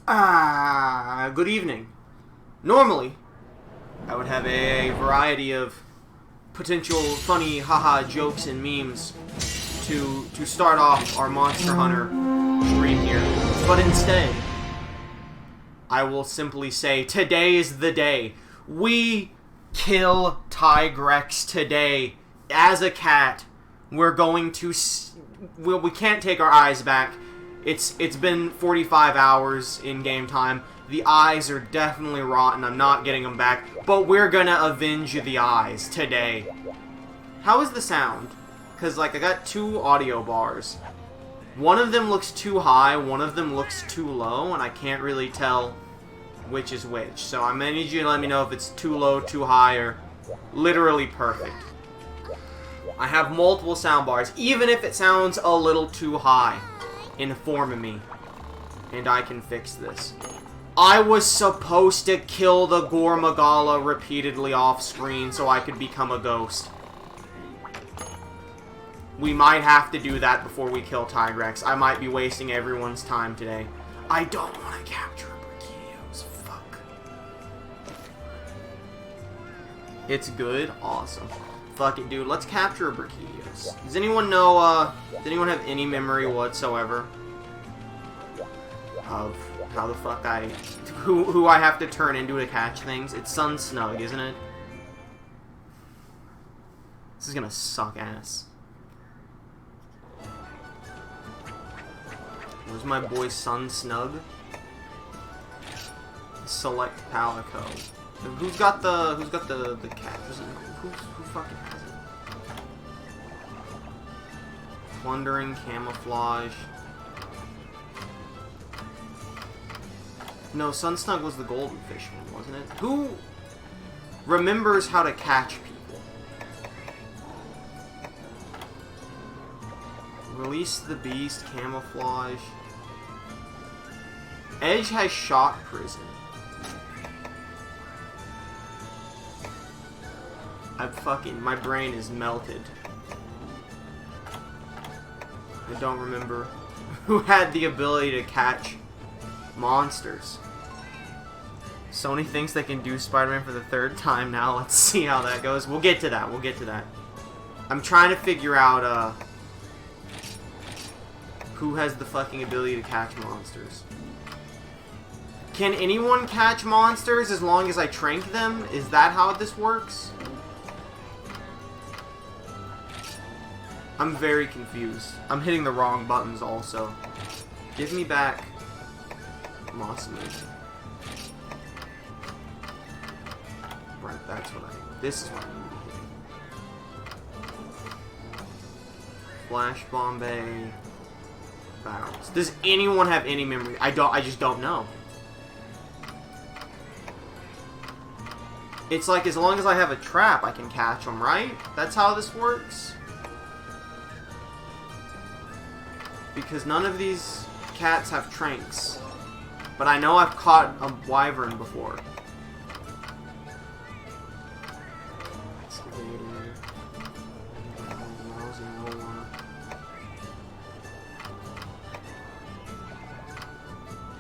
Good evening. Normally, I would have a variety of potential funny haha jokes and memes to start off our Monster Hunter stream here. But instead, I will simply say, today is the day. We kill Tigrex today. As a cat, we're going to... we can't take our eyes back. It's been 45 hours in game time. The eyes are definitely rotten. I'm not getting them back. But we're gonna avenge the eyes today. How is the sound? Because, like, I got two audio bars. One of them looks too high, one of them looks too low, and I can't really tell which is which. So I'm gonna need you to let me know if it's too low, too high, or literally perfect. I have multiple sound bars. Even if it sounds a little too high, inform me, and I can fix this. I was supposed to kill the Gormagala repeatedly off screen so I could become a ghost. We might have to do that before we kill Tigrex. I might be wasting everyone's time today. I don't want to capture Brachio's. Fuck. It's good? Awesome. Fuck it, dude. Let's capture a Brachio's. Does anyone know, does anyone have any memory whatsoever of how the fuck who I have to turn into to catch things? It's Sun Snug, isn't it? This is gonna suck ass. Where's my boy Sun Snug? Select Palico. Who's got the cat? Who fucking has it? Plundering, camouflage. No, Sun Snug was the golden fish one, wasn't it? Who remembers how to catch people? Release the beast, camouflage. Edge has shock prison. My brain is melted. I don't remember who had the ability to catch monsters. Sony thinks they can do Spider-Man for the third time now. Let's see how that goes. We'll get to that. We'll get to that. I'm trying to figure out, who has the fucking ability to catch monsters. Can anyone catch monsters as long as I trank them? Is that how this works? I'm very confused. I'm hitting the wrong buttons also. Give me back Moss Moose. Right, that's what this is what I need to hit. Flash Bombay. Bounce. Does anyone have any memory? I just don't know. It's like, as long as I have a trap, I can catch them, right? That's how this works? Because none of these cats have tranks. But I know I've caught a wyvern before.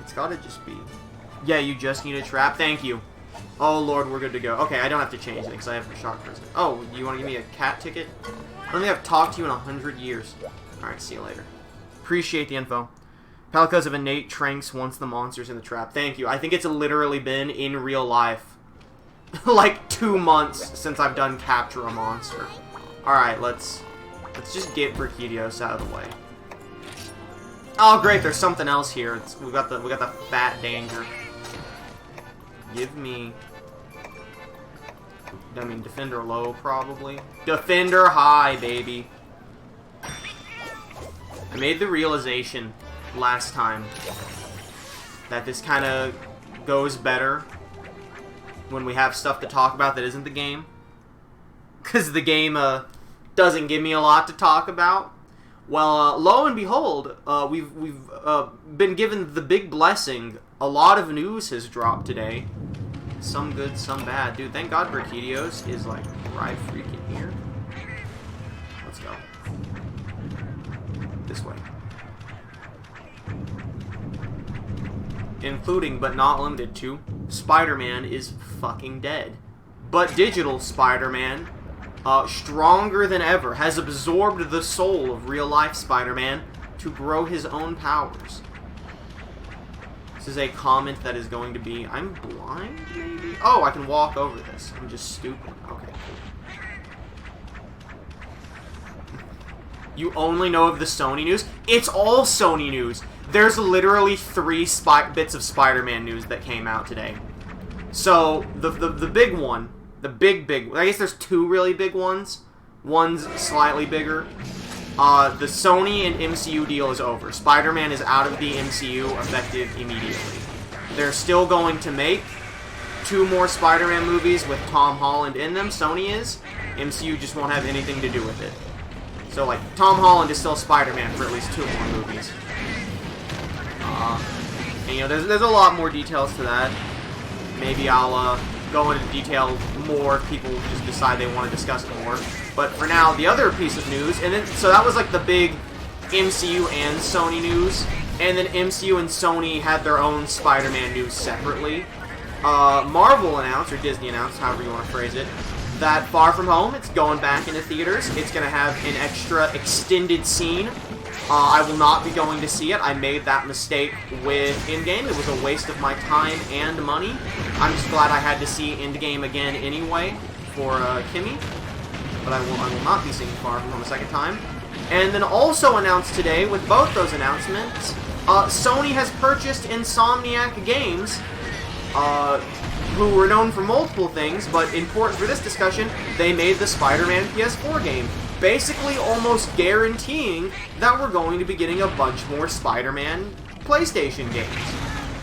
It's gotta just be... Yeah, you just need a trap. Thank you. Oh lord, we're good to go. Okay, I don't have to change it because I have the shock prison. Oh, you want to give me a cat ticket? I don't think I've talked to you in 100 years. Alright, see you later. Appreciate the info. Palicos have innate tranks once the monster's in the trap. Thank you. I think it's literally been, in real life, like 2 months since I've done capture a monster. Alright, let's just get Brachio's out of the way. Oh great, there's something else here. We got the fat danger. Give me... I mean, Defender low, probably. Defender high, baby. I made the realization last time that this kind of goes better when we have stuff to talk about that isn't the game. Because the game doesn't give me a lot to talk about. Well, lo and behold, we've been given the big blessing. A lot of news has dropped today. Some good, some bad. Dude, thank God Brachio's is, like, right freaking here. Let's go. This way. including but not limited to Spider-Man is fucking dead. But digital Spider-Man, stronger than ever, has absorbed the soul of real-life Spider-Man to grow his own powers. This is a comment that is going to be, I'm blind, maybe? Oh, I can walk over this. I'm just stupid. Okay, cool. You only know of the Sony news? It's all Sony news. There's literally 3 bits of Spider-Man news that came out today. So, the big one, the big, I guess there's 2 really big ones. One's slightly bigger. The Sony and MCU deal is over. Spider-Man is out of the MCU effective immediately. They're still going to make 2 more Spider-Man movies with Tom Holland in them. Sony is. MCU just won't have anything to do with it. So, like, Tom Holland is still Spider-Man for at least 2 more movies. And, you know, there's a lot more details to that. Maybe I'll go into detail more if people just decide they want to discuss it more. But for now, the other piece of news, and then, so that was like the big MCU and Sony news, and then MCU and Sony had their own Spider-Man news separately. Marvel announced, or Disney announced, however you want to phrase it, that Far From Home, it's going back into theaters. It's going to have an extra extended scene. I will not be going to see it. I made that mistake with Endgame. It was a waste of my time and money. I'm just glad I had to see Endgame again anyway for Kimmy. But I will not be seeing Far From Home a second time. And then also announced today, with both those announcements, Sony has purchased Insomniac Games, who were known for multiple things, but important for this discussion, they made the Spider-Man PS4 game, basically almost guaranteeing that we're going to be getting a bunch more Spider-Man PlayStation games.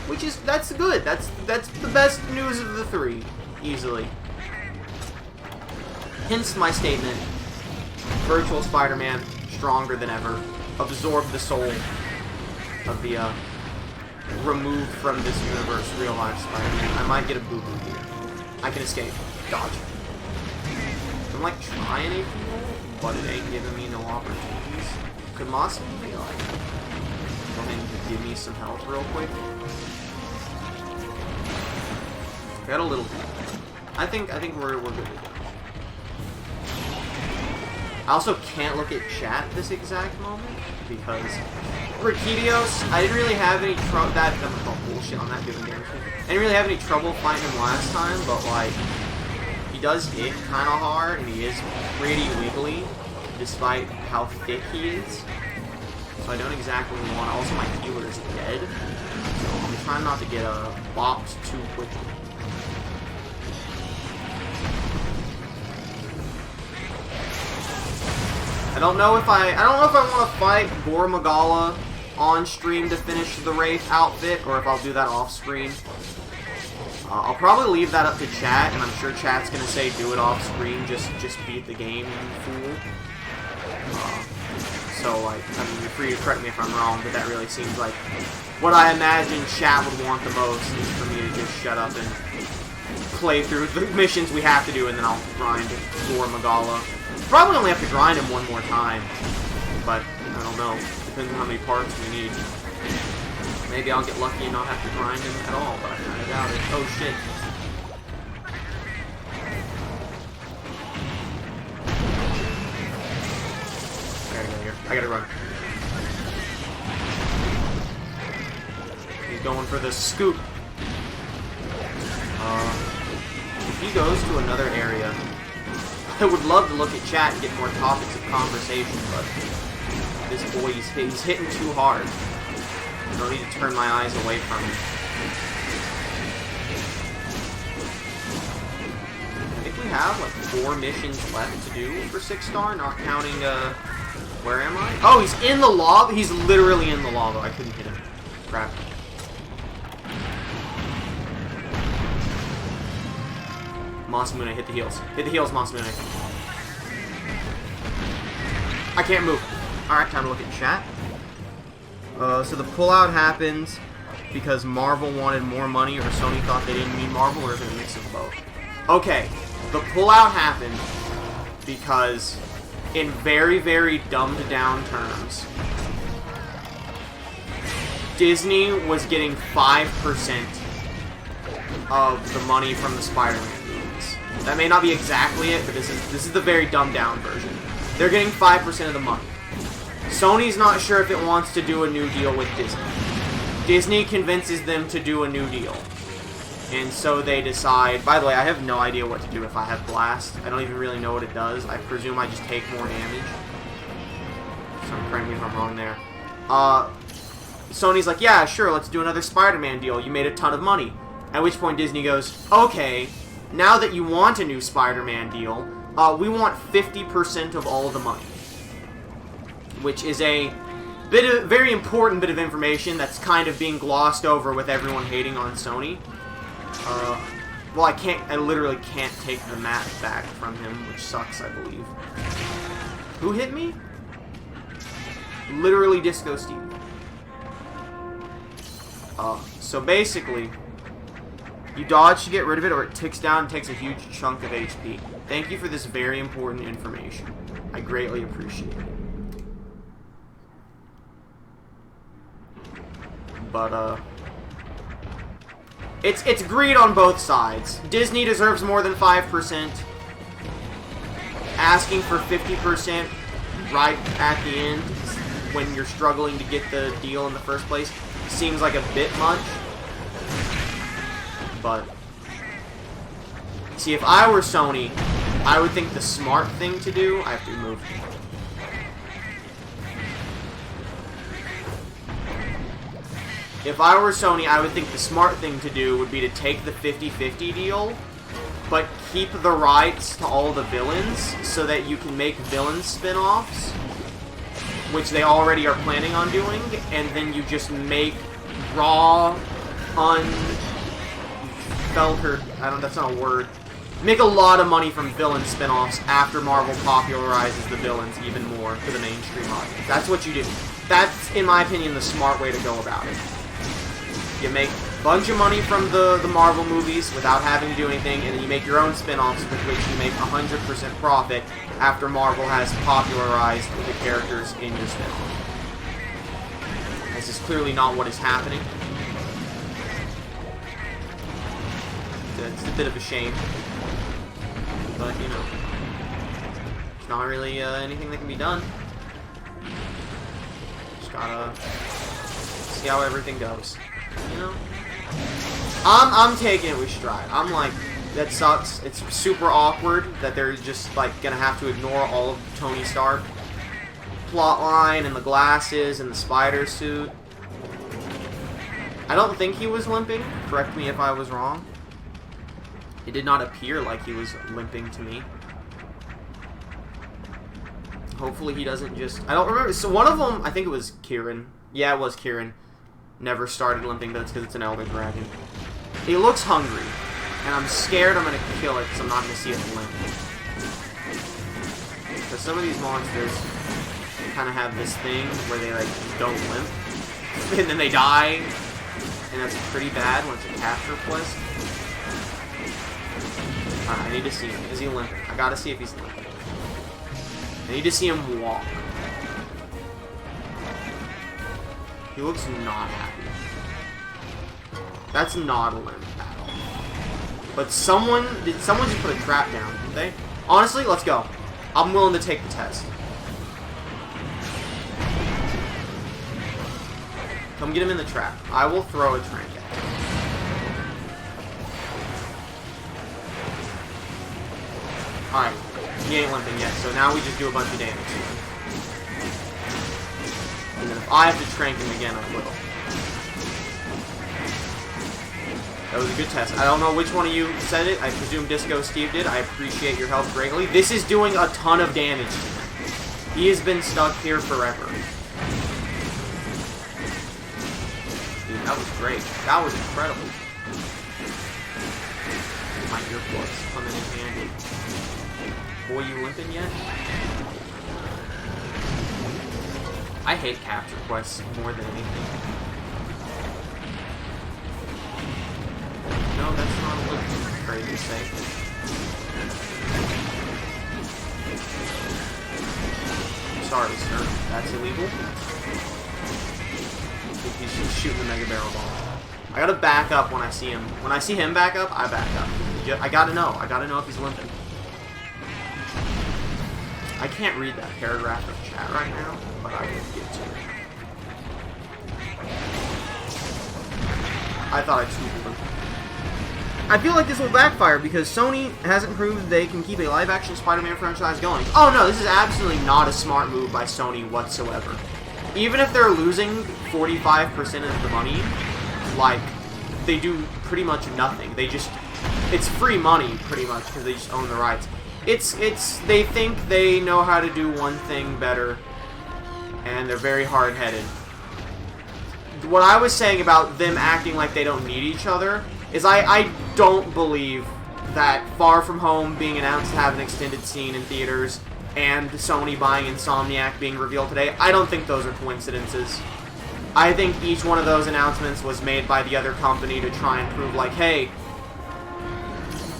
Which is, that's good. That's the best news of the 3, easily. Hence my statement, virtual Spider-Man, stronger than ever, absorbed the soul of the, removed from this universe, real-life Spider-Man. I might get a boo-boo here. I can escape. Dodge. I'm, like, trying a few, but it ain't giving me no opportunities. Could Moss be, like, go ahead and give me some health real quick? Got a little bit. I think we're good to go. I also can't look at chat this exact moment, because Rakitios, I didn't really have any trouble, bullshit on that giving damage. I didn't really have any trouble fighting him last time, but like, he does hit kind of hard, and he is pretty wiggly, despite how thick he is. So I don't exactly want, also my healer is dead, so I'm trying not to get bopped too quickly. I don't know if I want to fight Gore Magala on stream to finish the Wraith outfit, or if I'll do that off screen. I'll probably leave that up to chat, and I'm sure chat's gonna say do it off screen, just beat the game, you fool. So like, I mean, you're free to correct me if I'm wrong, but that really seems like what I imagine chat would want the most, is for me to just shut up and play through the missions we have to do, and then I'll grind Gore Magala. Probably only have to grind him one more time, but I don't know. Depends on how many parts we need. Maybe I'll get lucky and not have to grind him at all, but I kind of doubt it. Oh shit. I gotta go here. I gotta run. He's going for the scoop. If he goes to another area, I would love to look at chat and get more topics of conversation, but this boy, he's hitting too hard. I don't need to turn my eyes away from him. I think we have like 4 missions left to do for 6-star, not counting, where am I? Oh, he's in the lava. He's literally in the lava. I couldn't hit him. Crap. Masamune, hit the heels. Hit the heels, Masamune. I can't move. Alright, time to look at chat. So the pullout happened because Marvel wanted more money, or Sony thought they didn't need Marvel, or is it a mix of both? Okay, the pullout happened because, in very, very dumbed down terms, Disney was getting 5% of the money from the Spider-Man movies. That may not be exactly it, but this is the very dumbed down version. They're getting 5% of the money. Sony's not sure if it wants to do a new deal with Disney. Disney convinces them to do a new deal. And so they decide... By the way, I have no idea what to do if I have Blast. I don't even really know what it does. I presume I just take more damage. So correct me if I'm wrong there. Sony's like, yeah, sure, let's do another Spider-Man deal. You made a ton of money. At which point Disney goes, okay, now that you want a new Spider-Man deal, we want 50% of all of the money. Which is a very important bit of information that's kind of being glossed over with everyone hating on Sony. Well, I literally can't take the map back from him, which sucks, I believe. Who hit me? Literally Disco Steve. So basically, you dodge to get rid of it, or it ticks down and takes a huge chunk of HP. Thank you for this very important information. I greatly appreciate it. But, it's greed on both sides. Disney deserves more than 5%. Asking for 50% right at the end, when you're struggling to get the deal in the first place, seems like a bit much. But, see, if I were Sony, I would think the smart thing to do... I have to move. If I were Sony, I would think the smart thing to do would be to take the 50-50 deal, but keep the rights to all the villains so that you can make villain spin-offs, which they already are planning on doing, and then you just make raw, unfiltered, that's not a word, make a lot of money from villain spin-offs after Marvel popularizes the villains even more to the mainstream audience. That's what you do. That's, in my opinion, the smart way to go about it. You make a bunch of money from the Marvel movies without having to do anything, and then you make your own spin-offs with which you make 100% profit after Marvel has popularized the characters in your spin-off. This is clearly not what is happening. It's a bit of a shame. But, you know, there's not really anything that can be done. Just gotta see how everything goes. You know? I'm taking it with stride. I'm like, that sucks. It's super awkward that they're just, like, gonna have to ignore all of the Tony Stark plotline and the glasses and the spider suit. I don't think he was limping. Correct me if I was wrong. It did not appear like he was limping to me. Hopefully he doesn't just... I don't remember. So one of them, I think it was Kieran. Yeah, it was Kieran. Never started limping, but it's because it's an Elder Dragon. He looks hungry, and I'm scared I'm going to kill it because I'm not going to see it limp. Because some of these monsters kind of have this thing where they, like, don't limp, and then they die, and that's pretty bad when it's a capture quest. Alright, I need to see him. Is he limping? I gotta see if he's limping. I need to see him walk. He looks not happy. That's not a limp at all. But did someone just put a trap down, didn't they? Honestly, let's go. I'm willing to take the test. Come get him in the trap. I will throw a trank at him. Alright, he ain't limping yet, so now we just do a bunch of damage to him. And then if I have to trank him again, I will. That was a good test. I don't know which one of you said it. I presume Disco Steve did. I appreciate your help greatly. This is doing a ton of damage to him. He has been stuck here forever. Dude, that was great. That was incredible. My earplugs coming in handy. Boy, you limping yet? I hate capture quests more than anything. No, that's not what I'm afraid to say. Sorry, sir. That's illegal. He's shooting the Mega Barrel Ball. I gotta back up when I see him. When I see him back up, I back up. I gotta know. I gotta know if he's limping. I can't read that paragraph of chat right now, but I will get to it. I thought I tweeted him. I feel like this will backfire because Sony hasn't proved they can keep a live-action Spider-Man franchise going. Oh no, this is absolutely not a smart move by Sony whatsoever. Even if they're losing 45% of the money, like, they do pretty much nothing. They just, it's free money pretty much because they just own the rights. They think they know how to do one thing better, and they're very hard-headed. What I was saying about them acting like they don't need each other is I don't believe that Far From Home being announced to have an extended scene in theaters and Sony buying Insomniac being revealed today, I don't think those are coincidences. I think each one of those announcements was made by the other company to try and prove, like, hey,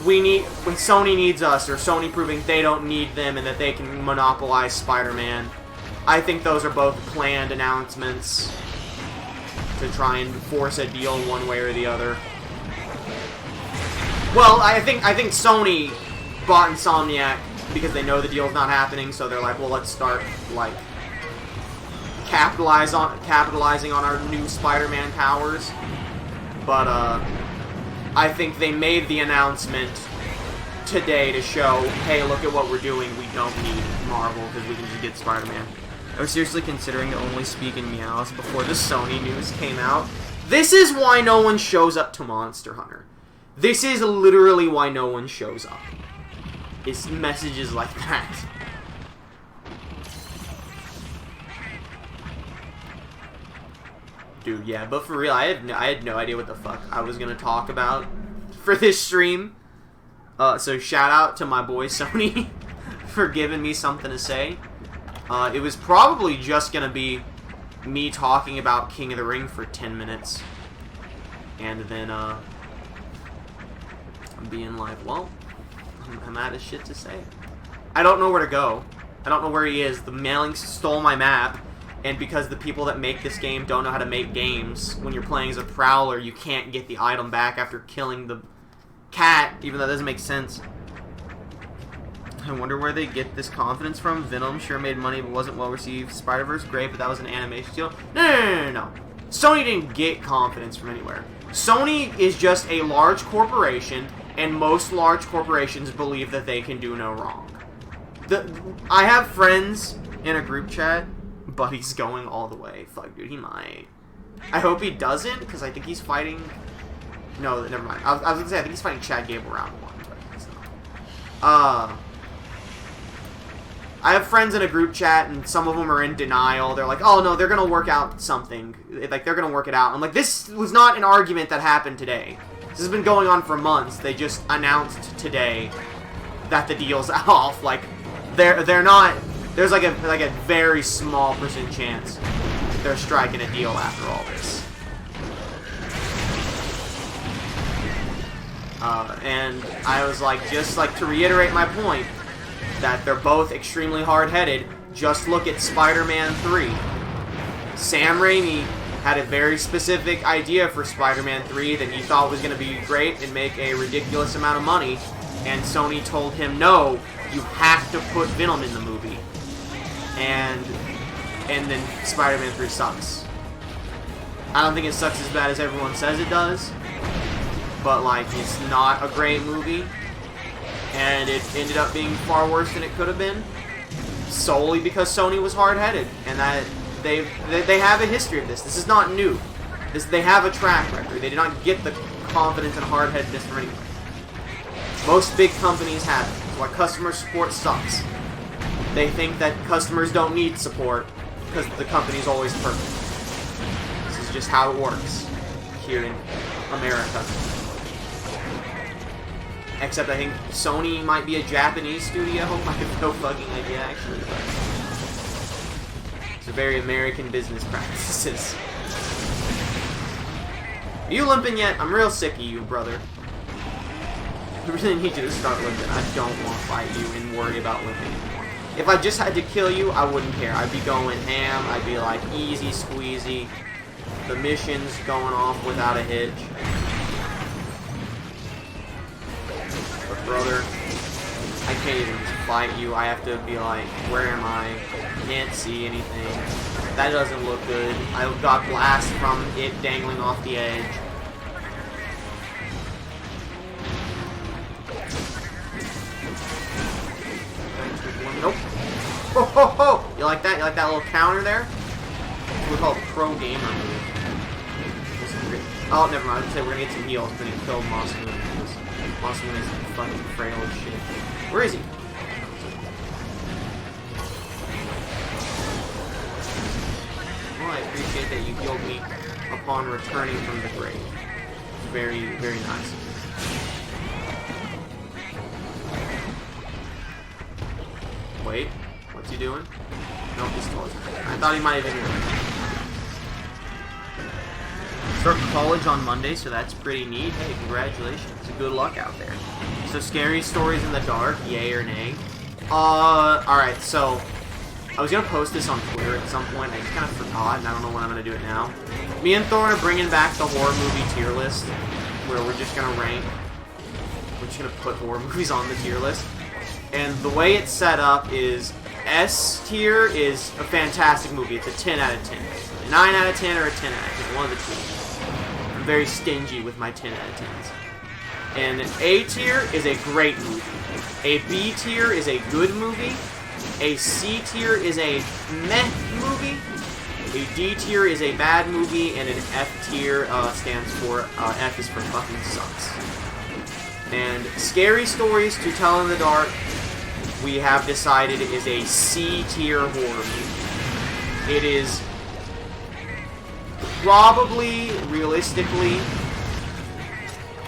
Sony needs us, or Sony proving they don't need them and that they can monopolize Spider-Man. I think those are both planned announcements to try and force a deal one way or the other. Well, I think Sony bought Insomniac because they know the deal's not happening, so they're like, well, let's start, like, capitalizing on our new Spider-Man powers. But I think they made the announcement today to show, hey, look at what we're doing. We don't need Marvel because we can just get Spider-Man. I was seriously considering to only speak in meows before the Sony news came out. This is why no one shows up to Monster Hunter. This is literally why no one shows up. It's messages like that. Dude, yeah, but for real, I had no idea what the fuck I was gonna talk about for this stream. So shout out to my boy Sony for giving me something to say. It was probably just gonna be me talking about King of the Ring for 10 minutes. And then, being like, well, I'm out of shit to say. I don't know where to go. I don't know where he is. The mailing stole my map. And because the people that make this game don't know how to make games, when you're playing as a Prowler, you can't get the item back after killing the cat, even though that doesn't make sense. I wonder where they get this confidence from. Venom sure made money but wasn't well received. Spider-Verse, great, but that was an animation deal. No. Sony didn't get confidence from anywhere. Sony is just a large corporation, and most large corporations believe that they can do no wrong. I have friends in a group chat. Buddy's going all the way. Fuck, dude, he might. I hope he doesn't, because I think he's fighting... No, never mind. I was going to say, I think he's fighting Chad Gable round 1, but it's not. I have friends in a group chat, and some of them are in denial. They're like, oh, no, they're going to work out something. Like, they're going to work it out. I'm like, this was not an argument that happened today. This has been going on for months. They just announced today that the deal's off. Like, they're not... There's like a very small % chance they're striking a deal after all this. And I was like, just like to reiterate my point, that they're both extremely hard-headed, just look at Spider-Man 3. Sam Raimi had a very specific idea for Spider-Man 3 that he thought was going to be great and make a ridiculous amount of money, and Sony told him, no, you have to put Venom in the movie. And then Spider-Man 3 sucks. I don't think it sucks as bad as everyone says it does, but like, it's not a great movie, and it ended up being far worse than it could have been, solely because Sony was hard-headed, and that they have a history of this. This is not new. They have a track record. They did not get the confidence and hard-headedness from anywhere. Most big companies have it. That's why customer support sucks. They think that customers don't need support because the company's always perfect. This is just how it works here in America. Except I think Sony might be a Japanese studio. I have no fucking idea, actually. But it's a very American business practices. Are you limping yet? I'm real sick of you, brother. I really need you to start limping. I don't want to fight you and worry about limping anymore. If I just had to kill you, I wouldn't care. I'd be going ham. I'd be like, easy squeezy. The mission's going off without a hitch. But brother, I can't even fight you. I have to be like, where am I? Can't see anything. That doesn't look good. I got blast from it dangling off the edge. Nope. Ho ho ho! You like that? You like that little counter there? It's what we call a pro gamer move. Oh, never mind. I was gonna say we're gonna get some heals, but he killed Moss Moon because Moss Moon is fucking frail as shit. Where is he? Well, I appreciate that you healed me upon returning from the grave. Very, very nice. Wait, what's he doing? Nope, he's close. I thought he might have been. Start college on Monday, so that's pretty neat. Hey, congratulations. Good luck out there. So, scary stories in the dark, yay or nay? Alright, so I was gonna post this on Twitter at some point. I just kind of forgot, and I don't know when I'm gonna do it now. Me and Thorne are bringing back the horror movie tier list, where we're just gonna rank. We're just gonna put horror movies on the tier list. And the way it's set up is S tier is a fantastic movie. It's a 10 out of 10. A 9 out of 10 or a 10 out of 10. One of the two. I'm very stingy with my 10 out of 10s. And an A tier is a great movie. A B tier is a good movie. A C tier is a meh movie. A D tier is a bad movie. And an F tier stands for, F is for fucking sucks. And Scary Stories to Tell in the Dark, we have decided is a C tier horror movie. It is probably, realistically,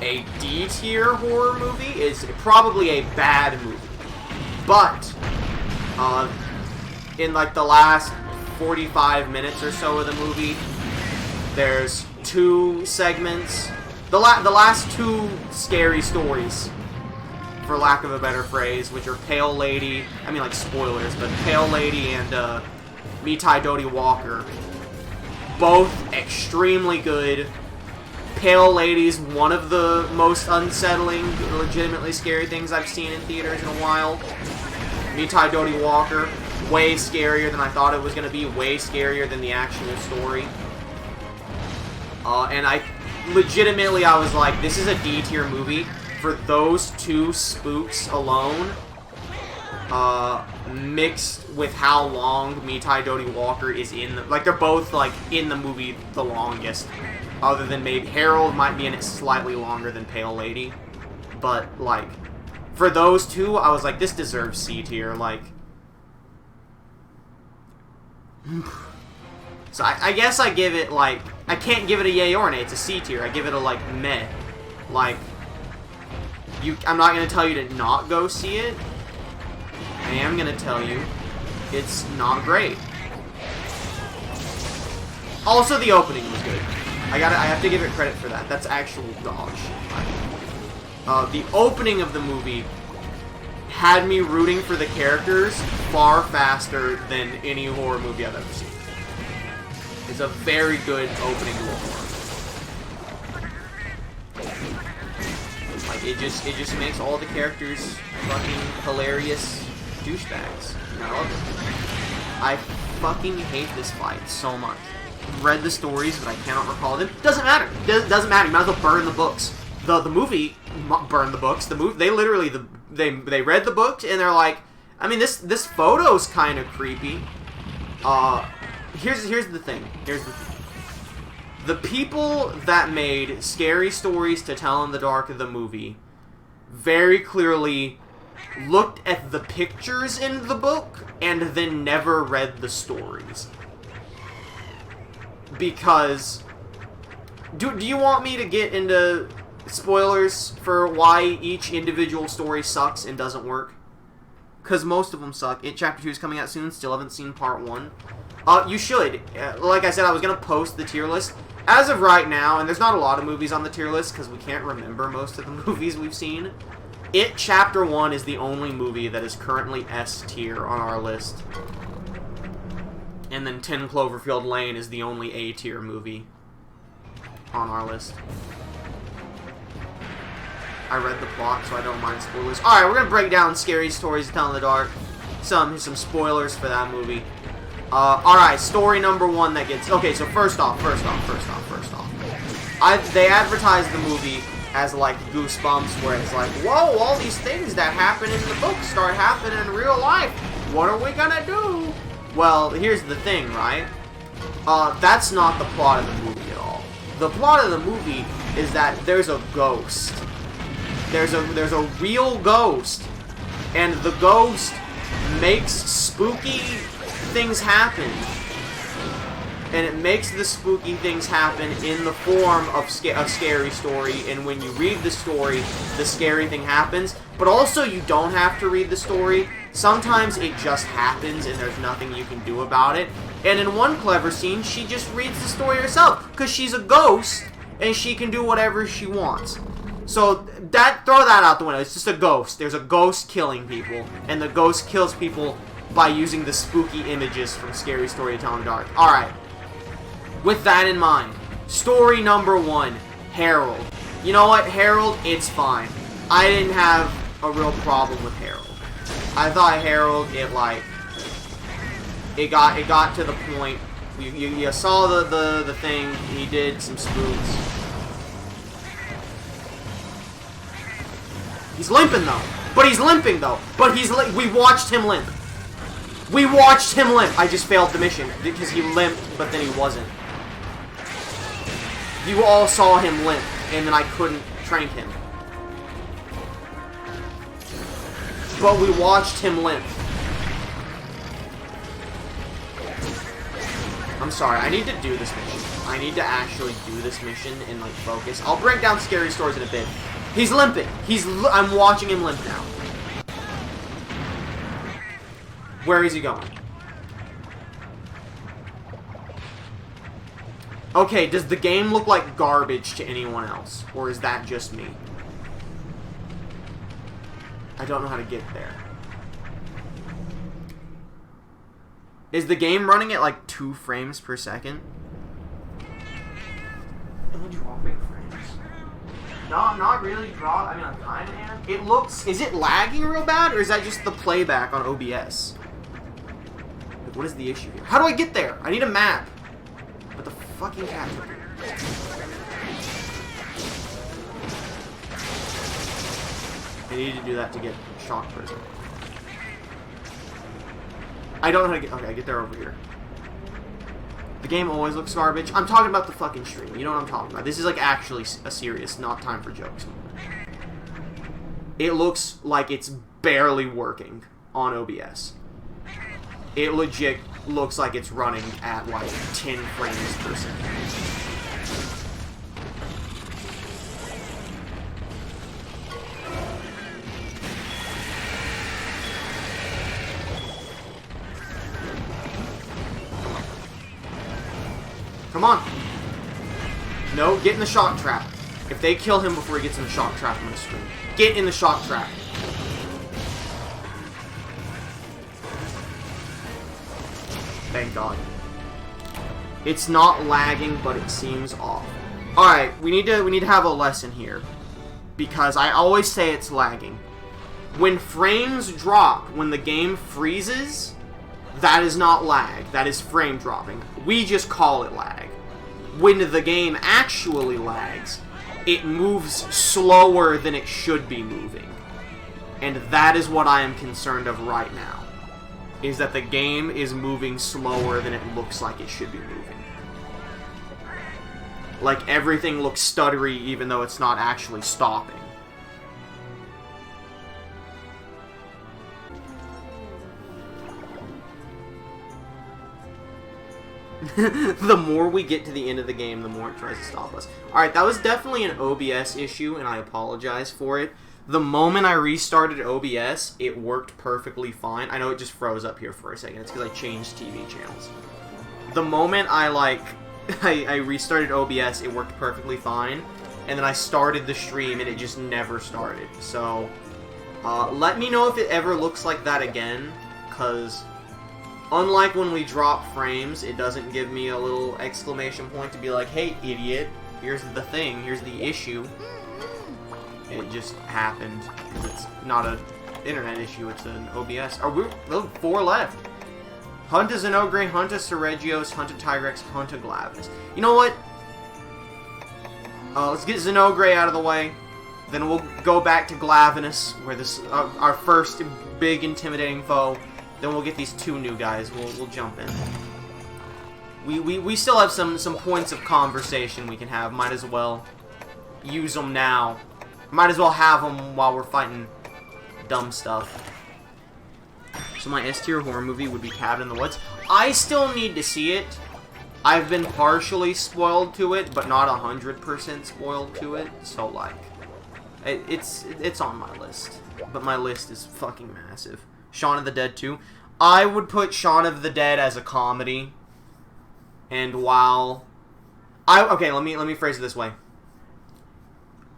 a D tier horror movie. Is probably a bad movie. But, in like the last 45 minutes or so of the movie, there's two segments. The last two scary stories, for lack of a better phrase, which are Pale Lady, I mean like spoilers, but Pale Lady and Mitai Dodi Walker, both extremely good. Pale Lady's one of the most unsettling, legitimately scary things I've seen in theaters in a while. Mitai Dodi Walker, way scarier than I thought it was going to be, way scarier than the actual story. And legitimately, I was like, this is a D tier movie. For those two spooks alone, mixed with how long Mitai Dodi Walker is in the... Like, they're both, like, in the movie the longest. Other than maybe Harold might be in it slightly longer than Pale Lady. But, like, for those two, I was like, this deserves C tier, like... So I guess I give it, like... I can't give it a yay or an A, it's a C tier. I give it a, like, meh. Like, I'm not going to tell you to not go see it. I am going to tell you it's not great. Also, the opening was good. I have to give it credit for that. That's actual dog shit. The opening of the movie had me rooting for the characters far faster than any horror movie I've ever seen. It's a very good opening to a horror. Like, it just makes all the characters fucking hilarious douchebags. And I love it. I fucking hate this fight so much. Read the stories, but I cannot recall them. Doesn't matter. Doesn't matter. You might as well burn the books. The movie burned the books. The movie, they literally they read the book and they're like, I mean, this photo's kind of creepy. Here's the thing. The people that made Scary Stories to Tell in the Dark of the movie very clearly looked at the pictures in the book and then never read the stories. Because... Do you want me to get into spoilers for why each individual story sucks and doesn't work? Because most of them suck. Chapter 2 is coming out soon. Still haven't seen Part 1. You should. Like I said, I was going to post the tier list. As of right now, and there's not a lot of movies on the tier list because we can't remember most of the movies we've seen, It Chapter 1 is the only movie that is currently S tier on our list. And then 10 Cloverfield Lane is the only A tier movie on our list. I read the plot, so I don't mind spoilers. Alright, we're gonna break down Scary Stories to Tell in the Dark. Some spoilers for that movie. Alright, story number 1 that gets... Okay, so first off. They advertised the movie as, like, Goosebumps, where it's like, whoa, all these things that happen in the book start happening in real life. What are we gonna do? Well, here's the thing, right? That's not the plot of the movie at all. The plot of the movie is that there's a ghost. There's a real ghost, and the ghost makes spooky things happen. And it makes the spooky things happen in the form of a scary story, and when you read the story, the scary thing happens. But also, you don't have to read the story. Sometimes it just happens, and there's nothing you can do about it. And in one clever scene, she just reads the story herself, because she's a ghost, and she can do whatever she wants. So, throw that out the window. It's just a ghost. There's a ghost killing people, and the ghost kills people by using the spooky images from Scary Story to Tell in the Dark. Alright. With that in mind, story number 1, Harold. You know what, Harold, it's fine. I didn't have a real problem with Harold. I thought Harold, it got to the point. You saw the thing, he did some spooks. He's limping though. But he's limping though. But we watched him limp. We watched him limp. I just failed the mission because he limped, but then he wasn't. You all saw him limp, and then I couldn't trank him. But we watched him limp. I'm sorry, I need to do this mission. I need to actually do this mission and, like, focus. I'll break down Scary Stories in a bit. He's limping. I'm watching him limp now. Where is he going? Okay, does the game look like garbage to anyone else? Or is that just me? I don't know how to get there. Is the game running at like 2 frames per second? Am I dropping frames? No, I'm not really dropping. I mean, I kind of am. It looks... Is it lagging real bad? Or is that just the playback on OBS? Like, what is the issue here? How do I get there? I need a map. What the fucking cat? I need to do that to get shock prison. I don't know how to get... Okay, I get there over here. The game always looks garbage. I'm talking about the fucking stream. You know what I'm talking about. This is like actually a serious, not time for jokes moment. It looks like it's barely working on OBS. It legit looks like it's running at like 10 frames per second. Come on. No, get in the shock trap. If they kill him before he gets in the shock trap, I'm gonna scream. Get in the shock trap. Thank God. It's not lagging, but it seems off. Alright, we need to have a lesson here. Because I always say it's lagging. When frames drop, when the game freezes, that is not lag. That is frame dropping. We just call it lag. When the game actually lags, it moves slower than it should be moving. And that is what I am concerned of right now. Is that the game is moving slower than it looks like it should be moving. Like everything looks stuttery even though it's not actually stopping. The more we get to the end of the game, the more it tries to stop us. Alright, that was definitely an OBS issue, and I apologize for it. The moment I restarted OBS, it worked perfectly fine. I know it just froze up here for a second. It's because I changed TV channels. The moment I restarted OBS, it worked perfectly fine. And then I started the stream, and it just never started. So, let me know if it ever looks like that again, because... unlike when we drop frames, it doesn't give me a little exclamation point to be like, hey, idiot, here's the thing, here's the issue. It just happened. It's not an internet issue, it's an OBS. Are we? Oh, 4 left. Hunt a Xenogre, Hunt a Seregios, Hunt a Tigrex, Hunt a Glavenus. You know what? Let's get Xenogre out of the way. Then we'll go back to Glavenus, where this our first big intimidating foe. Then we'll get these 2 new guys. We'll jump in. We still have some points of conversation we can have. Might as well use them now. Might as well have them while we're fighting dumb stuff. So my S-tier horror movie would be Cabin in the Woods. I still need to see it. I've been partially spoiled to it, but not 100% spoiled to it. So like, it's on my list, but my list is fucking massive. Shaun of the Dead 2. I would put Shaun of the Dead as a comedy. And while okay, let me phrase it this way.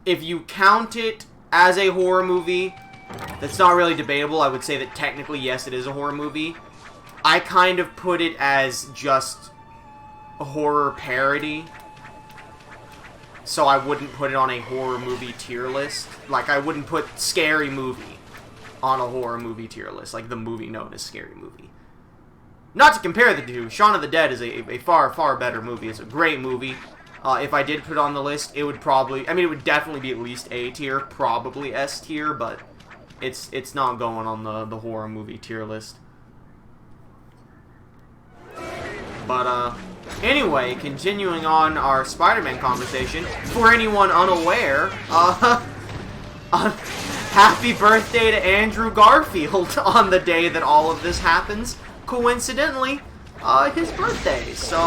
If you count it as a horror movie, that's not really debatable. I would say that technically, yes, it is a horror movie. I kind of put it as just a horror parody. So I wouldn't put it on a horror movie tier list. Like, I wouldn't put Scary Movie on a horror movie tier list, like the movie known as Scary Movie. Not to compare the two, Shaun of the Dead is a far, far better movie. It's a great movie. If I did put it on the list, it would probably... I mean, it would definitely be at least A tier, probably S tier, but it's not going on the horror movie tier list. But, anyway, continuing on our Spider-Man conversation, for anyone unaware, happy birthday to Andrew Garfield on the day that all of this happens. Coincidentally, his birthday. So,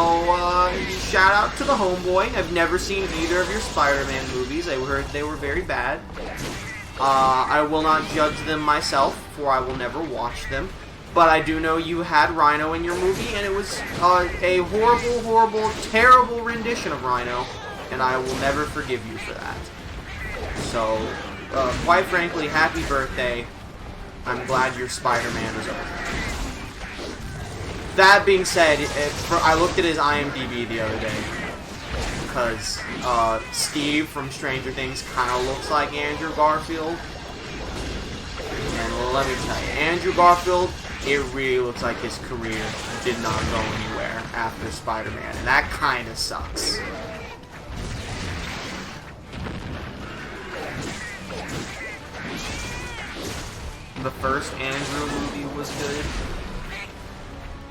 shout out to the homeboy. I've never seen either of your Spider-Man movies. I heard they were very bad. I will not judge them myself, for I will never watch them. But I do know you had Rhino in your movie, and it was a horrible, horrible, terrible rendition of Rhino, and I will never forgive you for that. So, quite frankly, happy birthday. I'm glad your Spider-Man is over. That being said, I looked at his IMDb the other day, because Steve from Stranger Things kind of looks like Andrew Garfield. And let me tell you, Andrew Garfield, it really looks like his career did not go anywhere after Spider-Man, and that kind of sucks. The first Andrew movie was good.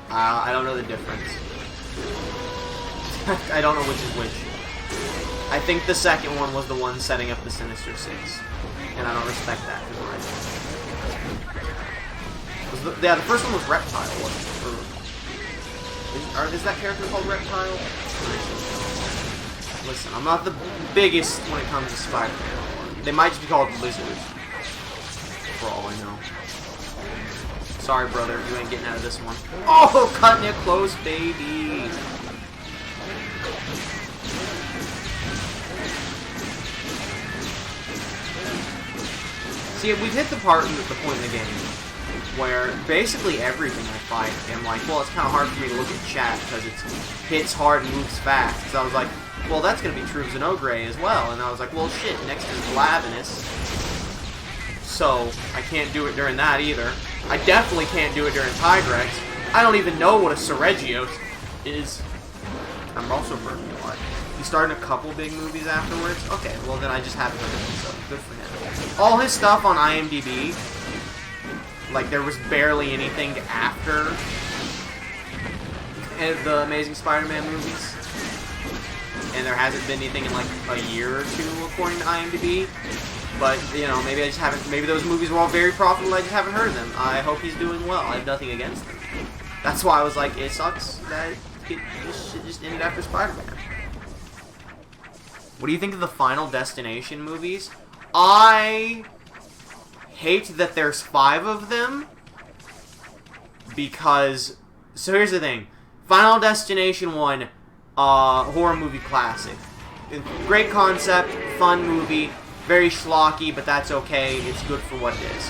I don't know the difference. I don't know which is which. I think the second one was the one setting up the Sinister Six, and I don't respect that. Yeah, the first one was Reptile, wasn't it? Is that character called Reptile? Listen, I'm not the biggest when it comes to Spider-Man. They might just be called Lizard, for all I know. Sorry, brother, you ain't getting out of this one. Oh, cutting it close, baby! See, we've hit the point in the game where basically everything I fight, I'm like, well, it's kind of hard for me to look at chat because it hits hard and moves fast. So I was like, well, that's going to be true of Xenogre as well. And I was like, well, shit, next is Glavenus. So I can't do it during that either. I definitely can't do it during Tigrex. I don't even know what a Seregios is. I'm also burning a lot. He started a couple big movies afterwards. Okay, well then I just haven't heard of him, so good for him. All his stuff on IMDb, like there was barely anything after the Amazing Spider-Man movies. And there hasn't been anything in like a year or two according to IMDb. But, you know, maybe I just haven't, maybe those movies were all very profitable, I just haven't heard of them. I hope he's doing well. I have nothing against them. That's why I was like, it sucks that this shit just ended after Spider-Man. What do you think of the Final Destination movies? I hate that there's 5 of them, because, so here's the thing. Final Destination 1, horror movie classic. Great concept, fun movie. Very schlocky, but that's okay. It's good for what it is.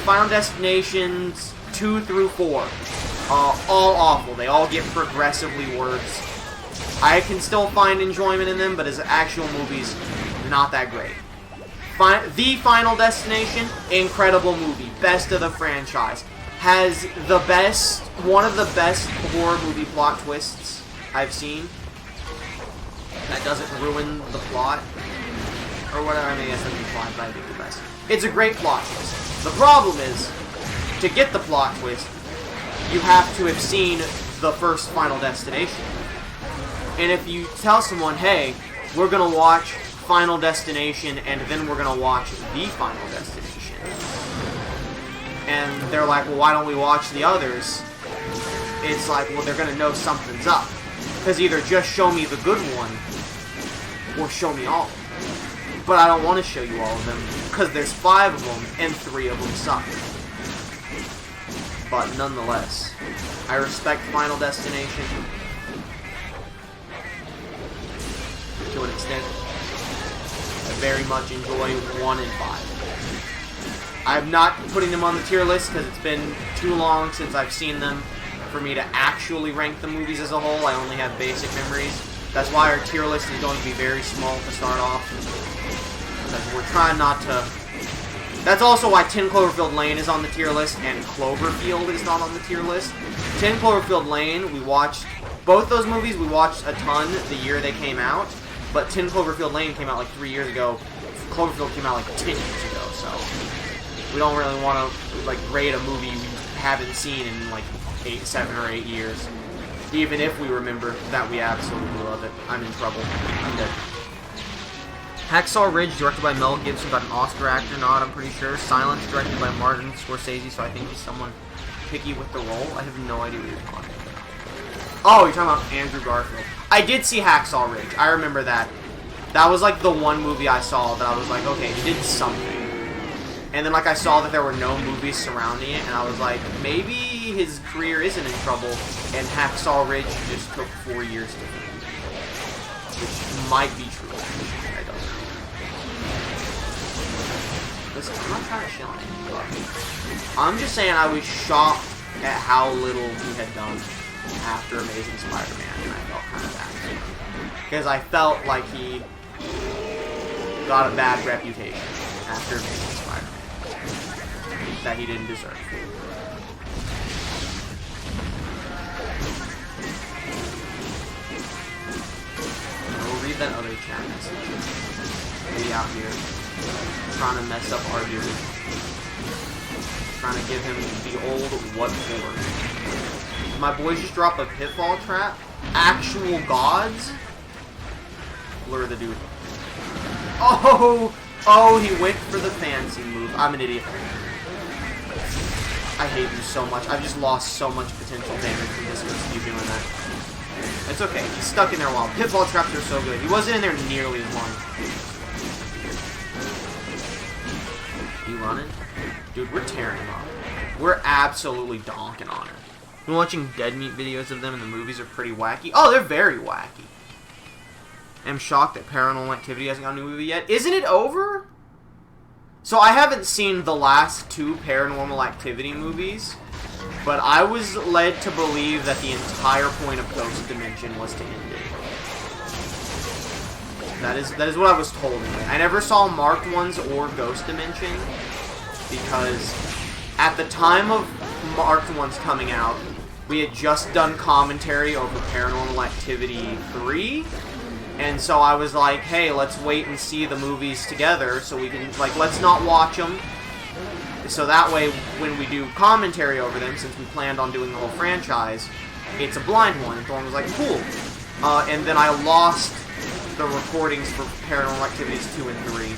Final Destinations 2 through 4. All awful. They all get progressively worse. I can still find enjoyment in them, but as actual movies, not that great. The Final Destination, incredible movie, best of the franchise. Has one of the best horror movie plot twists I've seen. That doesn't ruin the plot. Or whatever, I mean, it's not the plot, but I think the best. It's a great plot twist. The problem is, to get the plot twist, you have to have seen the first Final Destination. And if you tell someone, hey, we're gonna watch Final Destination, and then we're gonna watch the Final Destination, and they're like, well, why don't we watch the others? It's like, well, they're gonna know something's up. Because either just show me the good one, or show me all of them. But I don't want to show you all of them, because there's 5 of them, and 3 of them suck. But nonetheless, I respect Final Destination to an extent. I very much enjoy 1 and 5. I'm not putting them on the tier list because it's been too long since I've seen them for me to actually rank the movies as a whole. I only have basic memories. That's why our tier list is going to be very small to start off. Because we're trying not to... That's also why 10 Cloverfield Lane is on the tier list and Cloverfield is not on the tier list. 10 Cloverfield Lane, we watched... Both those movies we watched a ton the year they came out. But 10 Cloverfield Lane came out like 3 years ago. Cloverfield came out like 10 years ago, so... We don't really want to, like, rate a movie we haven't seen in, like, 7 or 8 years. Even if we remember that we absolutely love it. I'm in trouble. I'm dead. Hacksaw Ridge, directed by Mel Gibson, got an Oscar actor nod, I'm pretty sure. Silence, directed by Martin Scorsese, so I think he's someone picky with the role. I have no idea what you're talking about. Oh, you're talking about Andrew Garfield. I did see Hacksaw Ridge. I remember that. That was, like, the one movie I saw that I was like, okay, he did something. And then, like, I saw that there were no movies surrounding it, and I was like, maybe his career isn't in trouble, and Hacksaw Ridge just took 4 years to film. Which might be true, actually. I don't know. Listen, I'm not trying to shit on anybody. I'm just saying I was shocked at how little he had done after Amazing Spider-Man, and I felt kind of bad. Because I felt like he got a bad reputation after Amazing Spider-Man that he didn't deserve. We'll read that other chat message. Maybe out here trying to mess up our dude. Trying to give him the old what for. My boys just dropped a pitfall trap. Actual gods? Blur the dude. Oh, he went for the fancy move. I'm an idiot. I hate you so much. I've just lost so much potential damage from this because you doing that. It's okay. He's stuck in there a while. Pitfall traps are so good. He wasn't in there nearly as long. You running? Dude, we're tearing him up. We're absolutely donking on her. Been watching Dead Meat videos of them, and the movies are pretty wacky. Oh, they're very wacky. I'm shocked that Paranormal Activity hasn't got a new movie yet. Isn't it over? So I haven't seen the last 2 Paranormal Activity movies, but I was led to believe that the entire point of Ghost Dimension was to end it. That is what I was told. I never saw Marked Ones or Ghost Dimension, because at the time of Marked Ones coming out, we had just done commentary over Paranormal Activity 3, and so I was like, hey, let's wait and see the movies together so we can, like, let's not watch them. So that way, when we do commentary over them, since we planned on doing the whole franchise, it's a blind one. And Thorne was like, cool. And then I lost the recordings for Paranormal Activities 2 and 3.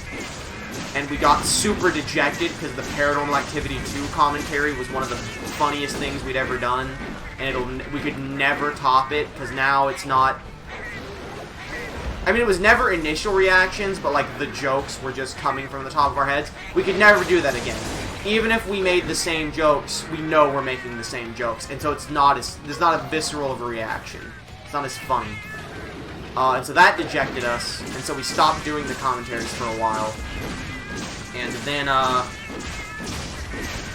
And we got super dejected because the Paranormal Activity 2 commentary was one of the funniest things we'd ever done. And we could never top it, because now it's not... I mean, it was never initial reactions, but, like, the jokes were just coming from the top of our heads. We could never do that again. Even if we made the same jokes, we know we're making the same jokes. And so it's not as... There's not a visceral of a reaction. It's not as funny. And so that dejected us, and so we stopped doing the commentaries for a while. And then,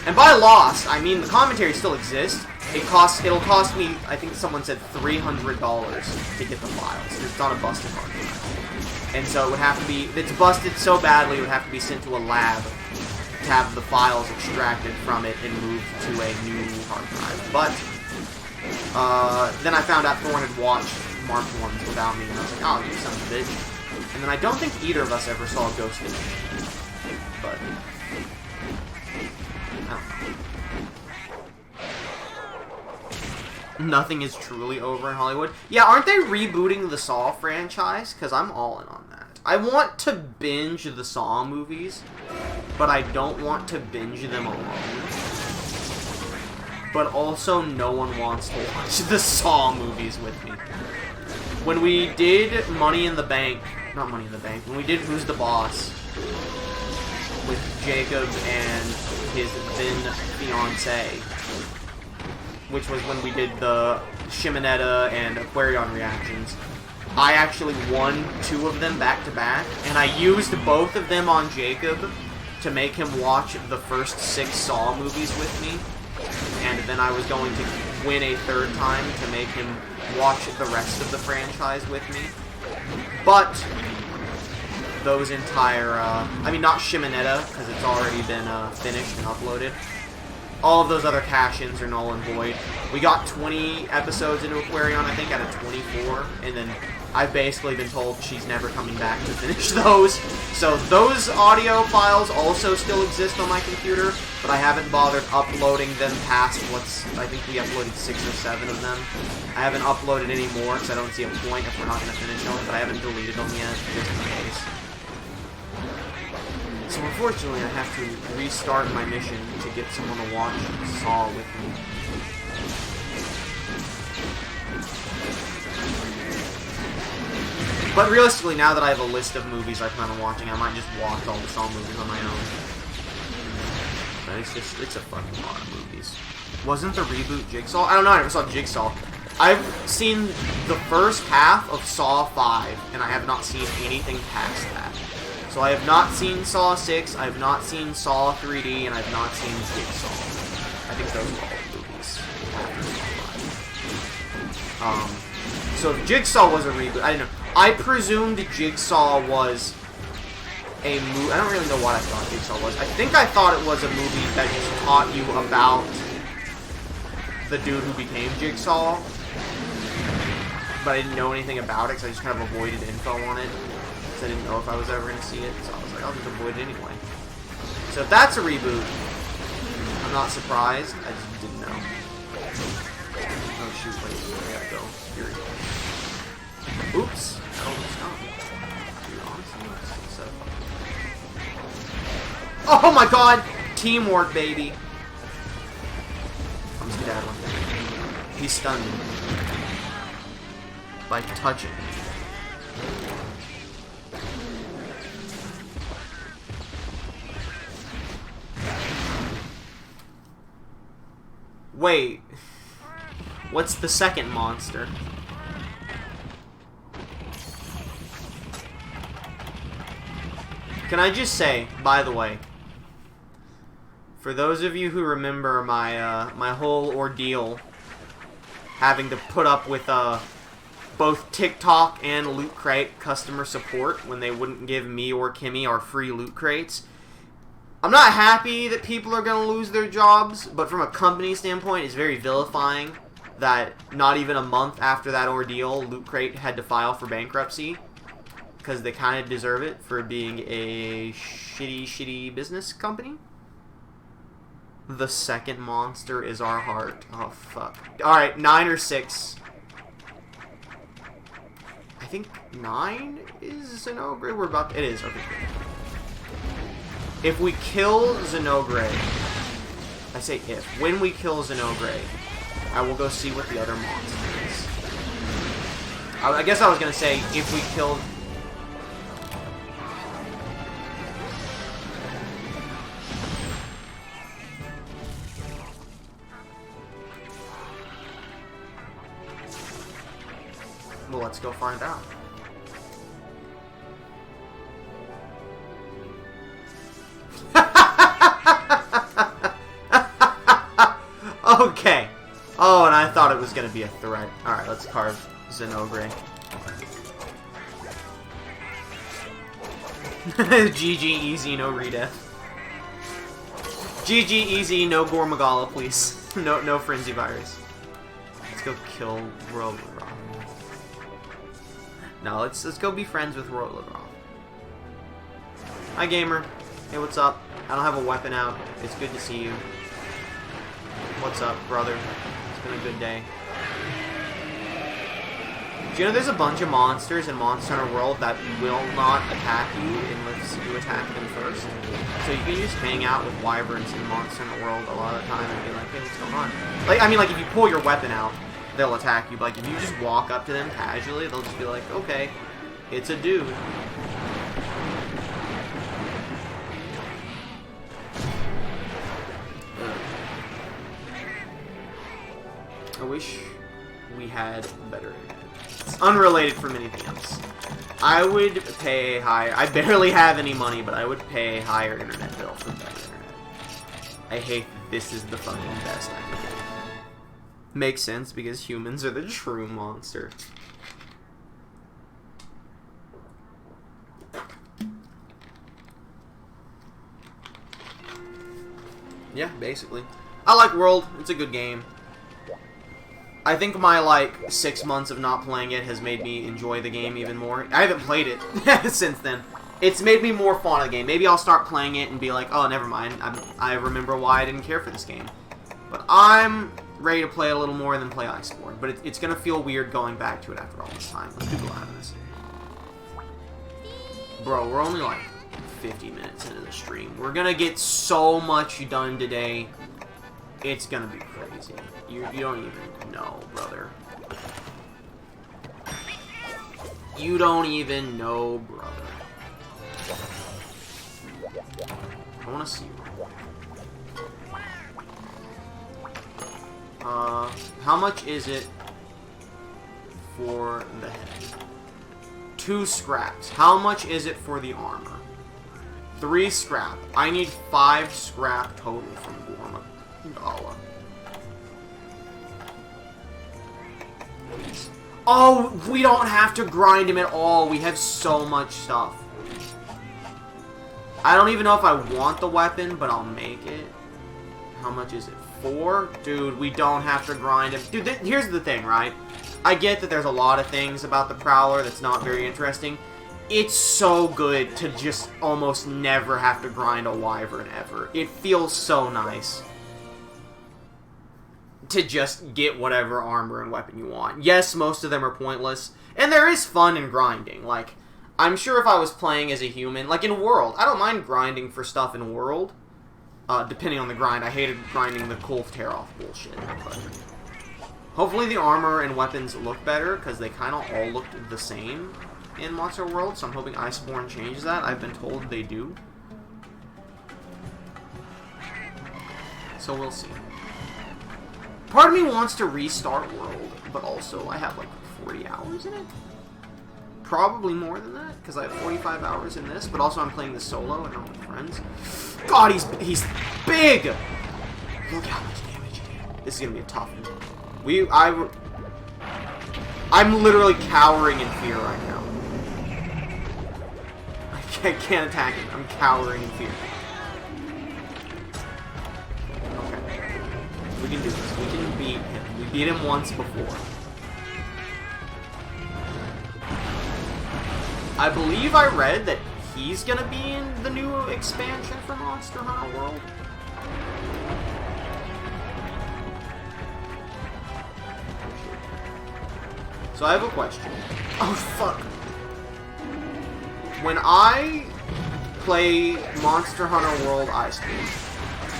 and by lost, I mean the commentaries still exist. It'll cost me, I think someone said $300 to get the files. It's on a busted hard drive. And so it would have to be, if it's busted so badly, it would have to be sent to a lab to have the files extracted from it and moved to a new hard drive. But, then I found out Thorn had watched Mark 1s without me, and I was like, oh, you son of a bitch. And then I don't think either of us ever saw Ghost Image. But, I don't know. Nothing is truly over in Hollywood. Yeah, aren't they rebooting the Saw franchise? Because I'm all in on that. I want to binge the Saw movies, but I don't want to binge them alone. But also, no one wants to watch the Saw movies with me. When we did Money in the Bank, not Money in the Bank, when we did Who's the Boss with Jacob and his then fiance, which was when we did the Shimonetta and Aquarion reactions, I actually won 2 of them back to back, and I used both of them on Jacob to make him watch the first 6 Saw movies with me, and then I was going to win a 3rd time to make him watch the rest of the franchise with me. But those entire, I mean, not Shimonetta, because it's already been finished and uploaded. All of those other cash-ins are null and void. We got 20 episodes into Aquarion, I think, out of 24, and then I've basically been told she's never coming back to finish those. So those audio files also still exist on my computer, but I haven't bothered uploading them past what's, I think we uploaded 6 or 7 of them. I haven't uploaded any more, because I don't see a point if we're not going to finish them, but I haven't deleted them yet, just in case. So unfortunately, I have to restart my mission to get someone to watch Saw with me. But realistically, now that I have a list of movies I plan on watching, I might just watch all the Saw movies on my own. But it's a fucking lot of movies. Wasn't the reboot Jigsaw? I don't know, I never saw Jigsaw. I've seen the first half of Saw 5, and I have not seen anything past that. So I have not seen Saw 6, I have not seen Saw 3D, and I have not seen Jigsaw. I think those are all movies after Saw 5. So if Jigsaw was a reboot, I didn't know. I presumed Jigsaw was a movie. I don't really know what I thought Jigsaw was. I think I thought it was a movie that just taught you about the dude who became Jigsaw. But I didn't know anything about it, because I just kind of avoided info on it. I didn't know if I was ever going to see it, so I was like, I'll just avoid it anyway. So if that's a reboot, I'm not surprised. I just didn't know. Oh shoot, wait, I gotta go. Here we go. Oops. No, it's not. Dude, honestly, it's so fucking... Oh my god! Teamwork, baby! I'm skedaddling. He stunned me. By touching. Wait, what's the second monster? Can I just say, by the way, for those of you who remember my my whole ordeal having to put up with both TikTok and Loot Crate customer support when they wouldn't give me or Kimmy our free Loot Crates, I'm not happy that people are going to lose their jobs, but from a company standpoint, it's very vilifying that not even a month after that ordeal, Loot Crate had to file for bankruptcy, because they kind of deserve it for being a shitty business company. The second monster is our heart. Oh, fuck. Alright, 9 or 6. I think 9 is Zenogre. We're about to... It is, okay. If we kill Zenogre, I say if, when we kill Zenogre, I will go see what the other monster is. I guess I was going to say, if we kill... Well, let's go find out. thought it was gonna be a threat. Alright, let's carve Xenogre. GG easy, no redeath. GG easy, no Gormagala, please. No Frenzy Virus. Let's go kill Roller Rock. No, let's go be friends with Roller Rock. Hi, gamer. Hey, what's up? I don't have a weapon out. It's good to see you. What's up, brother? It's been a good day. Do you know there's a bunch of monsters in Monster Hunter World that will not attack you unless you attack them first? So you can just hang out with wyverns in Monster Hunter World a lot of the time and be like, hey, what's going on? Like, I mean, like, if you pull your weapon out, they'll attack you. But, like, if you just walk up to them casually, they'll just be like, okay, it's a dude. I wish we had better internet. It's unrelated from anything else. I would pay higher. I barely have any money, but I would pay a higher internet bill for better internet. I hate that this is the fucking best I can get. Makes sense because humans are the true monster. Yeah, basically. I like World. It's a good game. I think my, like, 6 months of not playing it has made me enjoy the game even more. I haven't played it since then. It's made me more fond of the game. Maybe I'll start playing it and be like, oh, never mind. I remember why I didn't care for this game. But I'm ready to play a little more than play Iceborne. But it's going to feel weird going back to it after all this time. Let's do Gladys. Bro, we're only, like, 50 minutes into the stream. We're going to get so much done today. It's going to be crazy. You don't even know, brother. You don't even know, brother. I want to see you. How much is it for the head? 2 scraps. How much is it for the armor? 3 scrap. I need 5 scrap total from Gormagala. Oh, we don't have to grind him at all. We have so much stuff. I don't even know if I want the weapon, but I'll make it. How much is it? 4? Dude, we don't have to grind him. Dude, here's the thing, right? I get that there's a lot of things about the Prowler that's not very interesting. It's so good to just almost never have to grind a wyvern ever. It feels so nice to just get whatever armor and weapon you want. Yes, most of them are pointless, and there is fun in grinding. Like, I'm sure if I was playing as a human, like in World, I don't mind grinding for stuff in World, depending on the grind. I hated grinding the Kolf tear-off bullshit, but hopefully the armor and weapons look better, because they kind of all looked the same in Monster World, so I'm hoping Iceborne changes that. I've been told they do. So we'll see. Part of me wants to restart World, but also I have like 40 hours in it. Probably more than that, because I have 45 hours in this, but also I'm playing this solo and I'm with friends. God, he's big! Look how much damage he did. This is going to be a tough one. I'm literally cowering in fear right now. I can't attack him. I'm cowering in fear. We can do this. We can beat him. We beat him once before. I believe I read that he's gonna be in the new expansion for Monster Hunter World. So I have a question. Oh, fuck. When I play Monster Hunter World Iceborne,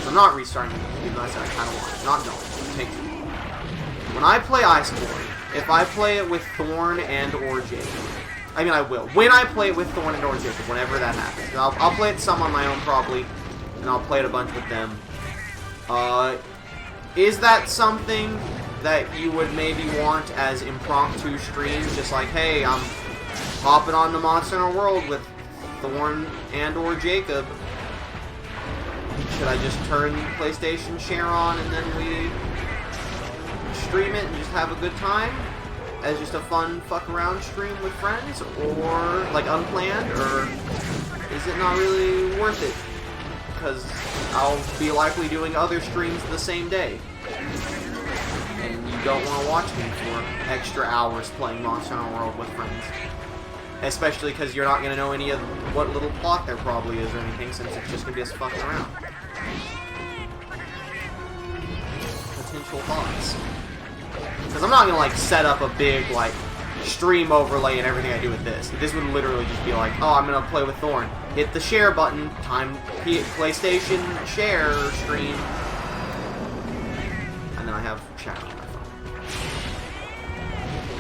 I'm not restarting it, even though I said I kind of want it. Not going. It takes too long. When I play Iceborne, if I play it with Thorn and or Jacob, I mean I will. When I play it with Thorn and or Jacob, whenever that happens. I'll play it some on my own probably, and I'll play it a bunch with them. Is that something that you would maybe want as impromptu streams? Just like, hey, I'm hopping on the Monster Hunter World with Thorn and or Jacob. Should I just turn PlayStation Share on and then we stream it and just have a good time as just a fun fuck around stream with friends, or like unplanned, or is it not really worth it? Because I'll be likely doing other streams the same day, and you don't want to watch me for extra hours playing Monster Hunter World with friends. Especially because you're not going to know any of what little plot there probably is or anything, since it's just going to be us fucking around. Potential thoughts. Because I'm not going to, like, set up a big, like, stream overlay and everything I do with this. This would literally just be like, oh, I'm going to play with Thorn. Hit the share button, PlayStation share stream. And then I have chat on my phone.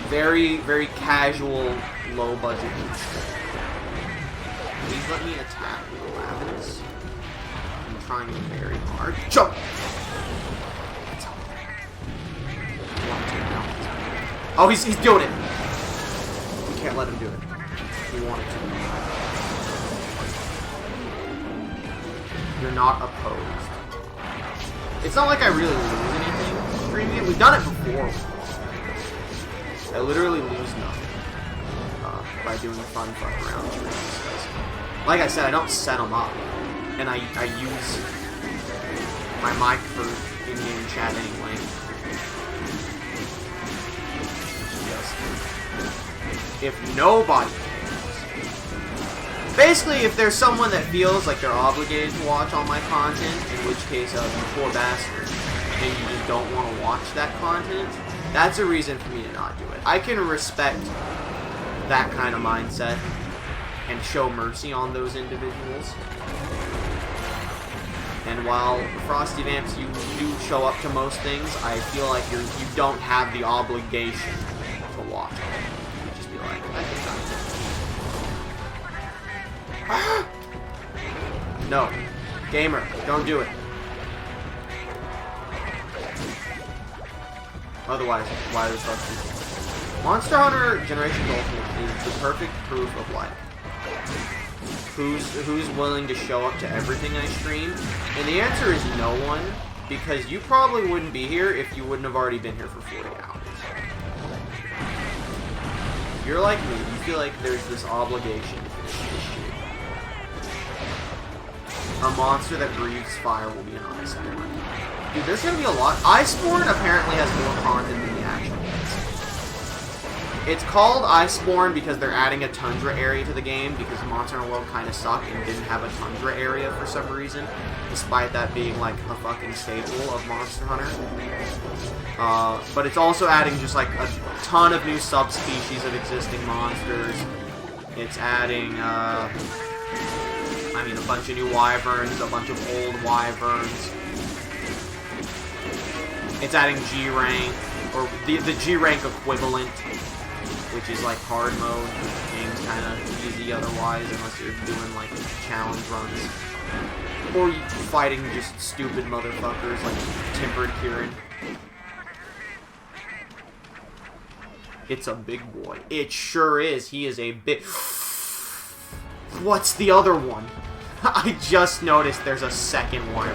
Very, very casual, low budget. Please let me attack Lavinus. I'm trying very hard. Jump! Oh, he's doing it! We can't let him do it. We want it to. You're not opposed. It's not like I really lose anything streaming it. We've done it before. I literally lose nothing by doing fun fuck around streams. Like I said, I don't set them up, and I use my mic for in-game chat anyway. If nobody basically, if there's someone that feels like they're obligated to watch all my content, in which case, you poor bastard, and you just don't want to watch that content, that's a reason for me to not do it. I can respect that kind of mindset and show mercy on those individuals. And while Frosty Vamps, you do show up to most things, I feel like you don't have the obligation to watch them. You just be like, I think I'm No. Gamer, don't do it. Otherwise, why the fuck? Monster Hunter Generations Ultimate is the perfect proof of life. Who's willing to show up to everything I stream? And the answer is no one, because you probably wouldn't be here if you wouldn't have already been here for 40 hours. If you're like me, you feel like there's this obligation to finish this shit. A monster that breathes fire will be an Iceborne. Dude, there's gonna be a lot. Iceborne apparently has more content than the actual game. It's called Iceborne because they're adding a tundra area to the game, because Monster Hunter World kind of sucked and didn't have a tundra area for some reason, despite that being like a fucking staple of Monster Hunter. But it's also adding just like a ton of new subspecies of existing monsters. It's adding, I mean, a bunch of new wyverns, a bunch of old wyverns. It's adding G rank, or the G rank equivalent, which is like hard mode. The game's kind of easy otherwise, unless you're doing like challenge runs. Or you fighting just stupid motherfuckers like Tempered Kieran. It's a big boy. It sure is. He is a big... What's the other one? I just noticed there's a second one.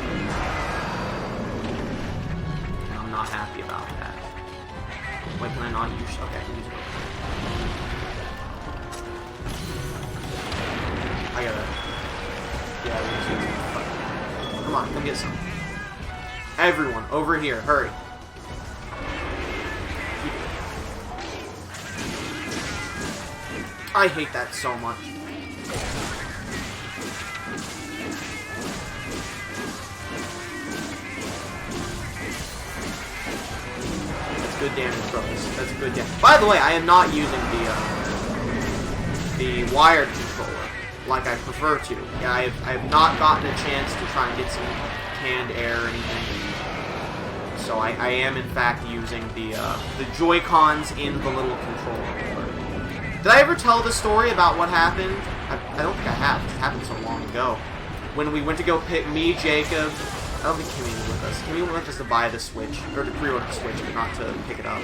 And I'm not happy about that. Wait, can I not use... Okay, I can use it. I gotta... Yeah, I use it. Come on, come get some. Everyone, over here, hurry. I hate that so much. That's good damage, bros. That's good damage. By the way, I am not using the wired controller like I prefer to. Yeah, I have not gotten a chance to try and get some canned air or anything. So I am in fact using the Joy-Cons in the little controller. Did I ever tell the story about what happened? I don't think I have. It happened so long ago. When we went to go pick me, Jacob... I don't think Kimmy was with us. Kimmy went with us to buy the Switch, or to pre-order the Switch, but not to pick it up.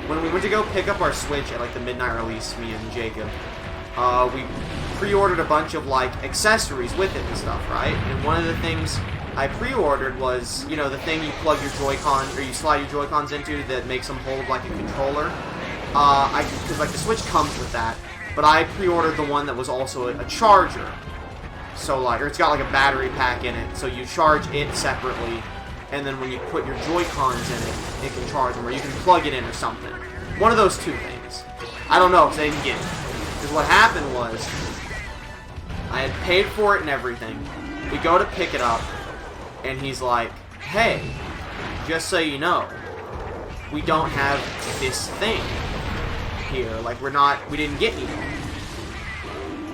When we went to go pick up our Switch at like the midnight release, me and Jacob, we pre-ordered a bunch of like accessories with it and stuff, right? And one of the things I pre-ordered was, you know, the thing you plug your Joy-Con, or you slide your Joy-Cons into that makes them hold like a controller. Because like the Switch comes with that, but I pre-ordered the one that was also a charger. So like, or it's got like a battery pack in it, so you charge it separately, and then when you put your Joy-Cons in it, it can charge them, or you can plug it in or something. One of those two things. I don't know, because I didn't get it. Because what happened was, I had paid for it and everything. We go to pick it up, and he's like, hey, just so you know, we don't have this thing here. Like, we didn't get anything.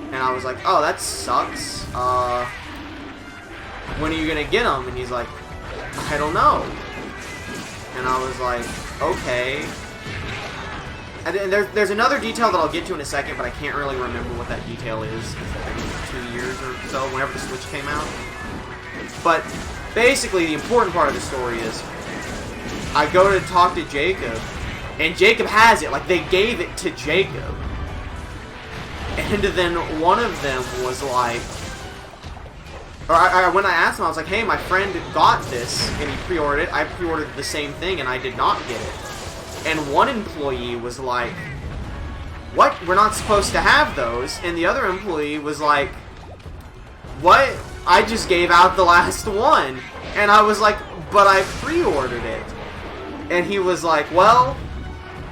And I was like, oh, that sucks. When are you gonna get them? And he's like, I don't know. And I was like, okay. And there's another detail that I'll get to in a second, but I can't really remember what that detail is. It's been 2 years or so, whenever the Switch came out. But basically, the important part of the story is, I go to talk to Jacob, and Jacob has it. Like, they gave it to Jacob. And then one of them was like, when I asked him, I was like, hey, my friend got this, and he pre-ordered it. I pre-ordered the same thing, and I did not get it. And one employee was like, what? We're not supposed to have those. And the other employee was like, what? I just gave out the last one. And I was like, but I pre-ordered it. And he was like, well,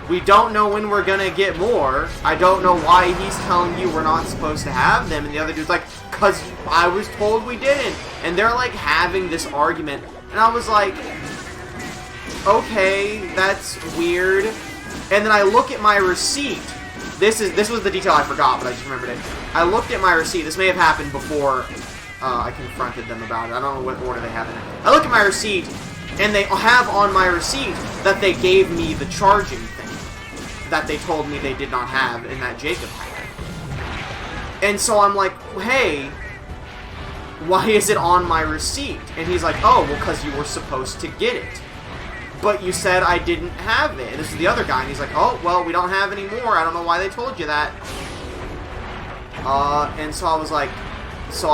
we don't know when we're gonna get more. I don't know why he's telling you we're not supposed to have them. And the other dude's like, cause I was told we didn't. And they're like having this argument. And I was like, okay, that's weird. And then I look at my receipt. This was the detail I forgot, but I just remembered it. I looked at my receipt. This may have happened before I confronted them about it. I don't know what order they have in it. I look at my receipt, and they have on my receipt that they gave me the charging thing that they told me they did not have and that Jacob had. And so I'm like, hey, why is it on my receipt? And he's like, oh, well, because you were supposed to get it. But you said I didn't have it. And this is the other guy, and he's like, oh, well, we don't have any more. I don't know why they told you that. And so I was like, so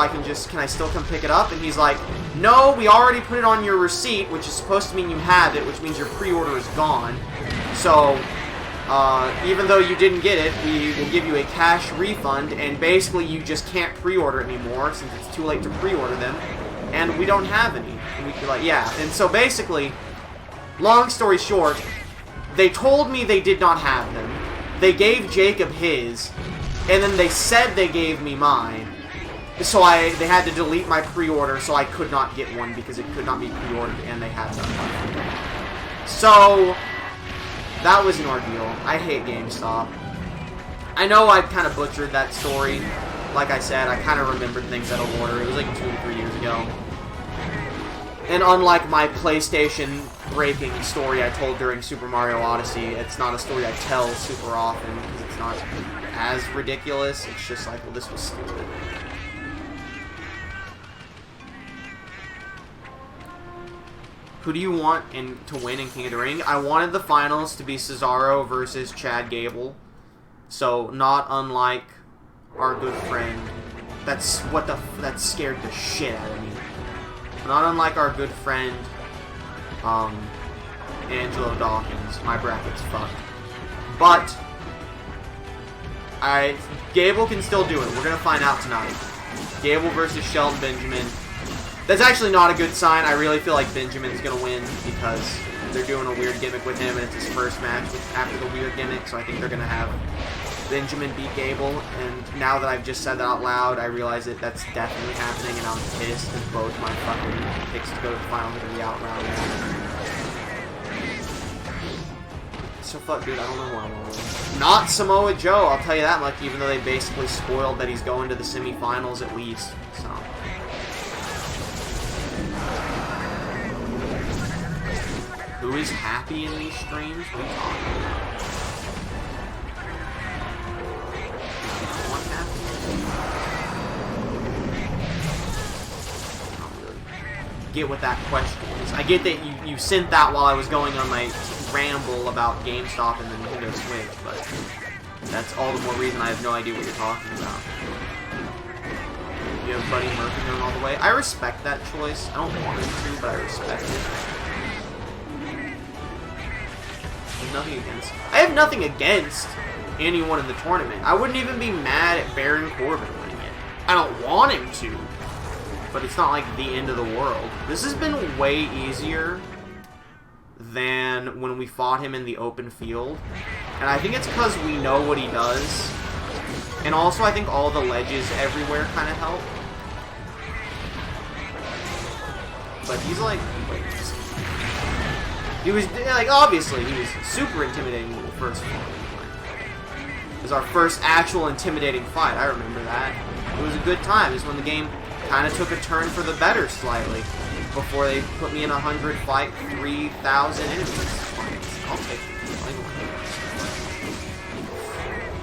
can I still come pick it up? And he's like, no, we already put it on your receipt, which is supposed to mean you have it, which means your pre-order is gone. So, even though you didn't get it, we will give you a cash refund, and basically you just can't pre-order anymore, since it's too late to pre-order them, and we don't have any. And we'd be like, yeah. And so basically, long story short, they told me they did not have them. They gave Jacob his, and then they said they gave me mine. So they had to delete my pre-order, so I could not get one because it could not be pre-ordered, and they had them. So that was an ordeal. I hate GameStop. I know I kind of butchered that story. Like I said, I kind of remembered things out of order. It was like 2 or 3 years ago. And unlike my PlayStation breaking story I told during Super Mario Odyssey, it's not a story I tell super often because it's not as ridiculous. It's just like, well, this was stupid. Who do you want to win in King of the Ring? I wanted the finals to be Cesaro versus Chad Gable. So, not unlike our good friend. That scared the shit out of me. Not unlike our good friend, Angelo Dawkins. My bracket's fucked. But, Gable can still do it. We're gonna find out tonight. Gable versus Shelton Benjamin. That's actually not a good sign. I really feel like Benjamin's gonna win because they're doing a weird gimmick with him, and it's his first match after the weird gimmick, so I think they're gonna have Benjamin beat Gable, and now that I've just said that out loud, I realize that that's definitely happening, and I'm pissed because both my fucking picks to go to the finals are gonna be out round one. So fuck, dude, I don't know who I want. Not Samoa Joe, I'll tell you that much, even though they basically spoiled that he's going to the semifinals at least, so. Who is happy in these streams? What are you talking about? One happy? I don't really get what that question is. I get that you sent that while I was going on my ramble about GameStop and the Nintendo Switch, but that's all the more reason I have no idea what you're talking about. you have Buddy Murphy going all the way. I respect that choice. I don't want him to, but I respect it. I have nothing against anyone in the tournament. I wouldn't even be mad at Baron Corbin winning it. I don't want him to, but it's not like the end of the world. This has been way easier than when we fought him in the open field, and I think it's because we know what he does, and also I think all the ledges everywhere kind of help. But he's like, wait, he was, like, obviously, he was super intimidating when we first fought him. It was our first actual intimidating fight, I remember that. It was a good time. It was when the game kind of took a turn for the better slightly, before they put me in 100 fight 3,000 enemies. I'll take it.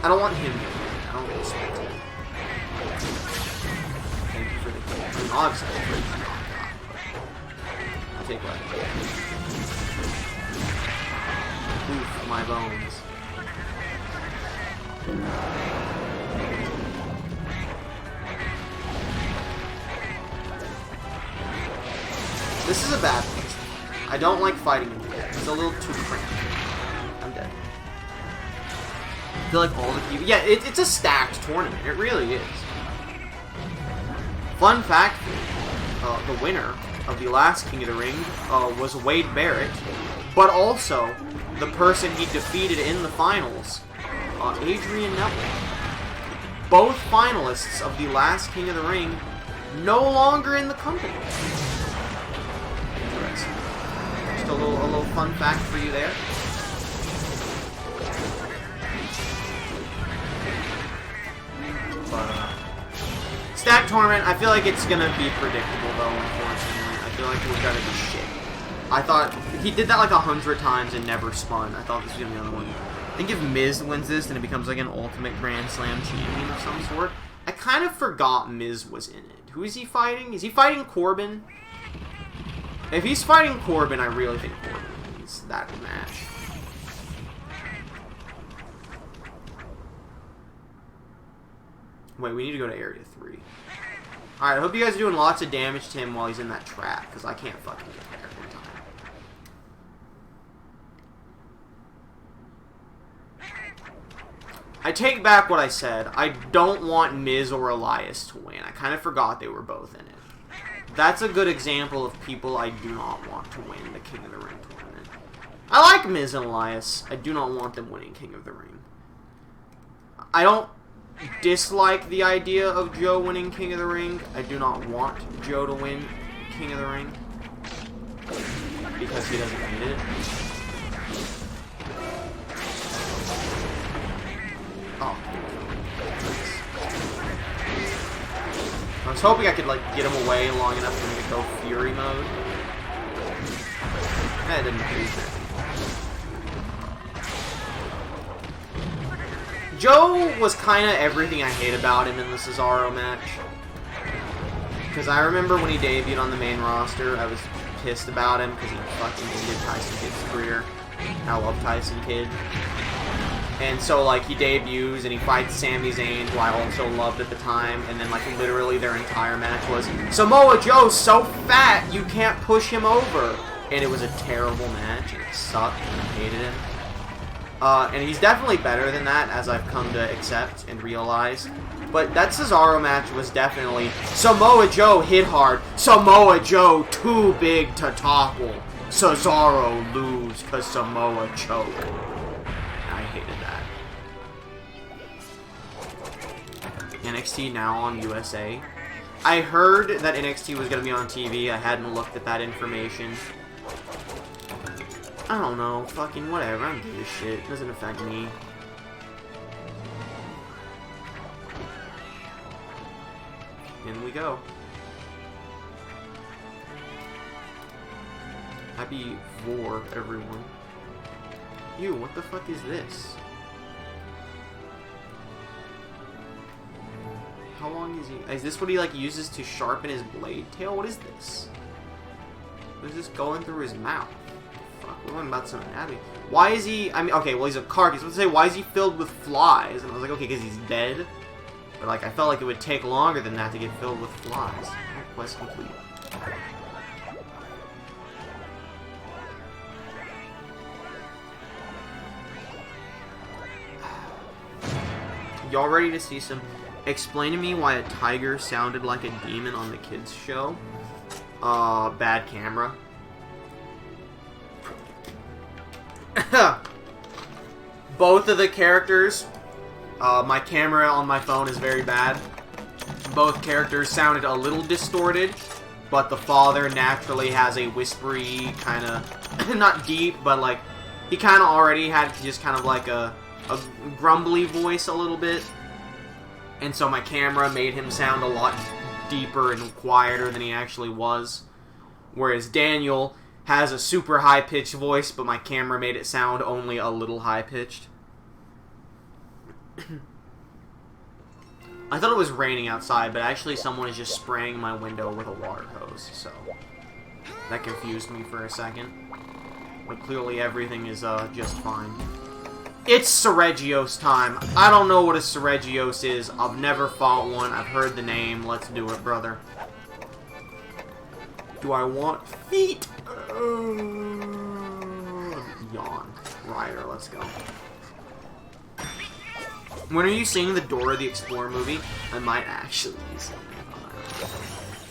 I don't want him to win. I don't respect him. Thank you for the kill. I mean, obviously, I'll take what? Oof, my bones. This is a bad place. I don't like fighting in here. It's a little too cramped. I'm dead. I feel like all the people... Yeah, it's a stacked tournament. It really is. Fun fact, the winner of the last King of the Ring was Wade Barrett, but also the person he defeated in the finals, Adrian Neville. Both finalists of the last King of the Ring no longer in the company. Interesting. Just a little fun fact for you there. But, stack tournament, I feel like it's gonna be predictable though, unfortunately. I feel like we're gonna be shit. I thought he did that like 100 times and never spun. I thought this was gonna be another one. I think if Miz wins this, then it becomes like an Ultimate Grand Slam champion of some sort. I kind of forgot Miz was in it. Who is he fighting? Is he fighting Corbin? If he's fighting Corbin, I really think Corbin wins that match. Wait, we need to go to Area 3. Alright, I hope you guys are doing lots of damage to him while he's in that trap, because I can't fucking get there every time. I take back what I said. I don't want Miz or Elias to win. I kind of forgot they were both in it. That's a good example of people I do not want to win the King of the Ring tournament. I like Miz and Elias. I do not want them winning King of the Ring. I don't dislike the idea of Joe winning King of the Ring. I do not want Joe to win King of the Ring because he doesn't need it. Oh. I was hoping I could like get him away long enough for me to go Fury mode. That didn't do that. Joe was kind of everything I hate about him in the Cesaro match. Because I remember when he debuted on the main roster, I was pissed about him because he fucking ended Tyson Kidd's career. I love Tyson Kidd. And so, like, he debuts and he fights Sami Zayn, who I also loved at the time. And then, like, literally their entire match was, Samoa Joe's so fat, you can't push him over. And it was a terrible match, and it sucked, and I hated him. And he's definitely better than that, as I've come to accept and realize. But that Cesaro match was definitely, Samoa Joe hit hard, Samoa Joe too big to topple, Cesaro lose because Samoa choke. I hated that. NXT now on USA. I heard that NXT was going to be on TV. I hadn't looked at that information. I don't know. Fucking whatever. I don't give a shit. It doesn't affect me. In we go. Happy Vor, everyone. Ew, what the fuck is this? How long is he? Is this what he like uses to sharpen his blade tail? What is this? What is this going through his mouth? Fuck, we're learning about some anatomy. Why is he? I mean, okay, well he's a carcass. Let's say, why is he filled with flies? And I was like, okay, because he's dead. But, like, I felt like it would take longer than that to get filled with flies. Oh, quest complete. Y'all ready to see some... Explain to me why a tiger sounded like a demon on the kids' show? Bad camera. Both of the characters, my camera on my phone is very bad. Both characters sounded a little distorted, but the father naturally has a whispery, kind of, not deep, but like, he kind of already had just kind of like a grumbly voice a little bit. And so my camera made him sound a lot deeper and quieter than he actually was. Whereas Daniel has a super high-pitched voice, but my camera made it sound only a little high-pitched. I thought it was raining outside, but actually someone is just spraying my window with a water hose, so that confused me for a second. But clearly everything is just fine. It's Seregios time. I don't know what a Seregios is. I've never fought one. I've heard the name. Let's do it, brother. Do I want feet? Yawn. Ryder, let's go. When are you seeing the Dora the Explorer movie? I might actually be seeing it.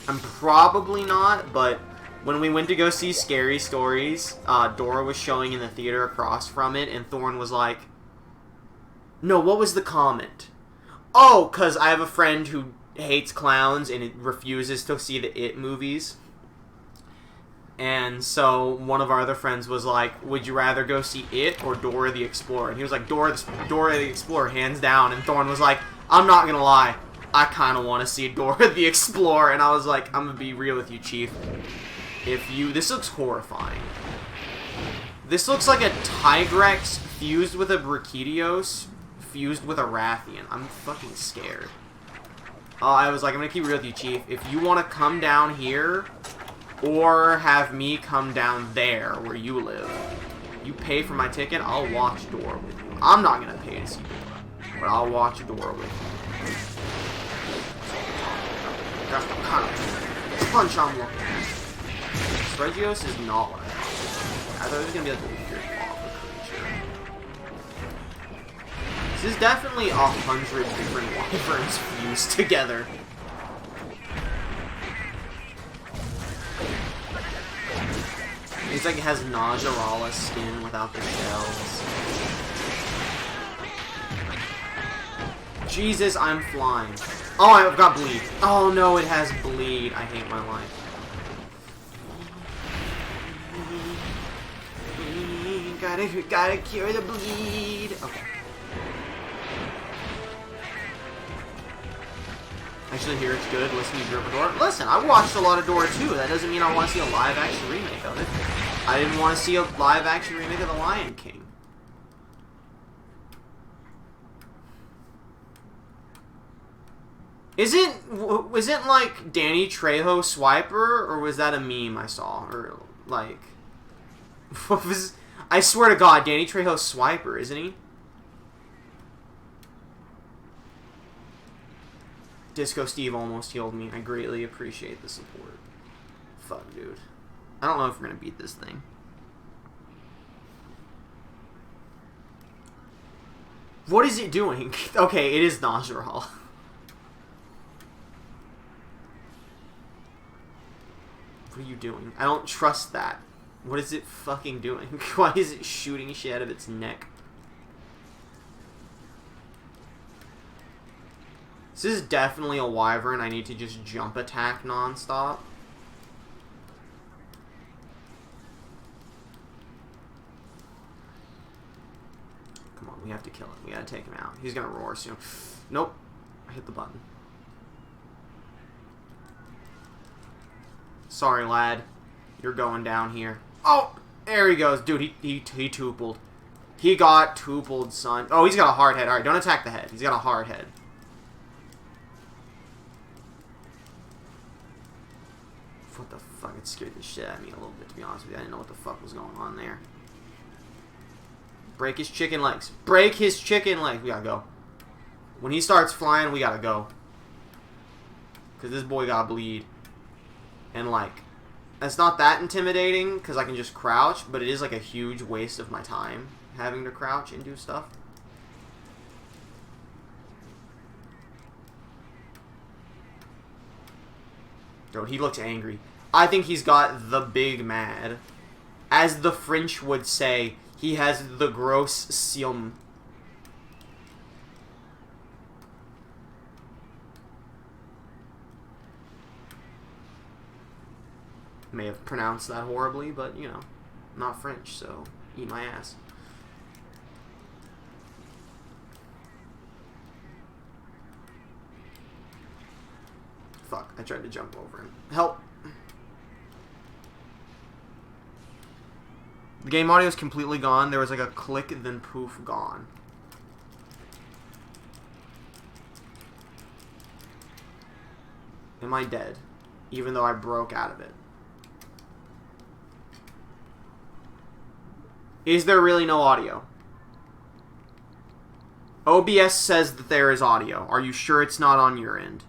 I'm probably not, but when we went to go see Scary Stories, Dora was showing in the theater across from it, and Thorne was like... No, what was the comment? Oh, because I have a friend who hates clowns and refuses to see the It movies. And so one of our other friends was like, would you rather go see It or Dora the Explorer? And he was like, Dora the Explorer, hands down. And Thorne was like, I'm not going to lie. I kind of want to see Dora the Explorer. And I was like, I'm going to be real with you, Chief. This looks horrifying. This looks like a Tigrex fused with a Brachydios, fused with a Rathian. I'm fucking scared. I was like, I'm going to keep it real with you, Chief. If you want to come down here, or have me come down there where you live, you pay for my ticket, I'll watch Dora with you. I'm not going to pay to see Dora, but I'll watch Dora with you. That's the kind of punch I'm looking at. Regios is not what I thought. I thought it was going to be like a weird lava creature. This is definitely 100 different wyverns fused together. It's like it has Najarala skin without the shells. Jesus, I'm flying. Oh, I've got bleed. Oh no, it has bleed. I hate my life. Gotta cure the bleed. Okay. Actually, here it's good. Listen to Dora. Listen, I watched a lot of Dora too. That doesn't mean I want to see a live-action remake of it. I didn't want to see a live-action remake of The Lion King. Isn't like Danny Trejo Swiper, or was that a meme I saw? Or like, what was? I swear to God, Danny Trejo Swiper, isn't he? Disco Steve almost healed me. I greatly appreciate the support. Fuck, dude. I don't know if we're gonna beat this thing. What is it doing? Okay, it is Najaral. What are you doing? I don't trust that. What is it fucking doing? Why is it shooting shit out of its neck? This is definitely a wyvern. I need to just jump attack non-stop. Come on, we have to kill him. We gotta take him out. He's gonna roar soon. Nope. I hit the button. Sorry, lad. You're going down here. Oh! There he goes. Dude, he tupled. He got tupled, son. Oh, he's got a hard head. Alright, don't attack the head. He's got a hard head. What the fuck? It scared the shit out of me a little bit, to be honest with you. I didn't know what the fuck was going on there. Break his chicken legs. Break his chicken legs. We gotta go. When he starts flying, we gotta go. Because this boy gotta bleed. And, like, it's not that intimidating, because I can just crouch, but it is, like, a huge waste of my time having to crouch and do stuff. Dude, he looks angry. I think he's got the big mad. As the French would say, he has the gross sium. May have pronounced that horribly, but, you know, not French, so eat my ass. Fuck, I tried to jump over him. Help! The game audio is completely gone. There was like a click, then poof, gone. Am I dead? Even though I broke out of it. Is there really no audio? OBS says that there is audio. Are you sure it's not on your end?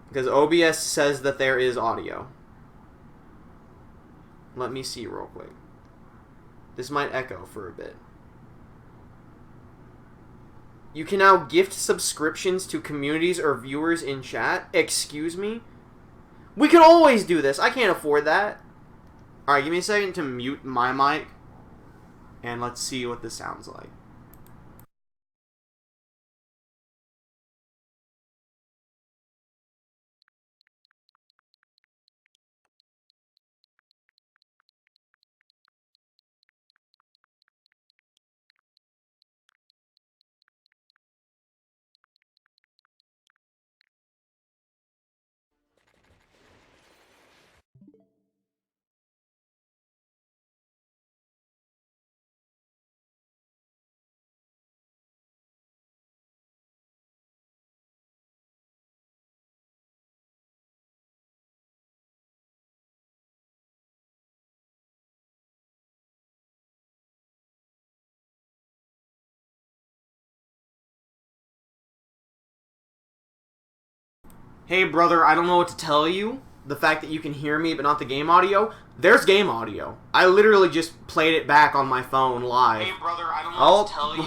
Because OBS says that there is audio. Let me see real quick. This might echo for a bit. You can now gift subscriptions to communities or viewers in chat. Excuse me? We can always do this. I can't afford that. Alright, give me a second to mute my mic. And let's see what this sounds like. Hey brother, I don't know what to tell you. The fact that you can hear me but not the game audio. There's game audio. I literally just played it back on my phone live. Hey brother, I don't know what to tell you.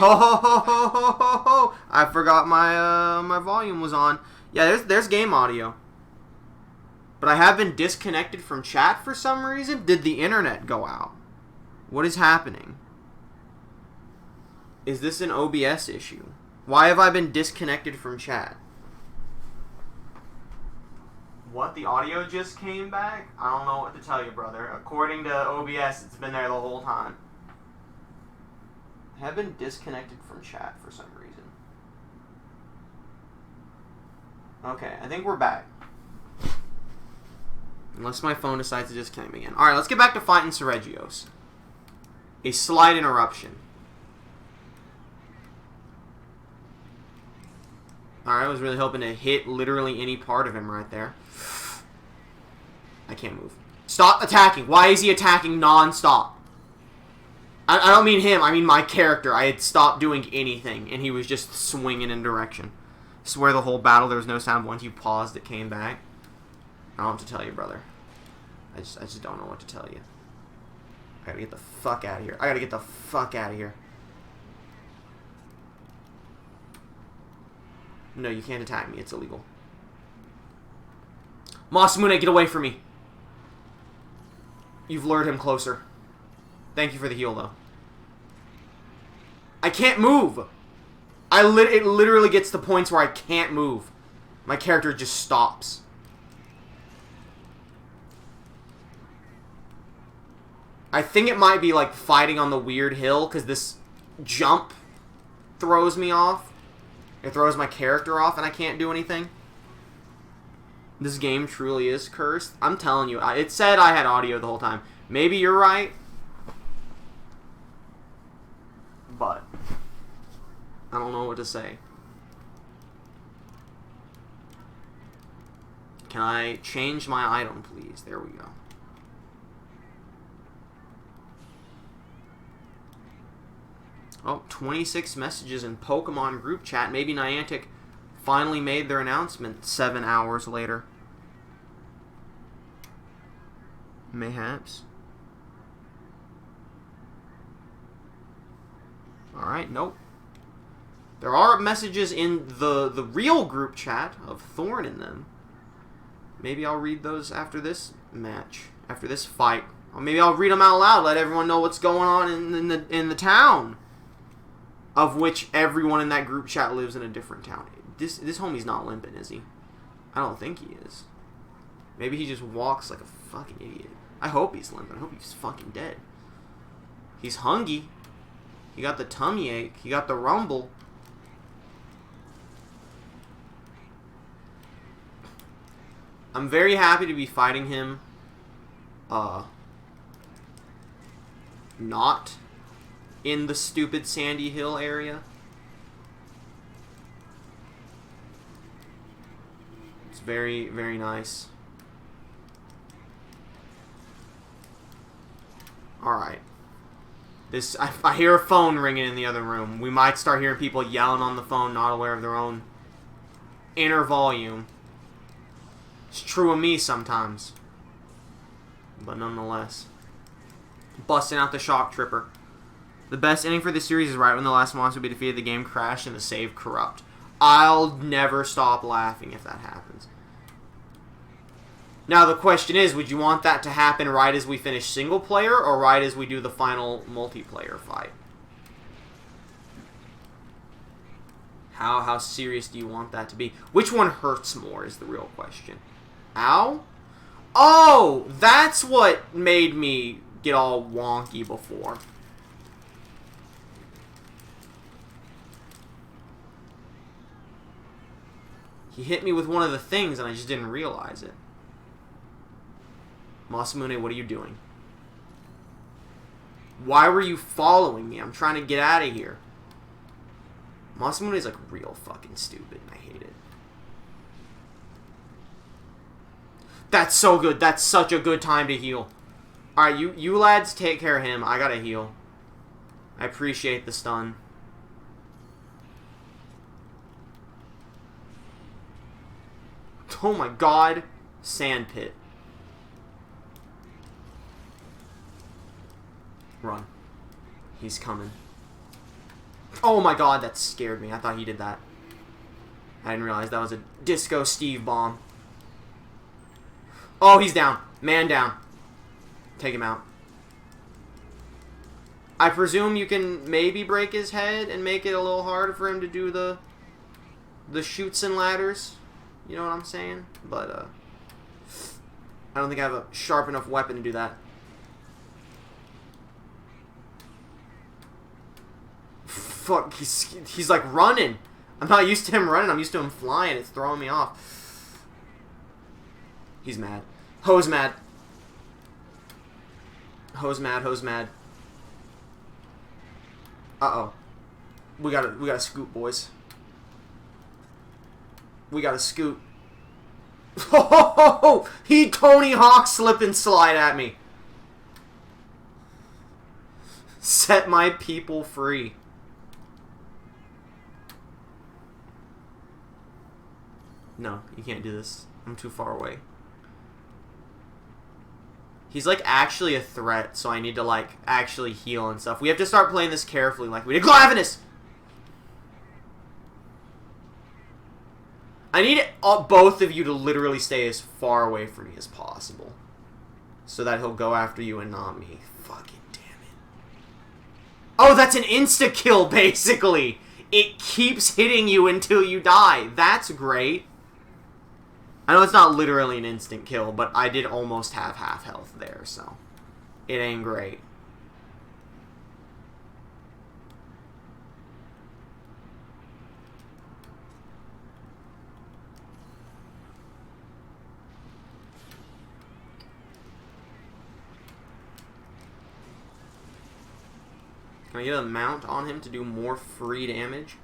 I forgot my my volume was on. Yeah, there's game audio. But I have been disconnected from chat for some reason. Did the internet go out? What is happening? Is this an OBS issue? Why have I been disconnected from chat? What? The audio just came back? I don't know what to tell you, brother. According to OBS, it's been there the whole time. I have been disconnected from chat for some reason. Okay, I think we're back. Unless my phone decides to disconnect me again. Alright, let's get back to fighting Seregios. A slight interruption. Alright, I was really hoping to hit literally any part of him right there. I can't move. Stop attacking. Why is he attacking non-stop? I don't mean him. I mean my character. I had stopped doing anything, and he was just swinging in direction. I swear the whole battle there was no sound. Once you paused, it came back. I don't know what to tell you, brother. I just don't know what to tell you. I gotta get the fuck out of here. I gotta get the fuck out of here. No, you can't attack me. It's illegal. Masamune, get away from me. You've lured him closer. Thank you for the heal, though. I can't move. It literally gets to points where I can't move. My character just stops. I think it might be like fighting on the weird hill, because this jump throws me off. It throws my character off, and I can't do anything. This game truly is cursed. I'm telling you, it said I had audio the whole time. Maybe you're right. But I don't know what to say. Can I change my item, please? There we go. Oh, 26 messages in Pokemon group chat. Maybe Niantic finally made their announcement 7 hours later. Mayhaps. Alright, nope. There are messages in the real group chat of Thorn in them. Maybe I'll read those after this match, after this fight. Or maybe I'll read them out loud, let everyone know what's going on in the town. Of which everyone in that group chat lives in a different town. This homie's not limping, is he? I don't think he is. Maybe he just walks like a fucking idiot. I hope he's limping. I hope he's fucking dead. He's hungry. He got the tummy ache. He got the rumble. I'm very happy to be fighting him. Not in the stupid Sandy Hill area. It's very, very nice. Alright. I hear a phone ringing in the other room. We might start hearing people yelling on the phone, not aware of their own inner volume. It's true of me sometimes. But nonetheless. Busting out the Shock Tripper. The best ending for this series is right when the last monster will be defeated, the game crashed, and the save corrupt. I'll never stop laughing if that happens. Now the question is, would you want that to happen right as we finish single player, or right as we do the final multiplayer fight? How serious do you want that to be? Which one hurts more is the real question. Ow? Oh! That's what made me get all wonky before. He hit me with one of the things and I just didn't realize it. Masamune, what are you doing? Why were you following me? I'm trying to get out of here. Masamune is like real fucking stupid and I hate it. That's so good. That's such a good time to heal. Alright, you lads take care of him. I gotta heal. I appreciate the stun. Oh my god. Sand pit. Run. He's coming. Oh my god, that scared me. I thought he did that. I didn't realize that was a Disco Steve bomb. Oh, he's down. Man down. Take him out. I presume you can maybe break his head and make it a little harder for him to do the chutes and ladders. You know what I'm saying? But, I don't think I have a sharp enough weapon to do that. Fuck, he's like running. I'm not used to him running. I'm used to him flying. It's throwing me off. He's mad. Ho's mad. Ho's mad. Ho's mad. Uh-oh. We gotta scoot, boys. We gotta scoot. Oh, he Tony Hawk slip and slide at me. Set my people free. No, you can't do this. I'm too far away. He's like actually a threat, so I need to like actually heal and stuff. We have to start playing this carefully like we did Glavenus! I need both of you to literally stay as far away from me as possible. So that he'll go after you and not me. Fucking damn it. Oh, that's an insta-kill, basically! It keeps hitting you until you die. That's great. I know it's not literally an instant kill, but I did almost have half health there, so it ain't great. Can I get a mount on him to do more free damage?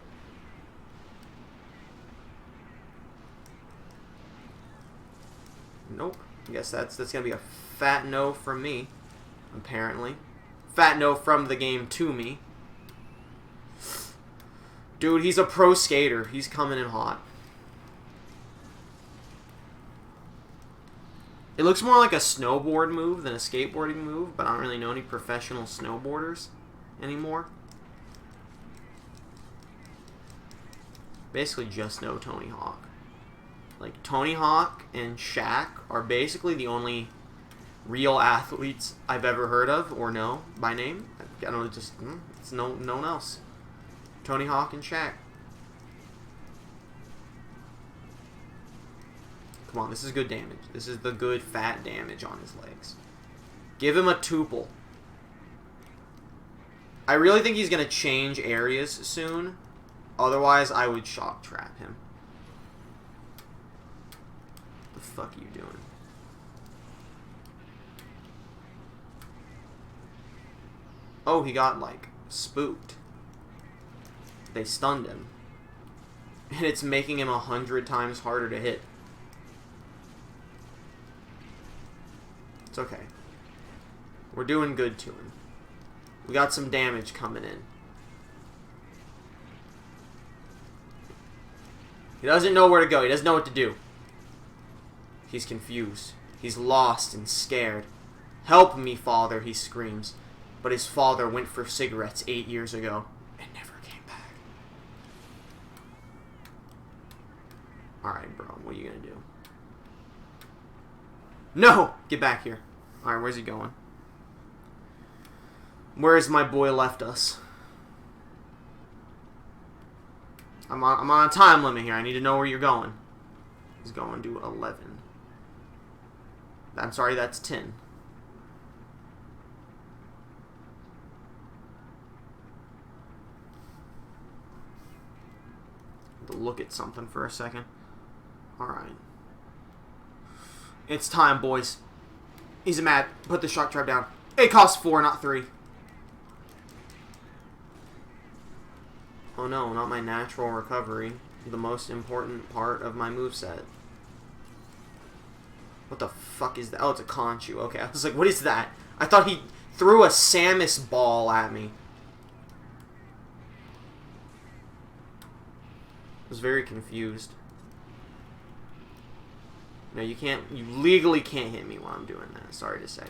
Nope. I guess that's gonna be a fat no from me, apparently. Fat no from the game to me. Dude, he's a pro skater. He's coming in hot. It looks more like a snowboard move than a skateboarding move, but I don't really know any professional snowboarders anymore. Basically just know Tony Hawk. Like, Tony Hawk and Shaq are basically the only real athletes I've ever heard of or know by name. I don't know, just, it's no one else. Tony Hawk and Shaq. Come on, this is good damage. This is the good fat damage on his legs. Give him a tuple. I really think he's going to change areas soon. Otherwise, I would shock trap him. What the fuck are you doing? Oh, he got, like, spooked. They stunned him. And it's making him 100 times harder to hit. It's okay. We're doing good to him. We got some damage coming in. He doesn't know where to go. He doesn't know what to do. He's confused. He's lost and scared. Help me, father, he screams. But his father went for cigarettes 8 years ago and never came back. Alright, bro. What are you gonna do? No! Get back here. Alright, where's he going? Where's my boy left us? I'm on a time limit here. I need to know where you're going. He's going to 11. I'm sorry, that's 10. To look at something for a second. Alright. It's time, boys. He's mad. Put the shock trap down. It costs 4, not 3. Oh no, not my natural recovery. The most important part of my moveset. What the fuck is that? Oh, it's a Conchu. Okay, I was like, what is that? I thought he threw a Samus ball at me. I was very confused. No, you can't. You legally can't hit me while I'm doing that. Sorry to say.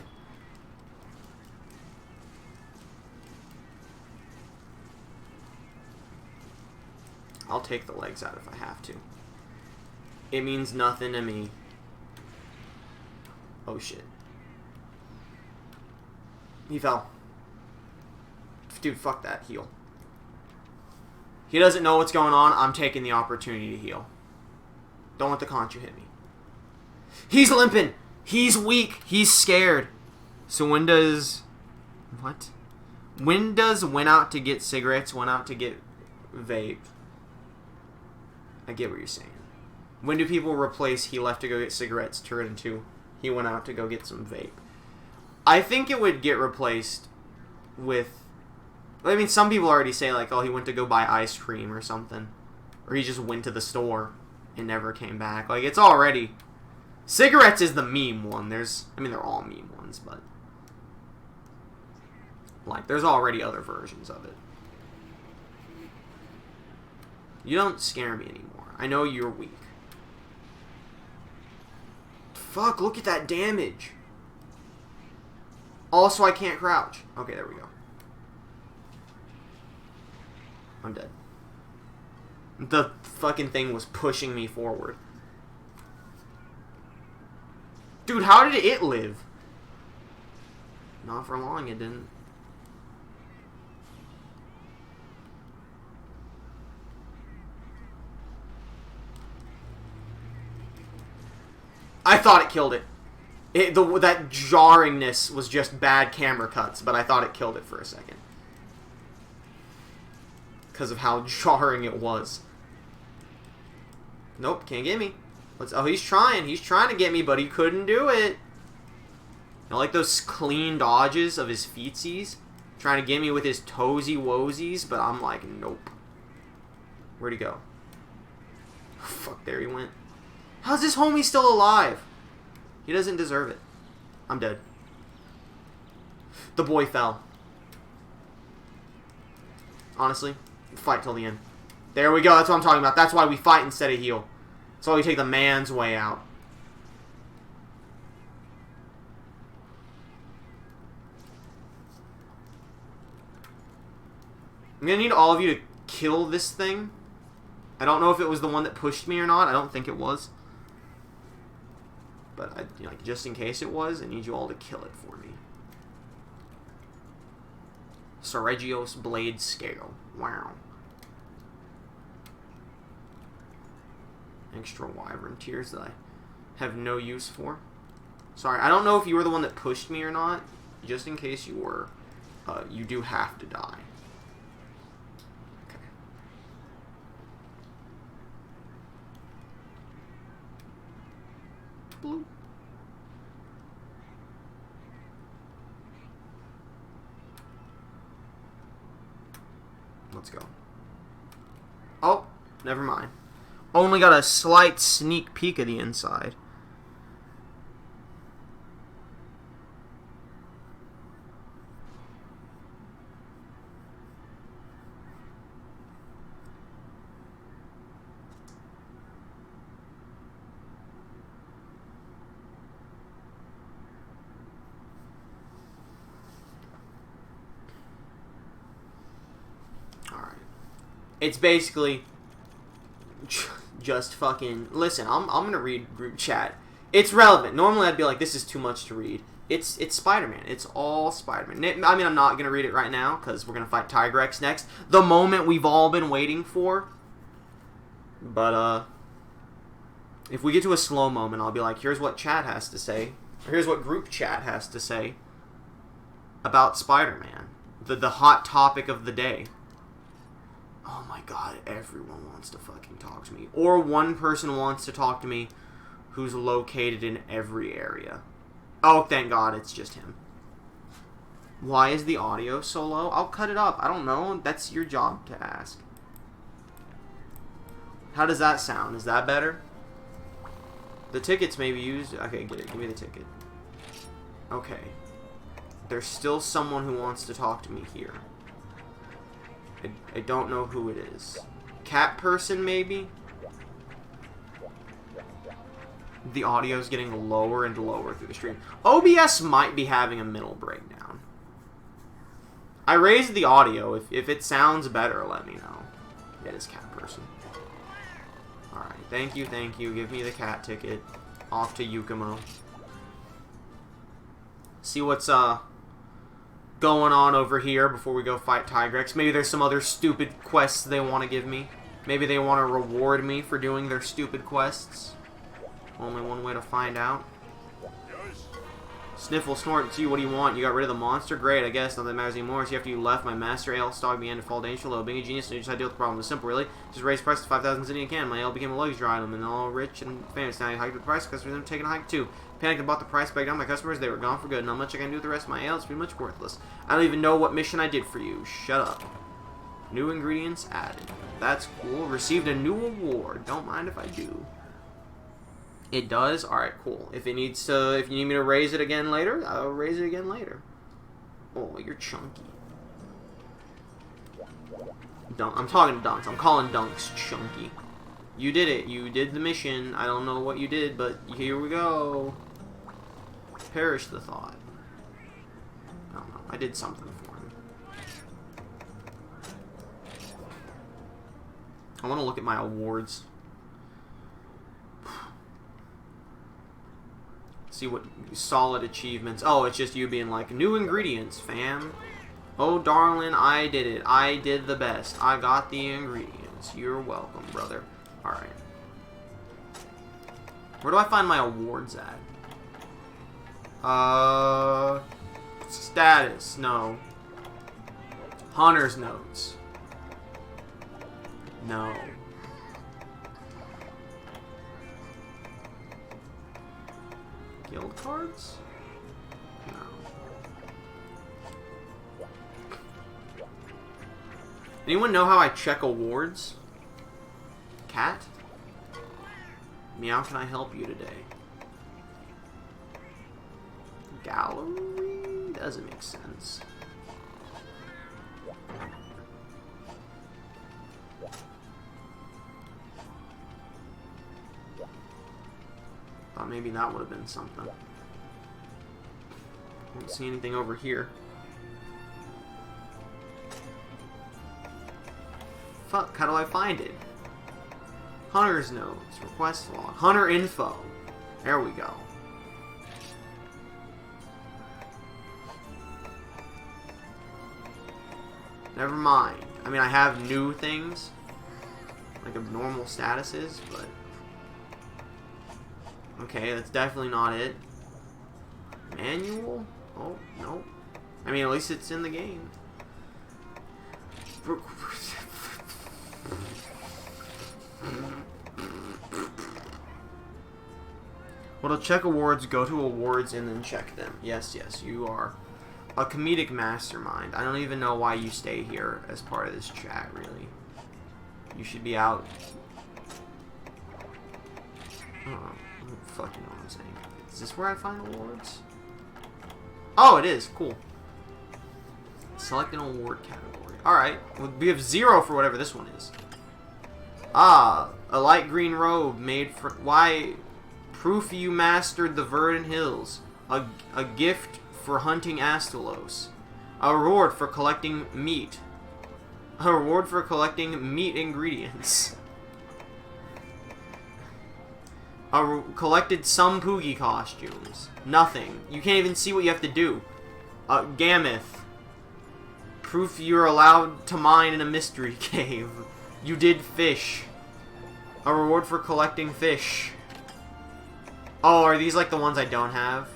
I'll take the legs out if I have to. It means nothing to me. Oh shit. He fell. Dude, fuck that. Heal. He doesn't know what's going on. I'm taking the opportunity to heal. Don't let the Conchu hit me. He's limping. He's weak. He's scared. So when does... What? When does went out to get cigarettes, went out to get vape? I get what you're saying. When do people replace he left to go get cigarettes turn into he went out to go get some vape? I think it would get replaced with... I mean, some people already say, like, oh, he went to go buy ice cream or something. Or he just went to the store and never came back. Like, it's already... Cigarettes is the meme one. There's... I mean, they're all meme ones, but... Like, there's already other versions of it. You don't scare me anymore. I know you're weak. Fuck, look at that damage. Also, I can't crouch. Okay, there we go. I'm dead. The fucking thing was pushing me forward. Dude, how did it live? Not for long, it didn't. I thought it killed it. That jarringness was just bad camera cuts, but I thought it killed it for a second. Because of how jarring it was. Nope, can't get me. Oh, he's trying. He's trying to get me, but he couldn't do it. I like those clean dodges of his feetsies. Trying to get me with his toesy woesies, but I'm like, nope. Where'd he go? Fuck, there he went. How's this homie still alive? He doesn't deserve it. I'm dead. The boy fell. Honestly, fight till the end. There we go. That's what I'm talking about. That's why we fight instead of heal. That's why we take the man's way out. I'm gonna need all of you to kill this thing. I don't know if it was the one that pushed me or not. I don't think it was. But like, just in case it was, I need you all to kill it for me. Seregios Blade Scale. Wow. Extra wyvern tears that I have no use for. Sorry, I don't know if you were the one that pushed me or not. Just in case you were, you do have to die. Okay. Blue. Let's go. Oh, never mind. Only got a slight sneak peek of the inside. Alright. It's basically just fucking listen. I'm gonna read group chat. It's relevant. Normally I'd be like, this is too much to read. It's Spider-Man. It's all Spider-Man. I mean, I'm not gonna read it right now because we're gonna fight Tigrex next. The moment we've all been waiting for. But if we get to a slow moment, I'll be like, here's what chat has to say. Or here's what group chat has to say about Spider-Man. The hot topic of the day. Oh my god, everyone wants to fucking talk to me. Or one person wants to talk to me who's located in every area. Oh, thank god, it's just him. Why is the audio so low? I'll cut it up. I don't know. That's your job to ask. How does that sound? Is that better? The tickets may be used. Okay, get it. Give me the ticket. Okay. There's still someone who wants to talk to me here. I don't know who it is. Cat person, maybe? The audio's getting lower and lower through the stream. OBS might be having a middle breakdown. I raised the audio. If it sounds better, let me know. It is cat person. Alright, thank you, thank you. Give me the cat ticket. Off to Yukumo. See what's, going on over here before we go fight Tigrex. Maybe there's some other stupid quests they want to give me. Maybe they want to reward me for doing their stupid quests. Only one way to find out. Sniffle, snort, it's you. What do you want? You got rid of the monster? Great, I guess. Nothing matters anymore. So after you left, my master ale stock began to fall dangerously low. Being a genius, and you just had to deal with the problem. It was simple, really. Just raise price to 5,000 city can. My ale became a luxury item, and all rich and famous. Now you hiked the price. Customers have taken a hike too. Panicked and bought the price back down. My customers, they were gone for good. Not much I can do with the rest of my ale. It's pretty much worthless. I don't even know what mission I did for you. Shut up. New ingredients added. That's cool. Received a new award. Don't mind if I do. It does? Alright, cool. If it needs to, if you need me to raise it again later, I'll raise it again later. Oh, you're chunky. Dunk. I'm talking dunks. I'm calling dunks chunky. You did it. You did the mission. I don't know what you did, but here we go. Perish the thought. I don't know. I did something for him. I want to look at my awards. See what solid achievements. Oh, it's just you being like, new ingredients, fam. Oh, darling, I did it. I did the best. I got the ingredients. You're welcome, brother. Alright. Where do I find my awards at? Status. No. Hunter's notes. No. Guild cards? No. Anyone know how I check awards? Cat? Meow, can I help you today? Gallery? Doesn't make sense. thought maybe that would have been something. Don't see anything over here. Fuck, how do I find it? Hunter's notes, request log, hunter info. There we go. Never mind. I mean, I have new things, like abnormal statuses, but... Okay, that's definitely not it. Manual? Oh, no. I mean, at least it's in the game. Well, to check awards, go to awards and then check them. Yes, yes, you are a comedic mastermind. I don't even know why you stay here as part of this chat, really. You should be out. Oh, I don't fucking know what I'm saying. Is this where I find awards? Oh, it is. Cool. Select an award category. Alright. We have 0 for whatever this one is. Ah, a light green robe made for... Why... Proof you mastered the Verdant Hills. A gift for hunting Astalos. A reward for collecting meat. A reward for collecting meat ingredients. Collected some Poogie costumes. Nothing. You can't even see what you have to do. Gammoth. Proof you're allowed to mine in a mystery cave. You did fish. A reward for collecting fish. Oh, are these like the ones I don't have?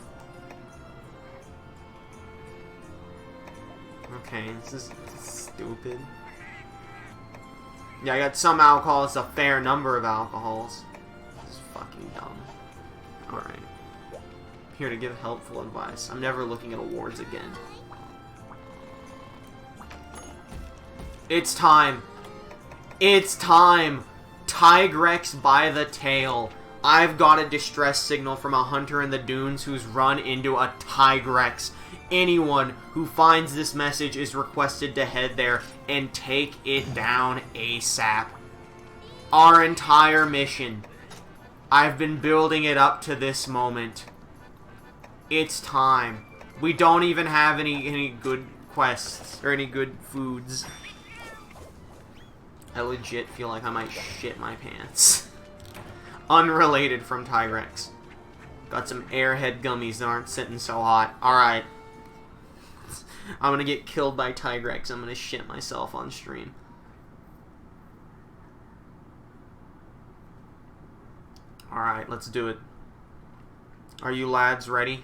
Okay, this is stupid. Yeah, I got some alcohol. It's a fair number of alcohols. This is fucking dumb. Alright. Here to give helpful advice. I'm never looking at awards again. It's time. It's time. Tigrex by the tail. I've got a distress signal from a hunter in the dunes who's run into a Tigrex. Anyone who finds this message is requested to head there and take it down ASAP. Our entire mission. I've been building it up to this moment. It's time. We don't even have any good quests or any good foods. I legit feel like I might shit my pants. Unrelated from Tigrex. Got some airhead gummies that aren't sitting so hot. Alright. I'm gonna get killed by Tigrex. I'm gonna shit myself on stream. Alright, let's do it. Are you lads ready?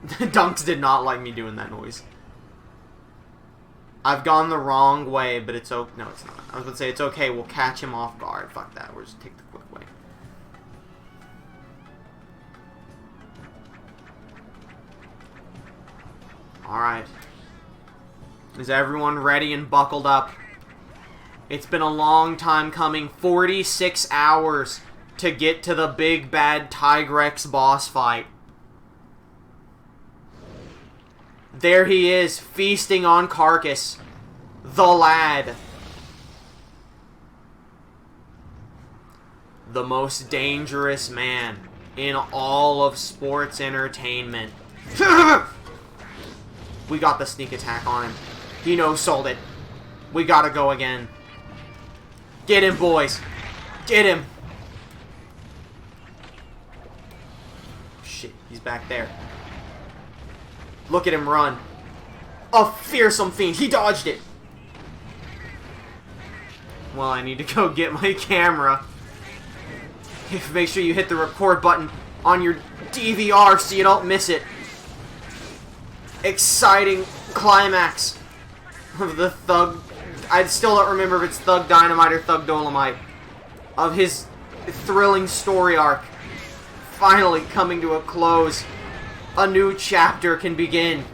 Dunks did not like me doing that noise. I've gone the wrong way, but it's okay. No, it's not. I was going to say, it's okay. We'll catch him off guard. Fuck that. We'll just take the quick way. Alright. Is everyone ready and buckled up? It's been a long time coming. 46 hours to get to the big bad Tigrex boss fight. There he is, feasting on Carcass. The lad. The most dangerous man in all of sports entertainment. We got the sneak attack on him. He no-sold it. We gotta go again. Get him, boys. Get him. Shit, he's back there. Look at him run. A fearsome fiend. He dodged it. Well, I need to go get my camera. Make sure you hit the record button on your DVR so you don't miss it. Exciting climax of the Thug... I still don't remember if it's Thug Dynamite or Thug Dolomite. Of his thrilling story arc. Finally coming to a close. A new chapter can begin.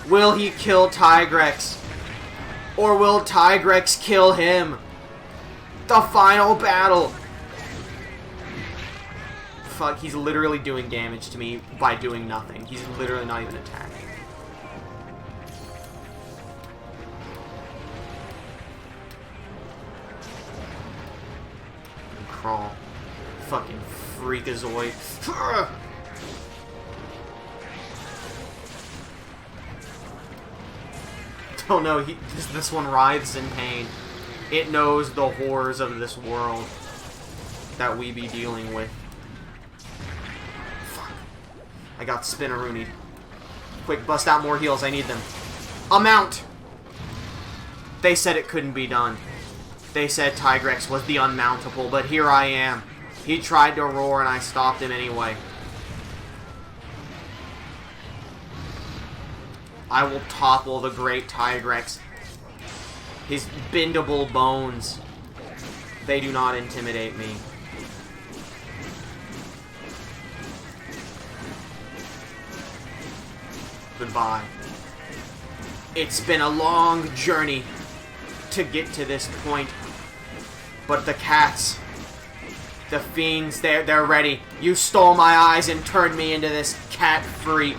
Will he kill Tigrex? Or will Tigrex kill him? The final battle! Fuck, he's literally doing damage to me by doing nothing. He's literally not even attacking. crawl. Fucking freakazoid. Oh no, this one writhes in pain. It knows the horrors of this world that we be dealing with. Fuck. I got spinneroonied. Quick, bust out more heals. I need them. A mount! They said it couldn't be done. They said Tigrex was the unmountable, but here I am. He tried to roar and I stopped him anyway. I will topple the great Tigrex. His bendable bones. They do not intimidate me. Goodbye. It's been a long journey to get to this point. But the cats, the fiends, they're ready. You stole my eyes and turned me into this cat freak.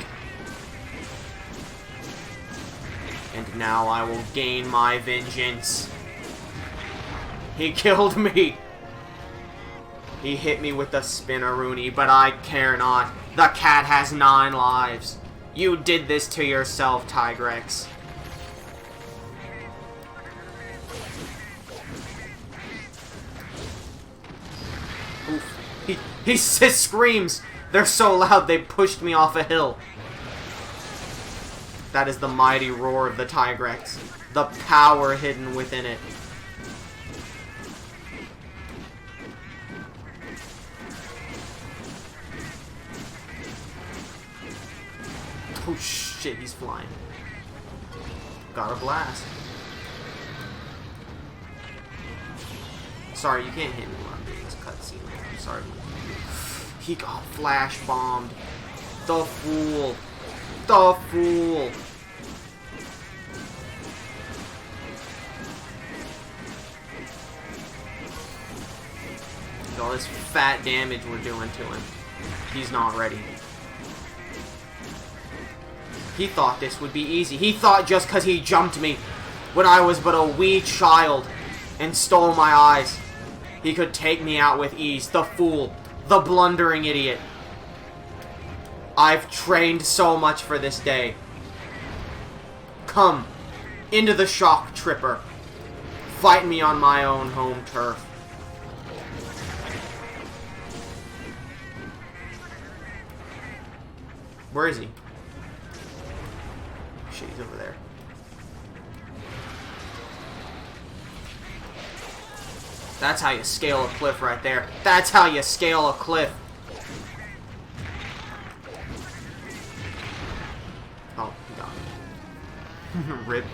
And now I will gain my vengeance. He killed me. He hit me with the spinneroony, but I care not. The cat has 9 lives. You did this to yourself, Tigrex. Oof. His screams. They're so loud they pushed me off a hill. That is the mighty roar of the Tigrex. The power hidden within it. Oh shit, he's flying. Got a blast. Sorry, you can't hit me while I'm doing this cutscene. I'm sorry. He got flash bombed. The fool. The fool. All this fat damage we're doing to him. He's not ready. He thought this would be easy. He thought just because he jumped me when I was but a wee child and stole my eyes, he could take me out with ease. The fool. The blundering idiot. I've trained so much for this day. Come. Into the shock tripper. Fight me on my own home turf. Where is he? Shit, he's over there. That's how you scale a cliff right there. That's how you scale a cliff. Oh, he got me. Rip.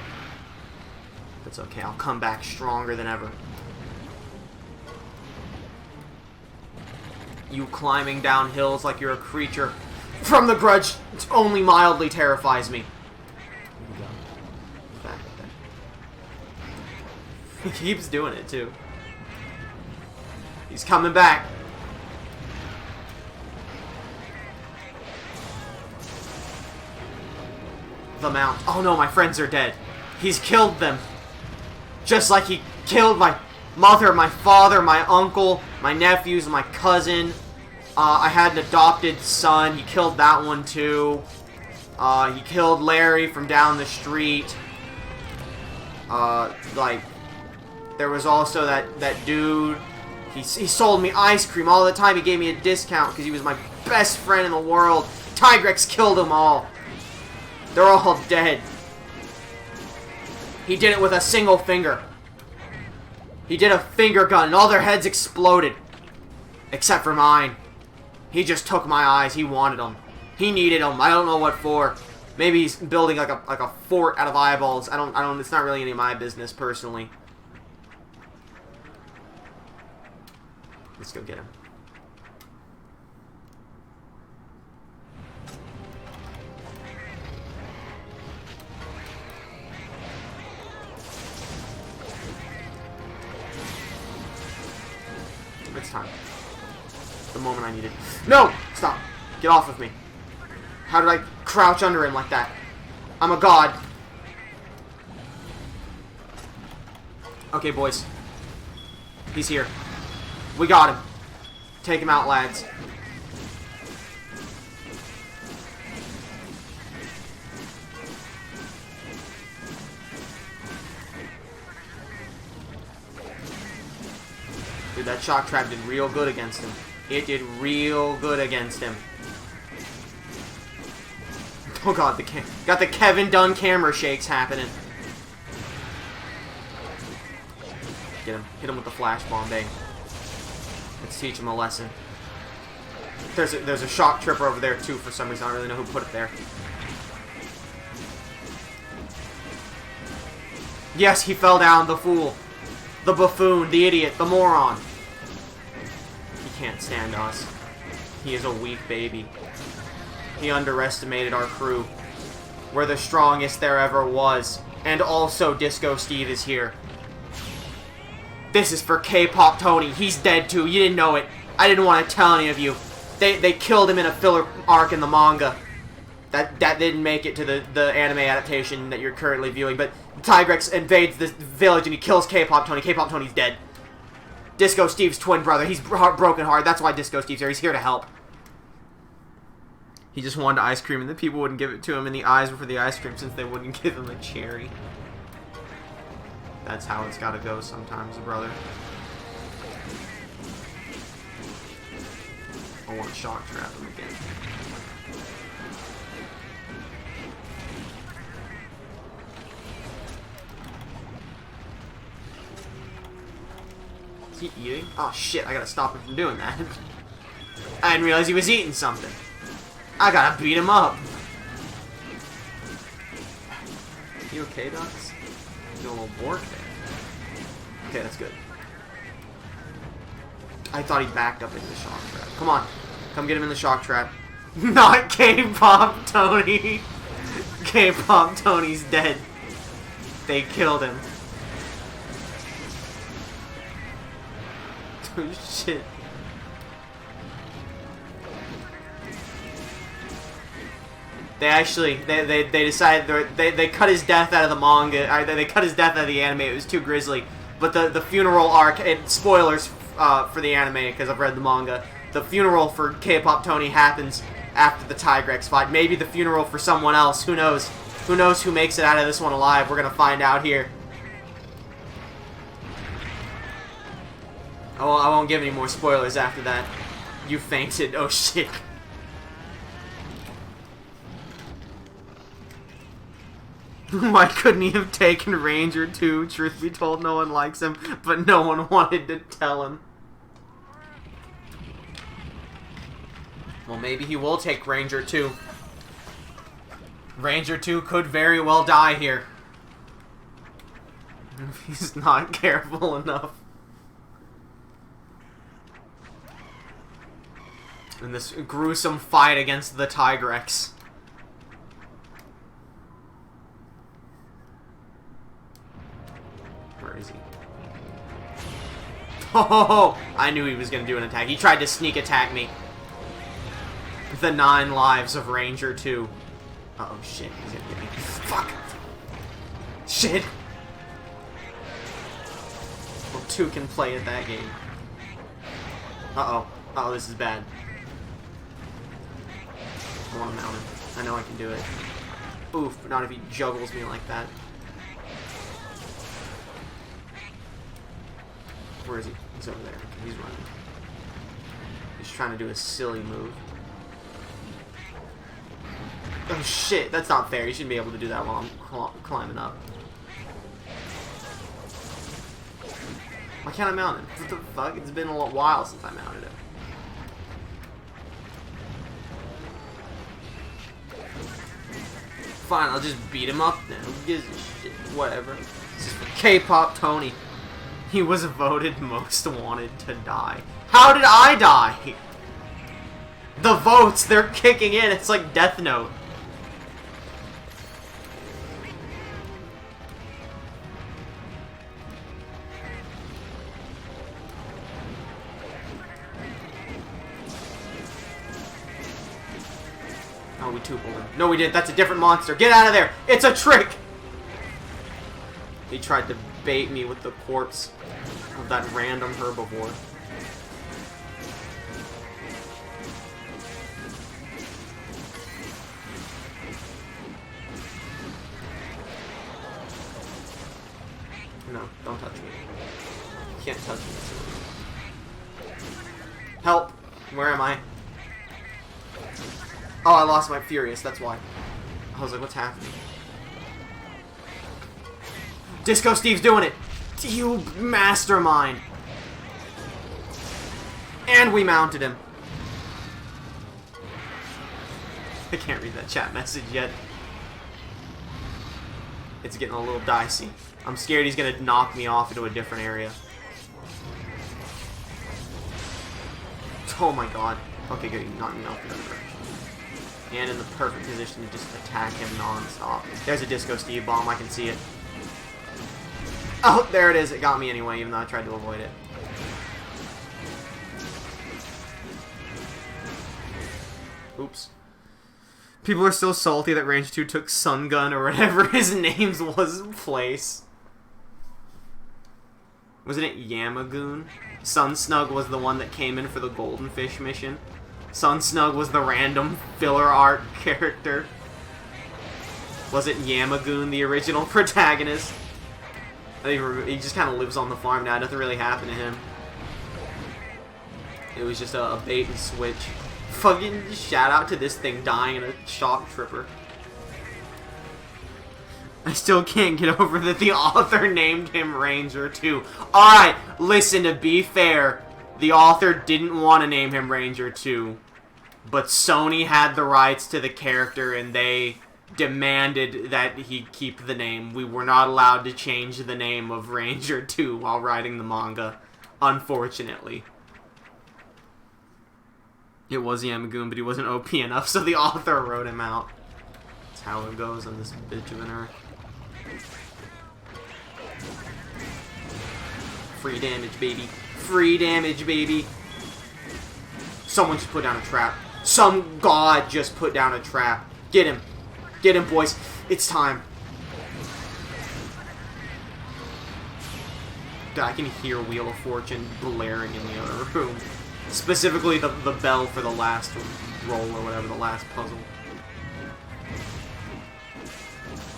That's okay, I'll come back stronger than ever. You climbing down hills like you're a creature from the grudge only mildly terrifies me. He keeps doing it too. He's coming back. The mount. Oh no, my friends are dead. He's killed them. Just like he killed my mother, my father, my uncle, my nephews, my cousin. I had an adopted son. He killed that one too. He killed Larry from down the street. There was also that dude. He sold me ice cream all the time. He gave me a discount because he was my best friend in the world. Tigrex killed them all. They're all dead. He did it with a single finger. He did a finger gun and all their heads exploded. Except for mine. He just took my eyes. He wanted them. He needed them. I don't know what for. Maybe he's building like a fort out of eyeballs. I don't. It's not really any of my business personally. Let's go get him. It's time. The moment I needed. No! Stop! Get off of me. How did I crouch under him like that? I'm a god. Okay, boys. He's here. We got him. Take him out, lads. Dude, that shock trap did real good against him. It did real good against him. Oh god, got the Kevin Dunn camera shakes happening. Get him. Hit him with the flash bomb, babe. Let's teach him a lesson. There's a shock tripper over there too for some reason. I don't really know who put it there. Yes, he fell down, the fool. The buffoon, the idiot, the moron. He can't stand us. He is a weak baby. He underestimated our crew. We're the strongest there ever was. And also Disco Steve is here. This is for K-Pop Tony. He's dead too. You didn't know it. I didn't want to tell any of you. They killed him in a filler arc in the manga. That didn't make it to the anime adaptation that you're currently viewing, but Tigrex invades this village and he kills K-Pop Tony. K-Pop Tony's dead. Disco Steve's twin brother. He's broken heart. That's why Disco Steve's here. He's here to help. He just wanted ice cream and the people wouldn't give it to him, and the eyes were for the ice cream since they wouldn't give him a cherry. That's how it's gotta go sometimes, brother. I want to shock trap him again. Is he eating? Oh shit, I gotta stop him from doing that. I didn't realize he was eating something. I gotta beat him up. You okay, Ducks? You doing a little bork there. Okay, that's good. I thought he backed up into the shock trap. Come on. Come get him in the shock trap. Not K-Pop Tony. K-Pop Tony's dead. They killed him. Oh, shit. They actually, they decided, they cut his death out of the manga, they cut his death out of the anime, it was too grisly. But the funeral arc, and spoilers for the anime, because I've read the manga, the funeral for K-Pop Tony happens after the Tigrex fight. Maybe the funeral for someone else, who knows? Who knows who makes it out of this one alive? We're gonna find out here. Oh, I won't give any more spoilers after that. You fainted, oh shit. Why couldn't he have taken Ranger 2? Truth be told, no one likes him, but no one wanted to tell him. Well, maybe he will take Ranger 2. Ranger 2 could very well die here. If he's not careful enough. In this gruesome fight against the Tigrex. Where is he? Oh, I knew he was going to do an attack. He tried to sneak attack me. The 9 lives of Ranger 2. Uh-oh, shit. He's going to get me. Fuck. Shit. Well, 2 can play at that game. Uh-oh. Uh-oh, this is bad. I want to mount him. I know I can do it. Oof, but not if he juggles me like that. Where is he? He's over there. He's running. He's trying to do a silly move. Oh shit, that's not fair. You shouldn't be able to do that while I'm climbing up. Why can't I mount it? What the fuck? It's been a while since I mounted it. Fine, I'll just beat him up then. Who gives a shit? Whatever. This is for K-Pop Tony. He was voted most wanted to die. How did I die? The votes, they're kicking in. It's like Death Note. Oh, we two-pulled him. No, we didn't. That's a different monster. Get out of there. It's a trick. He tried to bait me with the corpse of that random herbivore. No, don't touch me. You can't touch me. Help! Where am I? Oh, I lost my Furious, that's why. I was like, what's happening? Disco Steve's doing it! You mastermind! And we mounted him. I can't read that chat message yet. It's getting a little dicey. I'm scared he's gonna knock me off into a different area. Oh my god. Okay, good. He knocked me off in the direction. And in the perfect position to just attack him non-stop. There's a Disco Steve bomb. I can see it. Oh, there it is. It got me anyway, even though I tried to avoid it. Oops. People are still salty that Range 2 took Sun Gun or whatever his name was place. Wasn't it Yamagoon? Sun Snug was the one that came in for the Golden Fish mission. Sun Snug was the random filler art character. Was it Yamagoon, the original protagonist? He just kind of lives on the farm now. Nothing really happened to him. It was just a bait and switch. Fucking shout out to this thing dying in a shock tripper. I still can't get over that the author named him Ranger 2. Alright, listen, to be fair, the author didn't want to name him Ranger 2. But Sony had the rights to the character and they demanded that he keep the name. We were not allowed to change the name of Ranger 2 while writing the manga, unfortunately. It was Yamagoon, but he wasn't OP enough, so the author wrote him out. That's how it goes on this bitch of an earth. Free damage, baby. Free damage, baby. Someone just put down a trap. Some god just put down a trap. Get him. Get him, boys. It's time. I can hear Wheel of Fortune blaring in the other room. Specifically the bell for the last roll or whatever, the last puzzle.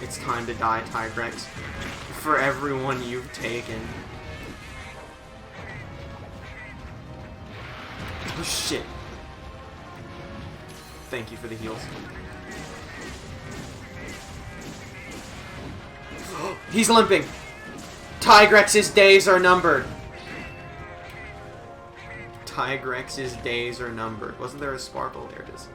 It's time to die, Tigrex. For everyone you've taken. Oh shit. Thank you for the heals. He's limping! Tigrex's days are numbered! Tigrex's days are numbered. Wasn't there a sparkle? There it is.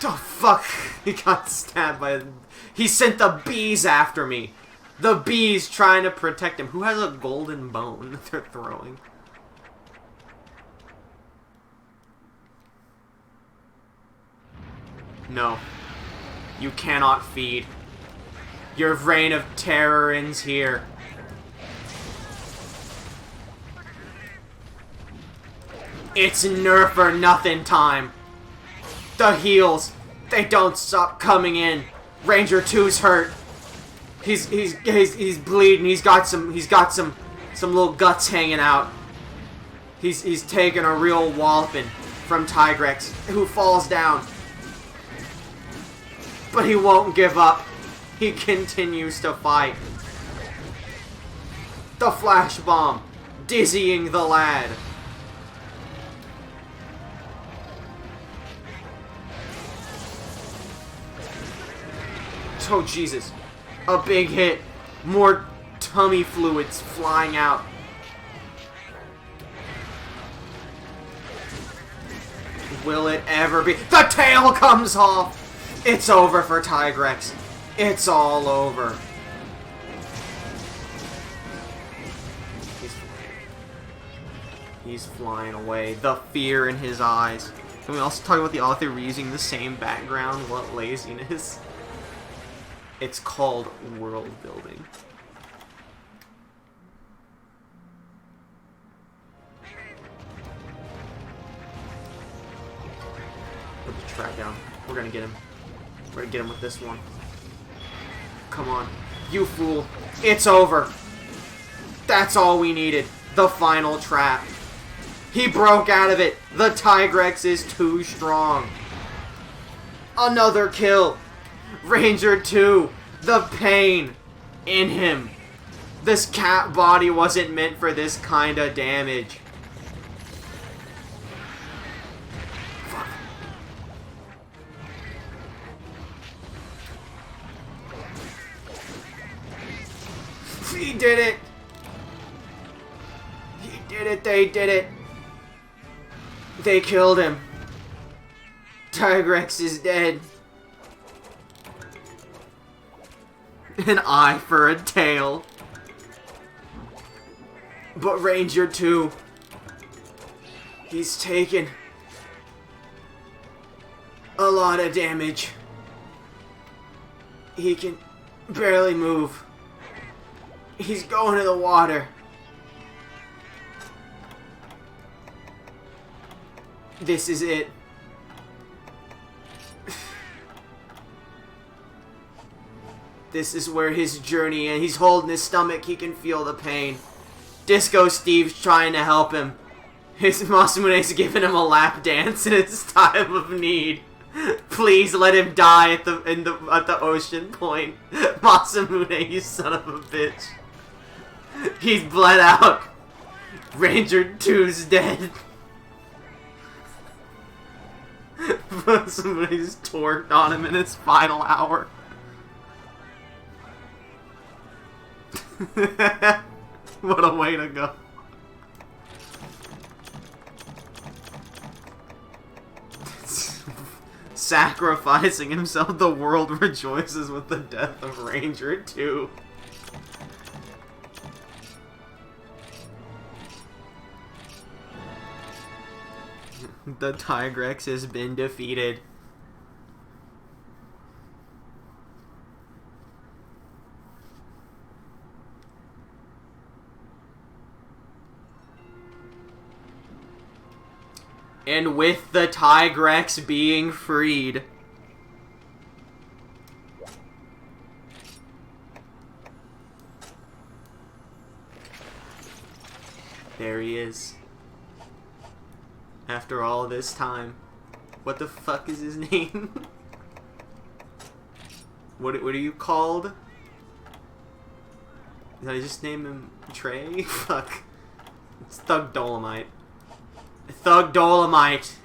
Oh, fuck! He got stabbed by... He sent the bees after me! The bees trying to protect him. Who has a golden bone that they're throwing? No. You cannot feed. Your reign of terror ends here. It's nerf or nothing time. The heals, they don't stop coming in. Ranger 2's hurt. He's bleeding. He's got some little guts hanging out. He's taking a real walloping from Tigrex, who falls down. But he won't give up. He continues to fight. The flash bomb, dizzying the lad. Oh Jesus. A big hit. More tummy fluids flying out. Will it ever be? The tail comes off! It's over for Tigrex. It's all over. He's flying away. The fear in his eyes. Can we also talk about the author reusing the same background? What laziness. It's called world building. Put the track down. We're gonna get him. We're gonna get him with this one. Come on. You fool. It's over. That's all we needed. The final trap. He broke out of it. The Tigrex is too strong. Another kill. Ranger 2. The pain in him. This cat body wasn't meant for this kind of damage. Fuck. He did it. He did it. They did it. They killed him. Tigrex is dead. An eye for a tail. But Ranger 2, he's taken a lot of damage. He can barely move. He's going to the water. This is it. This is where his journey ends. He's holding his stomach. He can feel the pain. Disco Steve's trying to help him. His Masamune's giving him a lap dance in his time of need. Please let him die at the ocean point. Masamune, you son of a bitch. He's bled out. Ranger 2's dead. Masamune's torqued on him in his final hour. What a way to go. Sacrificing himself, the world rejoices with the death of Ranger 2. The Tigrex has been defeated. And with the Tigrex being freed, there he is. After all this time. What the fuck is his name? What are you called? Did I just name him Trey? Fuck. It's Thug Dolomite. Thug Dolomite,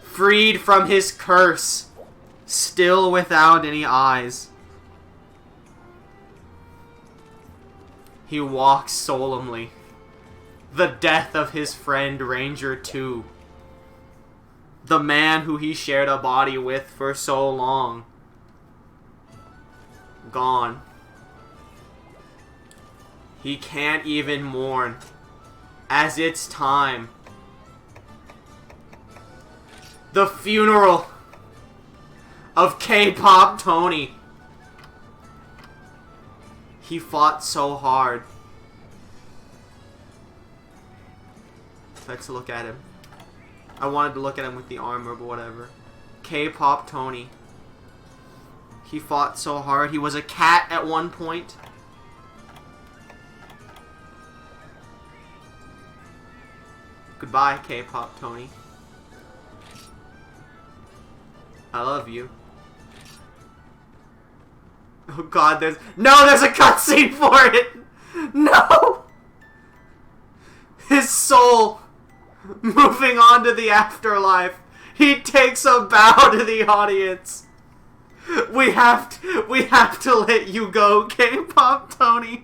freed from his curse, still without any eyes. He walks solemnly. The death of his friend Ranger 2. The man who he shared a body with for so long. Gone. He can't even mourn, as it's time. The funeral of K-pop Tony. He fought so hard. Let's look at him. I wanted to look at him with the armor, but whatever. K-pop Tony. He fought so hard. He was a cat at one point. Goodbye, K-pop Tony. I love you. Oh god, there's a cutscene for it! No! His soul moving on to the afterlife. He takes a bow to the audience. We have to let you go, K-pop Tony.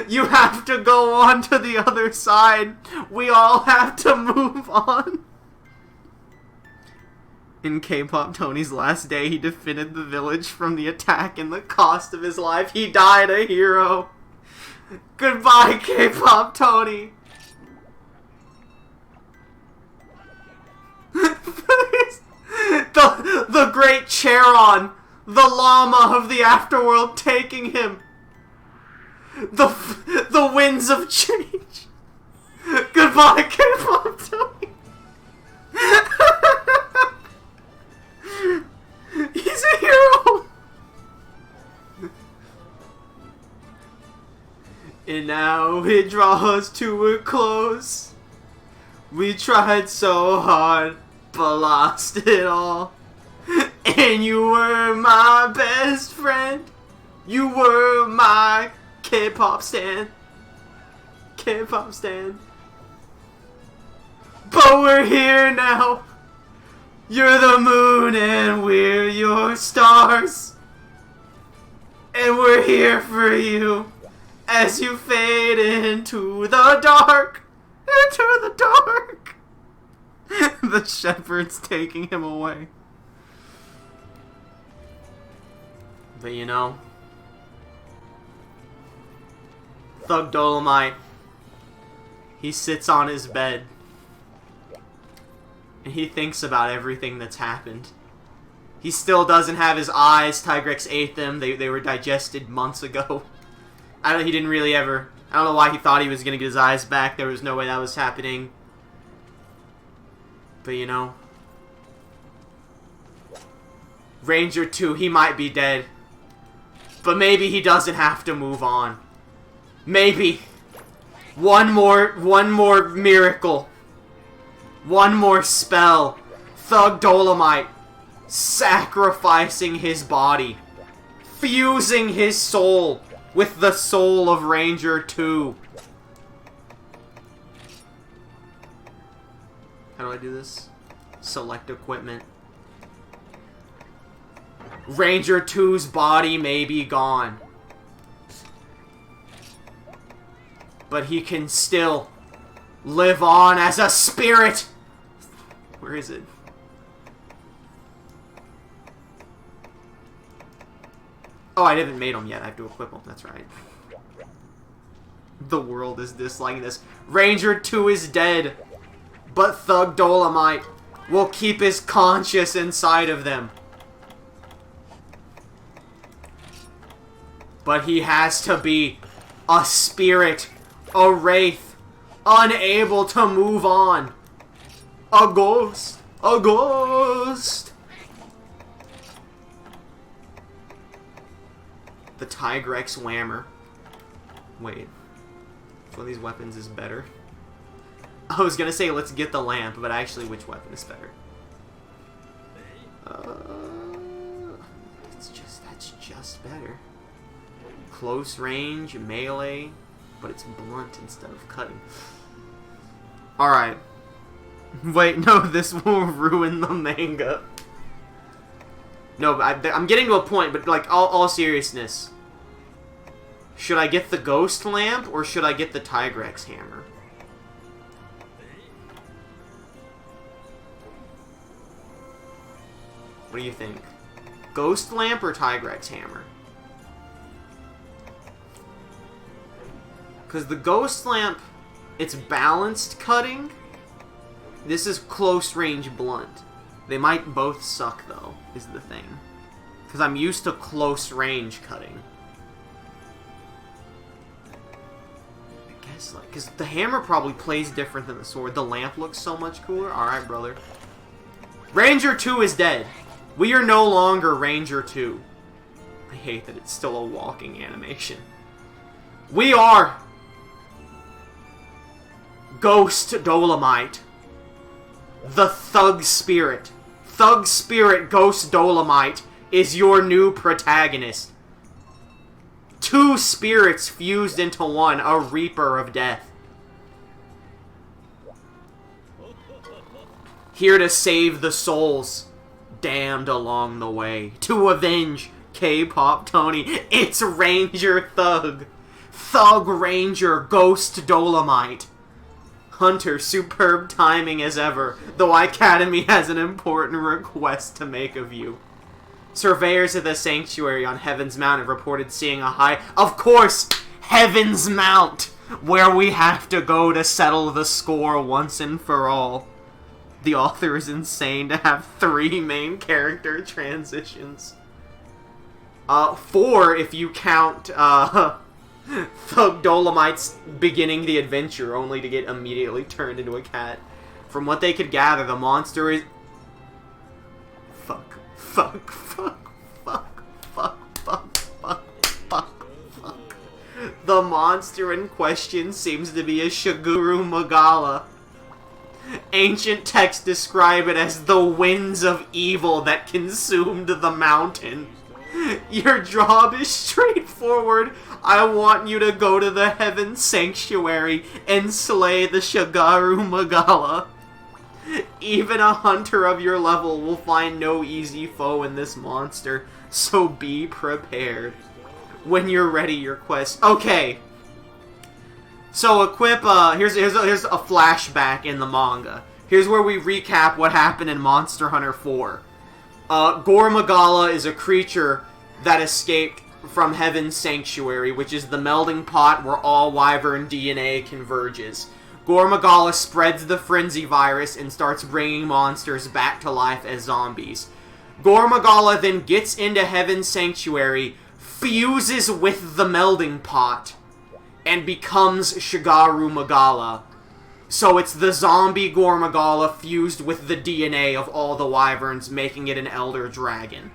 You have to go on to the other side. We all have to move on. In K-pop Tony's last day, he defended the village from the attack and the cost of his life. He died a hero. Goodbye, K-pop Tony. the great Charon, the llama of the afterworld, taking him. The winds of change. Goodbye, K-pop Tony. He's a hero. And now it draws to a close. We tried so hard, but lost it all. And you were my best friend. You were my K-pop stan. K-pop stan. But we're here now. You're the moon and we're your stars. And we're here for you as you fade into the dark. Into the dark. The shepherd's taking him away. But you know, Thug Dolomite, he sits on his bed and he thinks about everything that's happened. He still doesn't have his eyes. Tigrex ate them. They were digested months ago. He didn't really ever... I don't know why he thought he was going to get his eyes back. There was no way that was happening. But you know, Ranger 2, he might be dead. But maybe he doesn't have to move on. Maybe. One more miracle. One more spell. Thug Dolomite sacrificing his body. Fusing his soul with the soul of Ranger 2. How do I do this? Select equipment. Ranger 2's body may be gone, but he can still live on as a spirit. Where is it? Oh, I haven't made him yet. I have to equip him. That's right. The world is disliking this. Ranger 2 is dead, but Thug Dolomite will keep his conscience inside of them. But he has to be a spirit, a wraith, unable to move on. A ghost. A ghost. The Tigrex Whammer. Wait. Which one of these weapons is better? I was gonna say let's get the lamp, but actually which weapon is better? That's just better. Close range, melee, but it's blunt instead of cutting. Alright. Wait, no, this will ruin the manga. No, but I'm getting to a point, but like, all seriousness. Should I get the Ghost Lamp, or should I get the Tigrex Hammer? What do you think? Ghost Lamp or Tigrex Hammer? Because the Ghost Lamp, it's balanced cutting. This is close range blunt. They might both suck, though, is the thing. Because I'm used to close range cutting. I guess, like, because the hammer probably plays different than the sword. The lamp looks so much cooler. Alright, brother. Ranger 2 is dead. We are no longer Ranger 2. I hate that it's still a walking animation. We are Ghost Dolomite. The Thug Spirit. Thug Spirit Ghost Dolomite is your new protagonist. Two spirits fused into one, a Reaper of Death. Here to save the souls damned along the way. To avenge K-Pop Tony. It's Ranger Thug. Thug Ranger Ghost Dolomite. Hunter, superb timing as ever. The Academy has an important request to make of you. Surveyors of the Sanctuary on Heaven's Mount have reported seeing a high... Of course! Heaven's Mount! Where we have to go to settle the score once and for all. The author is insane to have 3 main character transitions. 4 if you count, Thug Dolomite's beginning the adventure, only to get immediately turned into a cat. From what they could gather, the monster is... Fuck. The monster in question seems to be a Shiguru Magala. Ancient texts describe it as the winds of evil that consumed the mountain. Your job is straightforward. I want you to go to the Heaven Sanctuary and slay the Shiguru Magala. Even a hunter of your level will find no easy foe in this monster, so be prepared. When you're ready, your quest... Okay. So equip, here's a flashback in the manga. Here's where we recap what happened in Monster Hunter 4. Gore Magala is a creature that escaped from Heaven's Sanctuary, which is the melding pot where all Wyvern DNA converges. Gore Magala spreads the Frenzy virus and starts bringing monsters back to life as zombies. Gore Magala then gets into Heaven's Sanctuary, fuses with the melding pot, and becomes Shiguru Magala. So it's the zombie Gore Magala fused with the DNA of all the Wyverns, making it an Elder Dragon.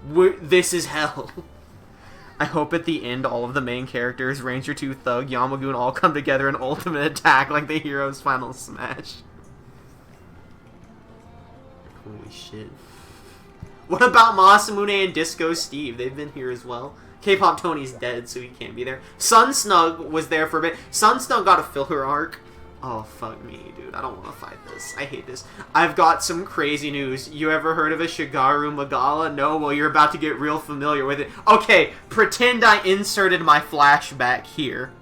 This is hell. I hope at the end all of the main characters, Ranger 2, Thug, Yamagoon, all come together in ultimate attack like the hero's final smash. Holy shit. What about Masamune and Disco Steve? They've been here as well. K-Pop Tony's dead, so he can't be there. Sun Snug was there for a bit. Sun Snug got a filler arc. Oh, fuck me, dude. I don't want to fight this. I hate this. I've got some crazy news. You ever heard of a Shiguru Magala? No? Well, you're about to get real familiar with it. Okay, pretend I inserted my flashback here.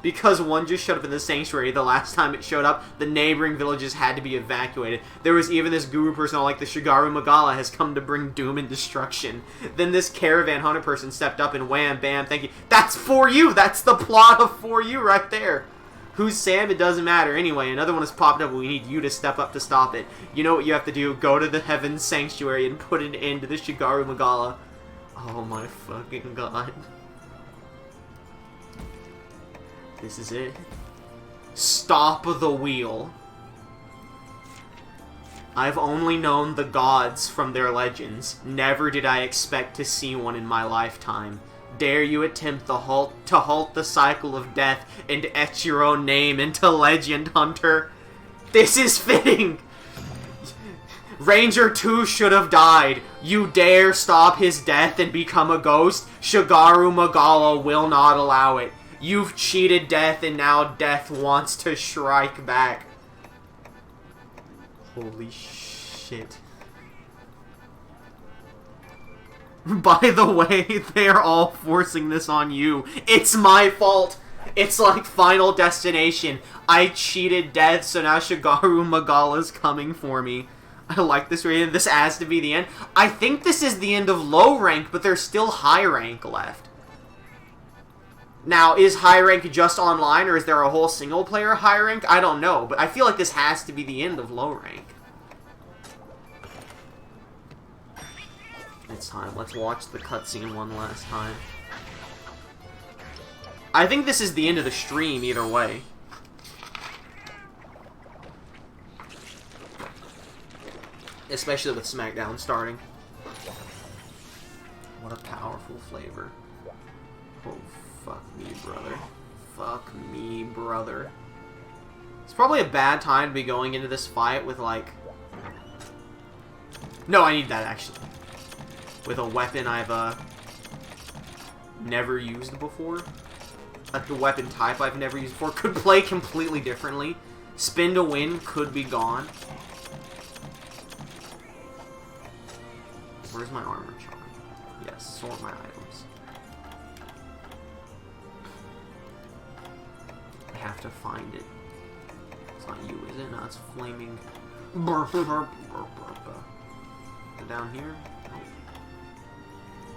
Because one just showed up in the sanctuary. The last time it showed up, the neighboring villages had to be evacuated. There was even this guru person like the Shiguru Magala has come to bring doom and destruction. Then this caravan hunter person stepped up and wham, bam, thank you. That's for you! That's the plot of For You right there. Who's Sam? It doesn't matter. Anyway, another one has popped up. We need you to step up to stop it. You know what you have to do? Go to the Heaven's Sanctuary and put an end to the Shiguru Magala. Oh my fucking god. This is it. Stop the wheel. I've only known the gods from their legends. Never did I expect to see one in my lifetime. Dare you attempt to halt the cycle of death and etch your own name into Legend, Hunter? This is fitting! Ranger 2 should have died. You dare stop his death and become a ghost? Shiguru Magala will not allow it. You've cheated death and now death wants to strike back. Holy shit. By the way, they are all forcing this on you. It's my fault. It's like Final Destination. I cheated death, so now Shiguru Magala's coming for me. I like this rating. This has to be the end. I think this is the end of low rank, but there's still high rank left. Now, is high rank just online, or is there a whole single player high rank? I don't know, but I feel like this has to be the end of low rank. It's time. Let's watch the cutscene one last time. I think this is the end of the stream either way. Especially with SmackDown starting. What a powerful flavor. Oh, fuck me, brother. Fuck me, brother. It's probably a bad time to be going into this fight with, like... No, I need that, actually. With a weapon I've, never used before. Like the weapon type I've never used before. Could play completely differently. Spin to win could be gone. Where's my armor charm? Yes, sort my items. I have to find it. It's not you, is it? No, it's flaming. Down here?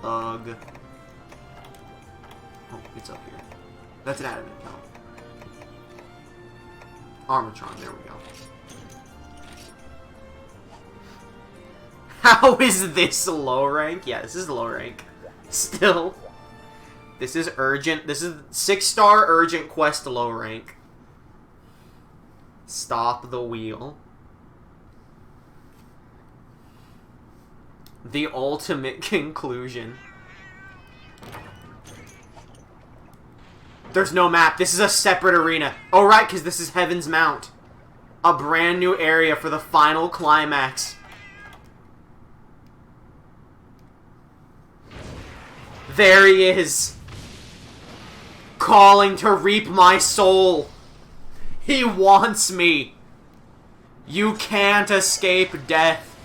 Ugh. Oh, it's up here. That's an adamant. No. Armatron, there we go. How is this low rank? Yeah, this is low rank. Still. This is urgent. This is 6-star urgent quest low rank. Stop the wheel. The ultimate conclusion. There's no map. This is a separate arena. Oh, right, because this is Heaven's Mount. A brand new area for the final climax. There he is. Calling to reap my soul. He wants me. You can't escape death.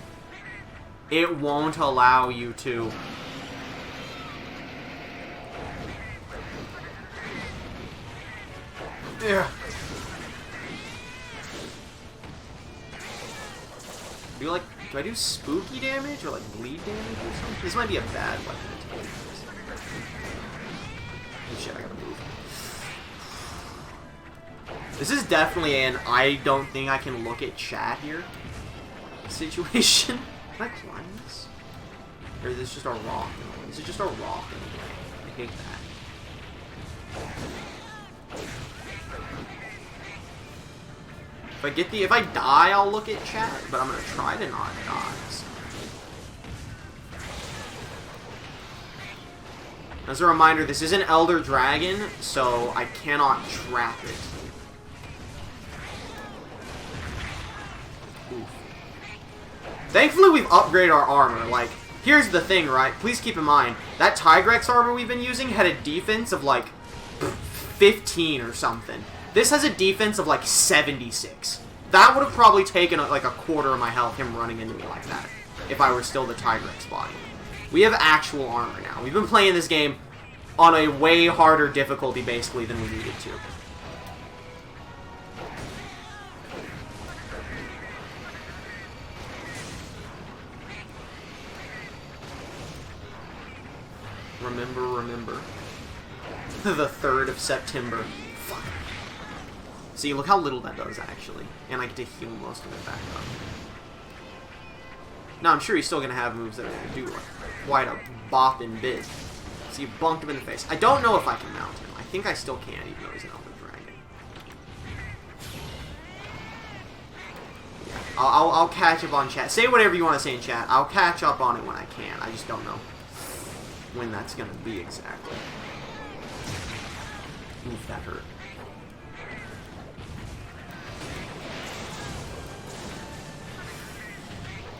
It won't allow you to. Yeah. Do I do spooky damage or like bleed damage or something? This might be a bad weapon to take. Oh shit, I gotta move. This is definitely an I don't think I can look at chat here situation. Can I climb this? Or is this just a rock? Is it just a rock? I hate that. If I die, I'll look at chat, but I'm gonna try to not die. So. As a reminder, this is an Elder Dragon, so I cannot trap it. Oof. Thankfully, we've upgraded our armor. Like, here's the thing, right? Please keep in mind, that Tigrex armor we've been using had a defense of, like, 15 or something. This has a defense of, like, 76. That would have probably taken, like, a quarter of my health, him running into me like that, if I were still the Tigrex body. We have actual armor now. We've been playing this game on a way harder difficulty, basically, than we needed to. Remember. The 3rd of September. Fuck. See, look how little that does, actually. And I get to heal most of it back up. Now, I'm sure he's still going to have moves that are going to do like, quite a bopping bit. So you bunked him in the face. I don't know if I can mount him. I think I still can, even though he's an Elder Dragon. Yeah, I'll catch up on chat. Say whatever you want to say in chat. I'll catch up on it when I can. I just don't know when that's going to be exactly. Oof, that hurt.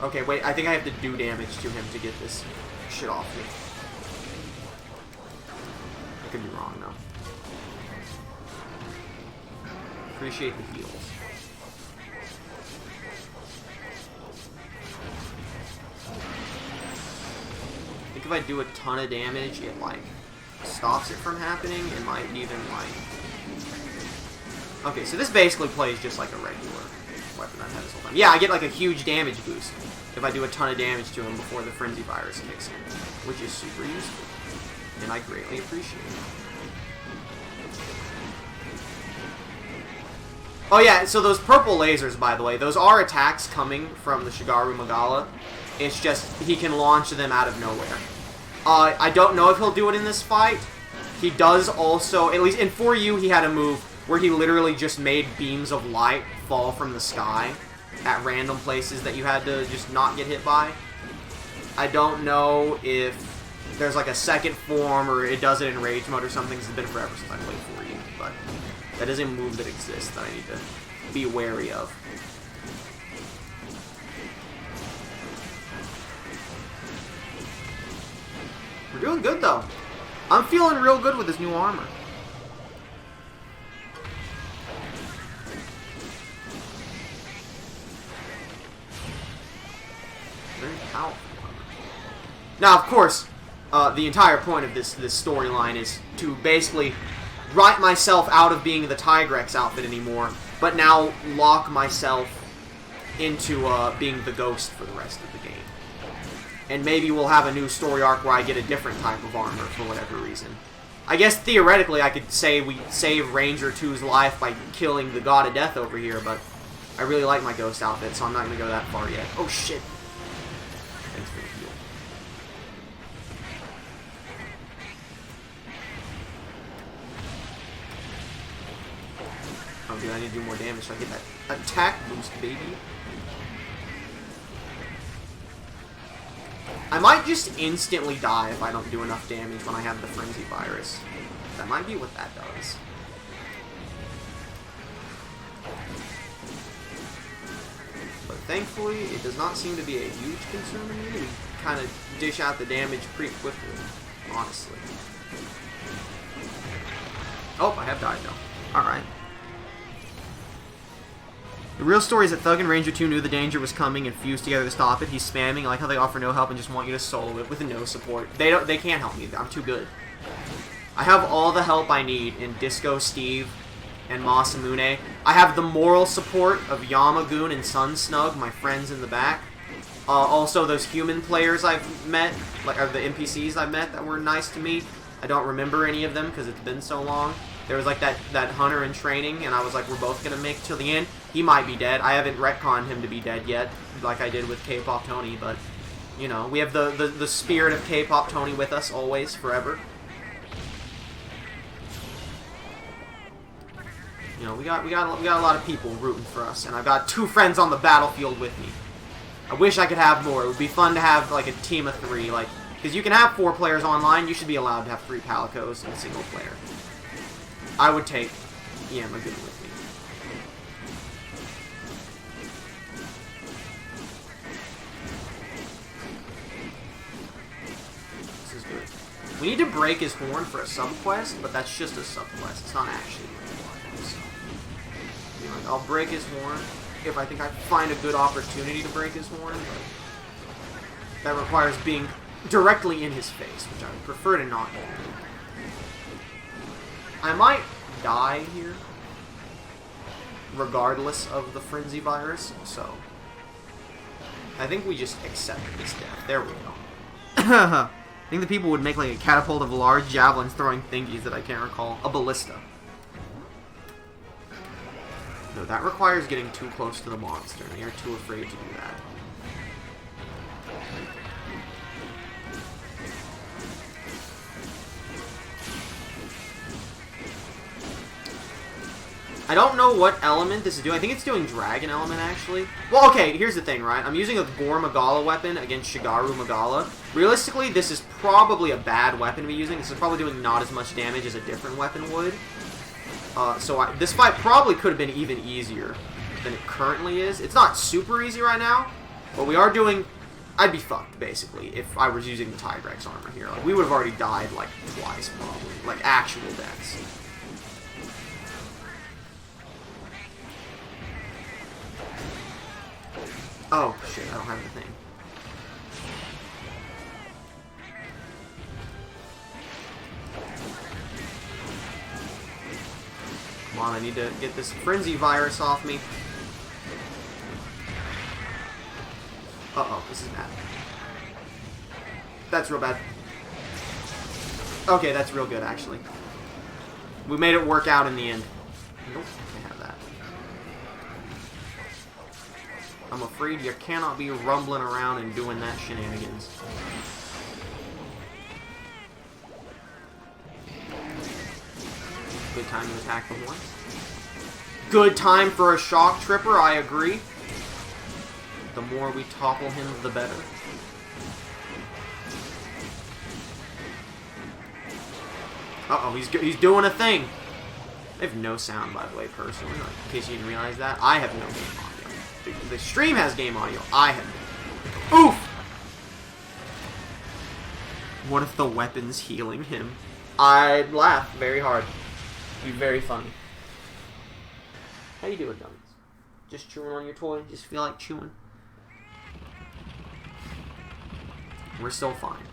Okay, wait, I think I have to do damage to him to get this shit off me. I could be wrong, though. Appreciate the heals. I think if I do a ton of damage, it, like, stops it from happening. It might even, like... Okay, so this basically plays just like a regular weapon I've had this whole time. Yeah, I get, like, a huge damage boost if I do a ton of damage to him before the Frenzy Virus kicks in, which is super useful, and I greatly appreciate it. Oh yeah, so those purple lasers, by the way, those are attacks coming from the Shigaru Magala. It's just, he can launch them out of nowhere. I don't know if he'll do it in this fight. He does also, at least in 4U, he had a move where he literally just made beams of light fall from the sky at random places that you had to just not get hit by. I don't know if there's like a second form or it does it in rage mode or something. It's been forever since I played 4U, but that is a move that exists that I need to be wary of. We're doing good, though. I'm feeling real good with this new armor. Very powerful armor. Now, of course, the entire point of this storyline is to basically write myself out of being the Tigrex outfit anymore, but now lock myself into being the Ghost for the rest of the game. And maybe we'll have a new story arc where I get a different type of armor for whatever reason. I guess theoretically I could say we save Ranger 2's life by killing the God of Death over here, but I really like my Ghost outfit, so I'm not going to go that far yet. Oh shit. Thanks for the heal. Oh dude, I need to do more damage so I get that attack boost, baby. I might just instantly die if I don't do enough damage when I have the Frenzy Virus. That might be what that does. But thankfully, it does not seem to be a huge concern to me. We kind of dish out the damage pretty quickly, honestly. Oh, I have died though. Alright. The real story is that Thug and Ranger 2 knew the danger was coming and fused together to stop it. He's spamming. I like how they offer no help and just want you to solo it with no support. They can't help me. I'm too good. I have all the help I need in Disco Steve and Masamune. I have the moral support of Yamagoon and Sun Snug, my friends in the back. Also, those human players I've met, like the NPCs I've met that were nice to me. I don't remember any of them because it's been so long. There was like that hunter in training, and I was like, we're both going to make it till the end. He might be dead. I haven't retconned him to be dead yet, like I did with K-Pop Tony, but, you know, we have the spirit of K-Pop Tony with us always, forever. You know, we got a lot of people rooting for us, and I've got 2 friends on the battlefield with me. I wish I could have more. It would be fun to have, like, a team of 3, like, because you can have 4 players online, you should be allowed to have 3 Palicos in a single player. I would take Yamagoon with me. This is good. We need to break his horn for a sub-quest, but that's just a sub-quest. It's not actually required, so. You know, like, I'll break his horn if I think I find a good opportunity to break his horn, but that requires being directly in his face, which I would prefer to not do. I might die here, regardless of the frenzy virus, so I think we just accept this death. There we go. I think the people would make like a catapult of large javelins throwing thingies that I can't recall. A ballista. No, that requires getting too close to the monster, and they are too afraid to do that. I don't know what element this is doing. I think it's doing Dragon Element, actually. Well, okay, here's the thing, right? I'm using a Gore Magala weapon against Shigaru Magala. Realistically, this is probably a bad weapon to be using. This is probably doing not as much damage as a different weapon would. This fight probably could have been even easier than it currently is. It's not super easy right now, but we are doing... I'd be fucked, basically, if I was using the Tigrex armor here. Like, we would have already died, like, twice, probably. Like, actual deaths. Oh, shit, I don't have the thing. Come on, I need to get this frenzy virus off me. Uh-oh, this is bad. That's real bad. Okay, that's real good, actually. We made it work out in the end. Nope, I have that. I'm afraid you cannot be rumbling around and doing that shenanigans. Good time to attack the horn. Good time for a shock tripper, I agree. The more we topple him, the better. Uh-oh, he's doing a thing. I have no sound, by the way, personally, like, in case you didn't realize that. I have no game audio. The stream has game audio. I have no. Oof! What if the weapon's healing him? I'd laugh very hard. It'd be very funny. How you doing, dummies? Just chewing on your toy? Just feel like chewing? We're still fine.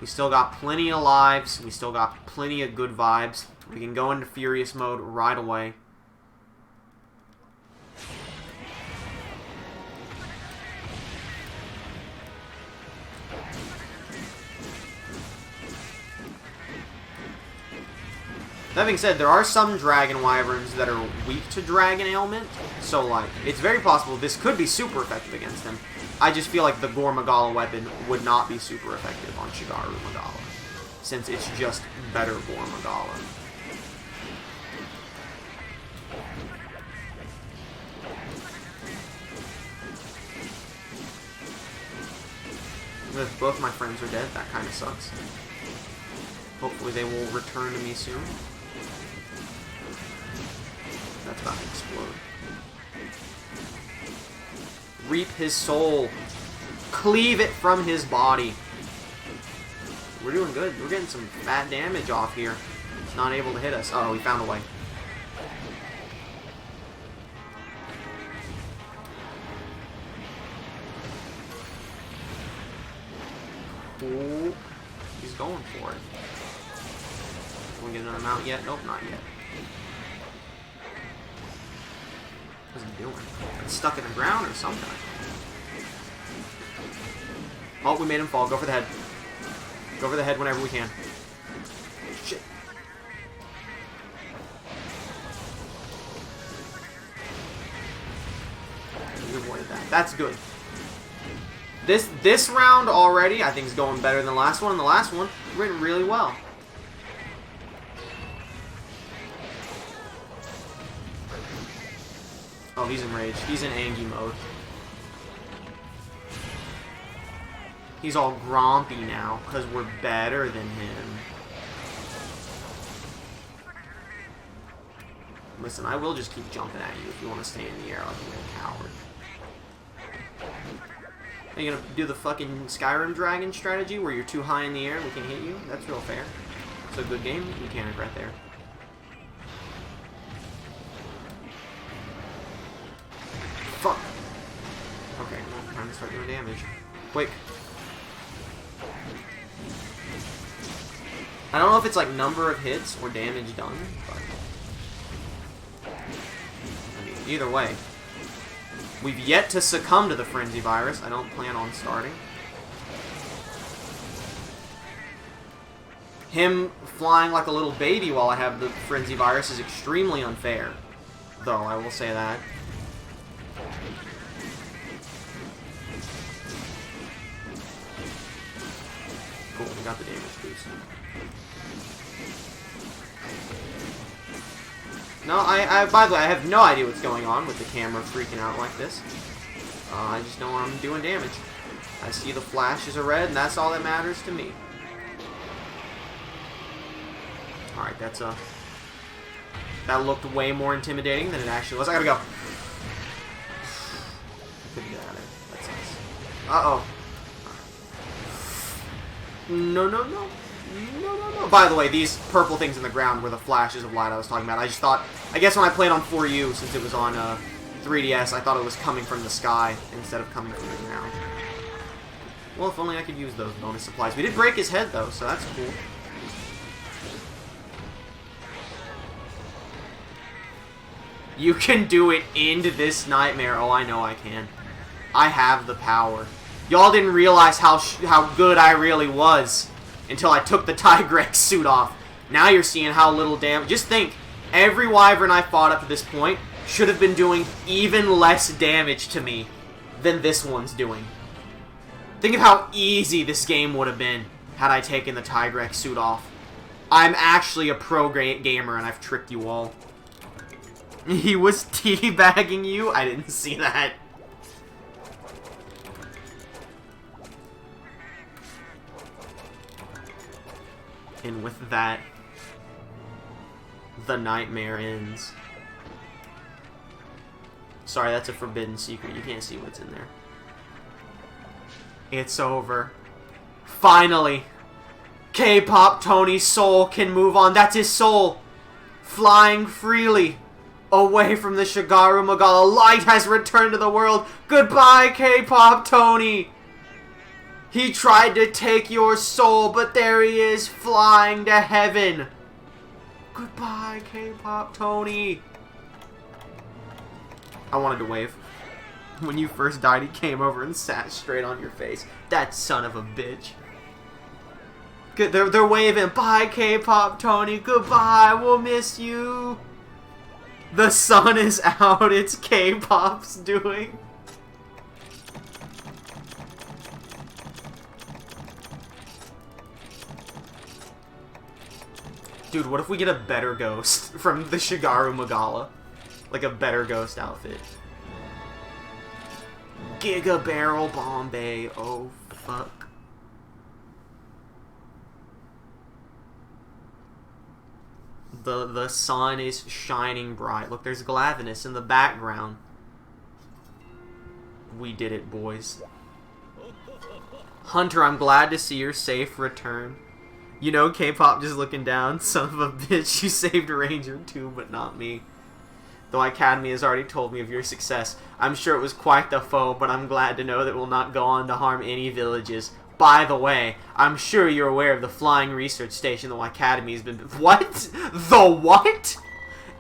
We still got plenty of lives. We still got plenty of good vibes. We can go into Furious mode right away. That being said, there are some Dragon Wyverns that are weak to Dragon Ailment, so, like, it's very possible this could be super effective against them. I just feel like the Gore Magala weapon would not be super effective on Shigaru Magala, since it's just better Gore Magala. If both my friends are dead, that kind of sucks. Hopefully they will return to me soon. That's about to explode. Reap his soul. Cleave it from his body. We're doing good. We're getting some fat damage off here. It's not able to hit us. Oh, we found a way. Ooh. He's going for it. Can we get another mount yet? Nope, not yet. What's he doing? It's stuck in the ground or something. Oh, we made him fall. Go for the head. Go for the head whenever we can. Shit. We avoided that. That's good. This round already, I think, is going better than the last one. And the last one went really well. Oh, he's enraged. He's in Angie mode. He's all grumpy now, because we're better than him. Listen, I will just keep jumping at you if you want to stay in the air like a coward. Are you going to do the fucking Skyrim dragon strategy where you're too high in the air and we can hit you? That's real fair. It's a good game mechanic right there. Fuck. Okay, well, time to start doing damage. Quick. I don't know if it's like number of hits or damage done, but I mean, either way. We've yet to succumb to the Frenzy Virus. I don't plan on starting. Him flying like a little baby while I have the Frenzy Virus is extremely unfair. Though, I will say that. Cool, we got the damage boost. No, by the way, I have no idea what's going on with the camera freaking out like this. I just know I'm doing damage. I see the flashes of red, and that's all that matters to me. Alright, that looked way more intimidating than it actually was. I gotta go. I couldn't get out of there. That sucks. Uh-oh. No, no, no. No, no, no. By the way, these purple things in the ground were the flashes of light I was talking about. I just thought, I guess when I played on 4U, since it was on 3DS, I thought it was coming from the sky instead of coming from the ground. Well, if only I could use those bonus supplies. We did break his head, though, so that's cool. You can do it into this nightmare. Oh, I know I can. I have the power. Y'all didn't realize how good I really was until I took the Tigrex suit off. Now you're seeing how little damage. Just think, every Wyvern I fought up to this point should have been doing even less damage to me than this one's doing. Think of how easy this game would have been had I taken the Tigrex suit off. I'm actually a pro gamer and I've tricked you all. He was teabagging you? I didn't see that. And with that, the nightmare ends. Sorry, that's a forbidden secret. You can't see what's in there. It's over. Finally! K-pop Tony's soul can move on. That's his soul! Flying freely away from the Shigaru Magala. Light has returned to the world. Goodbye, K-pop Tony! He tried to take your soul, but there he is, flying to heaven. Goodbye, K-pop Tony. I wanted to wave. When you first died, he came over and sat straight on your face. That son of a bitch. Good, they're waving. Bye, K-pop Tony. Goodbye. We'll miss you. The sun is out. It's K-pop's doing. Dude, what if we get a better ghost from the Shigaru Magala? Like a better ghost outfit. Giga Barrel Bombay. Oh, fuck. The sun is shining bright. Look, there's Glavinus in the background. We did it, boys. Hunter, I'm glad to see your safe return. You know, K-pop just looking down. Son of a bitch, you saved Ranger too, but not me. Though Academy has already told me of your success. I'm sure it was quite the foe, but I'm glad to know that it will not go on to harm any villages. By the way, I'm sure you're aware of the flying research station the Academy has been... What? The what?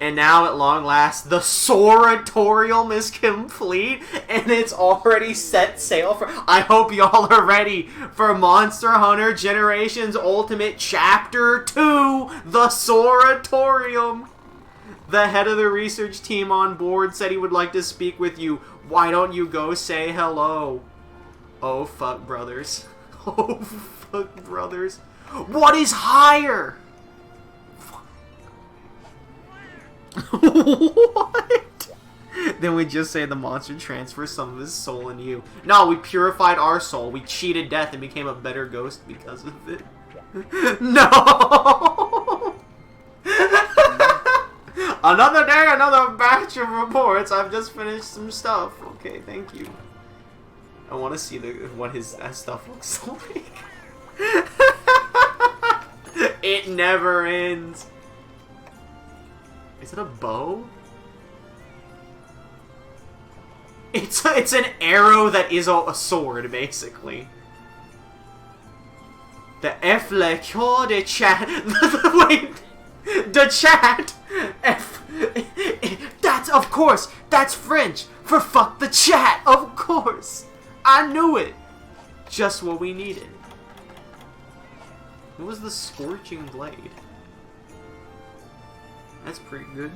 And now, at long last, the Soratorium is complete, and it's already set sail for... I hope y'all are ready for Monster Hunter Generations Ultimate Chapter 2, the Soratorium. The head of the research team on board said he would like to speak with you. Why don't you go say hello? Oh, fuck, brothers. Oh, fuck, brothers. What is higher? What? Then we just say the monster transfers some of his soul in you. No, we purified our soul. We cheated death and became a better ghost because of it. No! Another day, another batch of reports. I've just finished some stuff. Okay, thank you. I want to see what his stuff looks like. It never ends. Is it a bow? It's an arrow that is a sword, basically. The Effleure de chat. Wait, the chat. That's, of course, that's French for fuck the chat. Of course, I knew it. Just what we needed. What was the Scorching Blade? That's pretty good.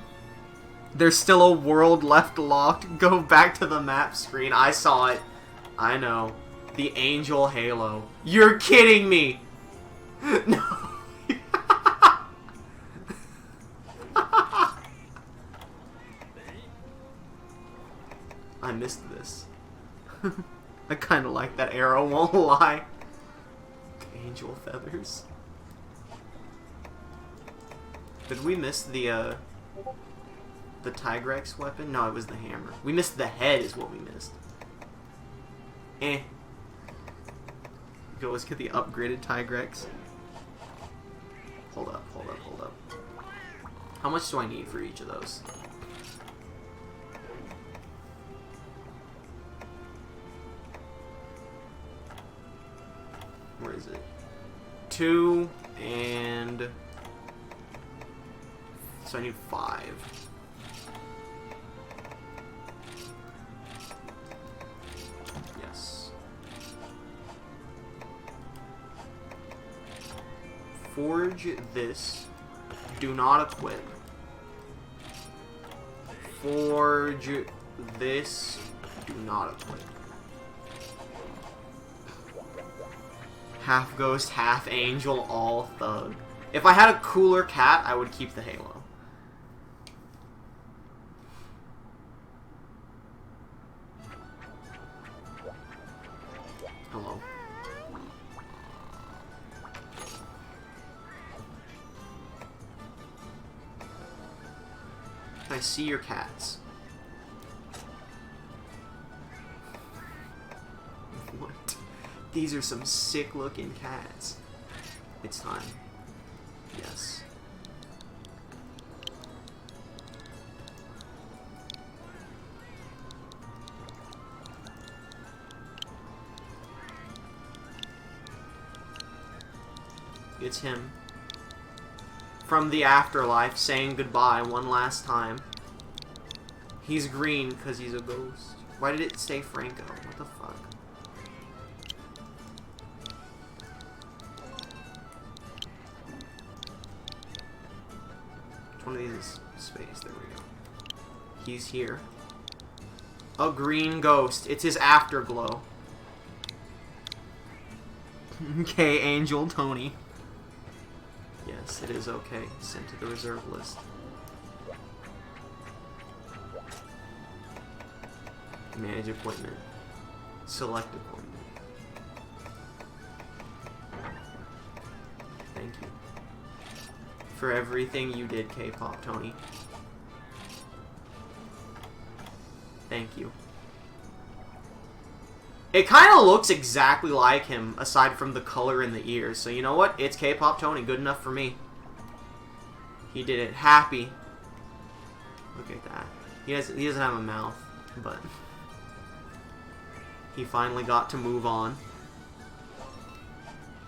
There's still a world left locked. Go back to the map screen. I saw it. I know. The Angel Halo. You're kidding me! No. I missed this. I kind of like that arrow, won't lie. Angel feathers. Did we miss the Tigrex weapon? No, it was the hammer. We missed the head is what we missed. Eh. Go, let's get the upgraded Tigrex. Hold up, hold up, hold up. How much do I need for each of those? Where is it? 2 and... So I need 5. Yes. Forge this. Do not equip. Forge this. Do not equip. Half ghost, half angel, all thug. If I had a cooler cat, I would keep the halo. Hello. I see your cats. What? These are some sick looking cats. It's time. Yes. It's him. From the afterlife, saying goodbye one last time. He's green because he's a ghost. Why did it say Franco? What the fuck? Which one of these is space? There we go. He's here. A green ghost. It's his afterglow. Okay, Angel Tony. Yes, it is okay. Sent to the reserve list. Manage appointment. Select appointment. Thank you. for everything you did, K-pop Tony. Thank you. It kind of looks exactly like him, aside from the color in the ears. So you know what? It's K-pop Tony. Good enough for me. He did it happy. Look at that. He doesn't have a mouth, but he finally got to move on.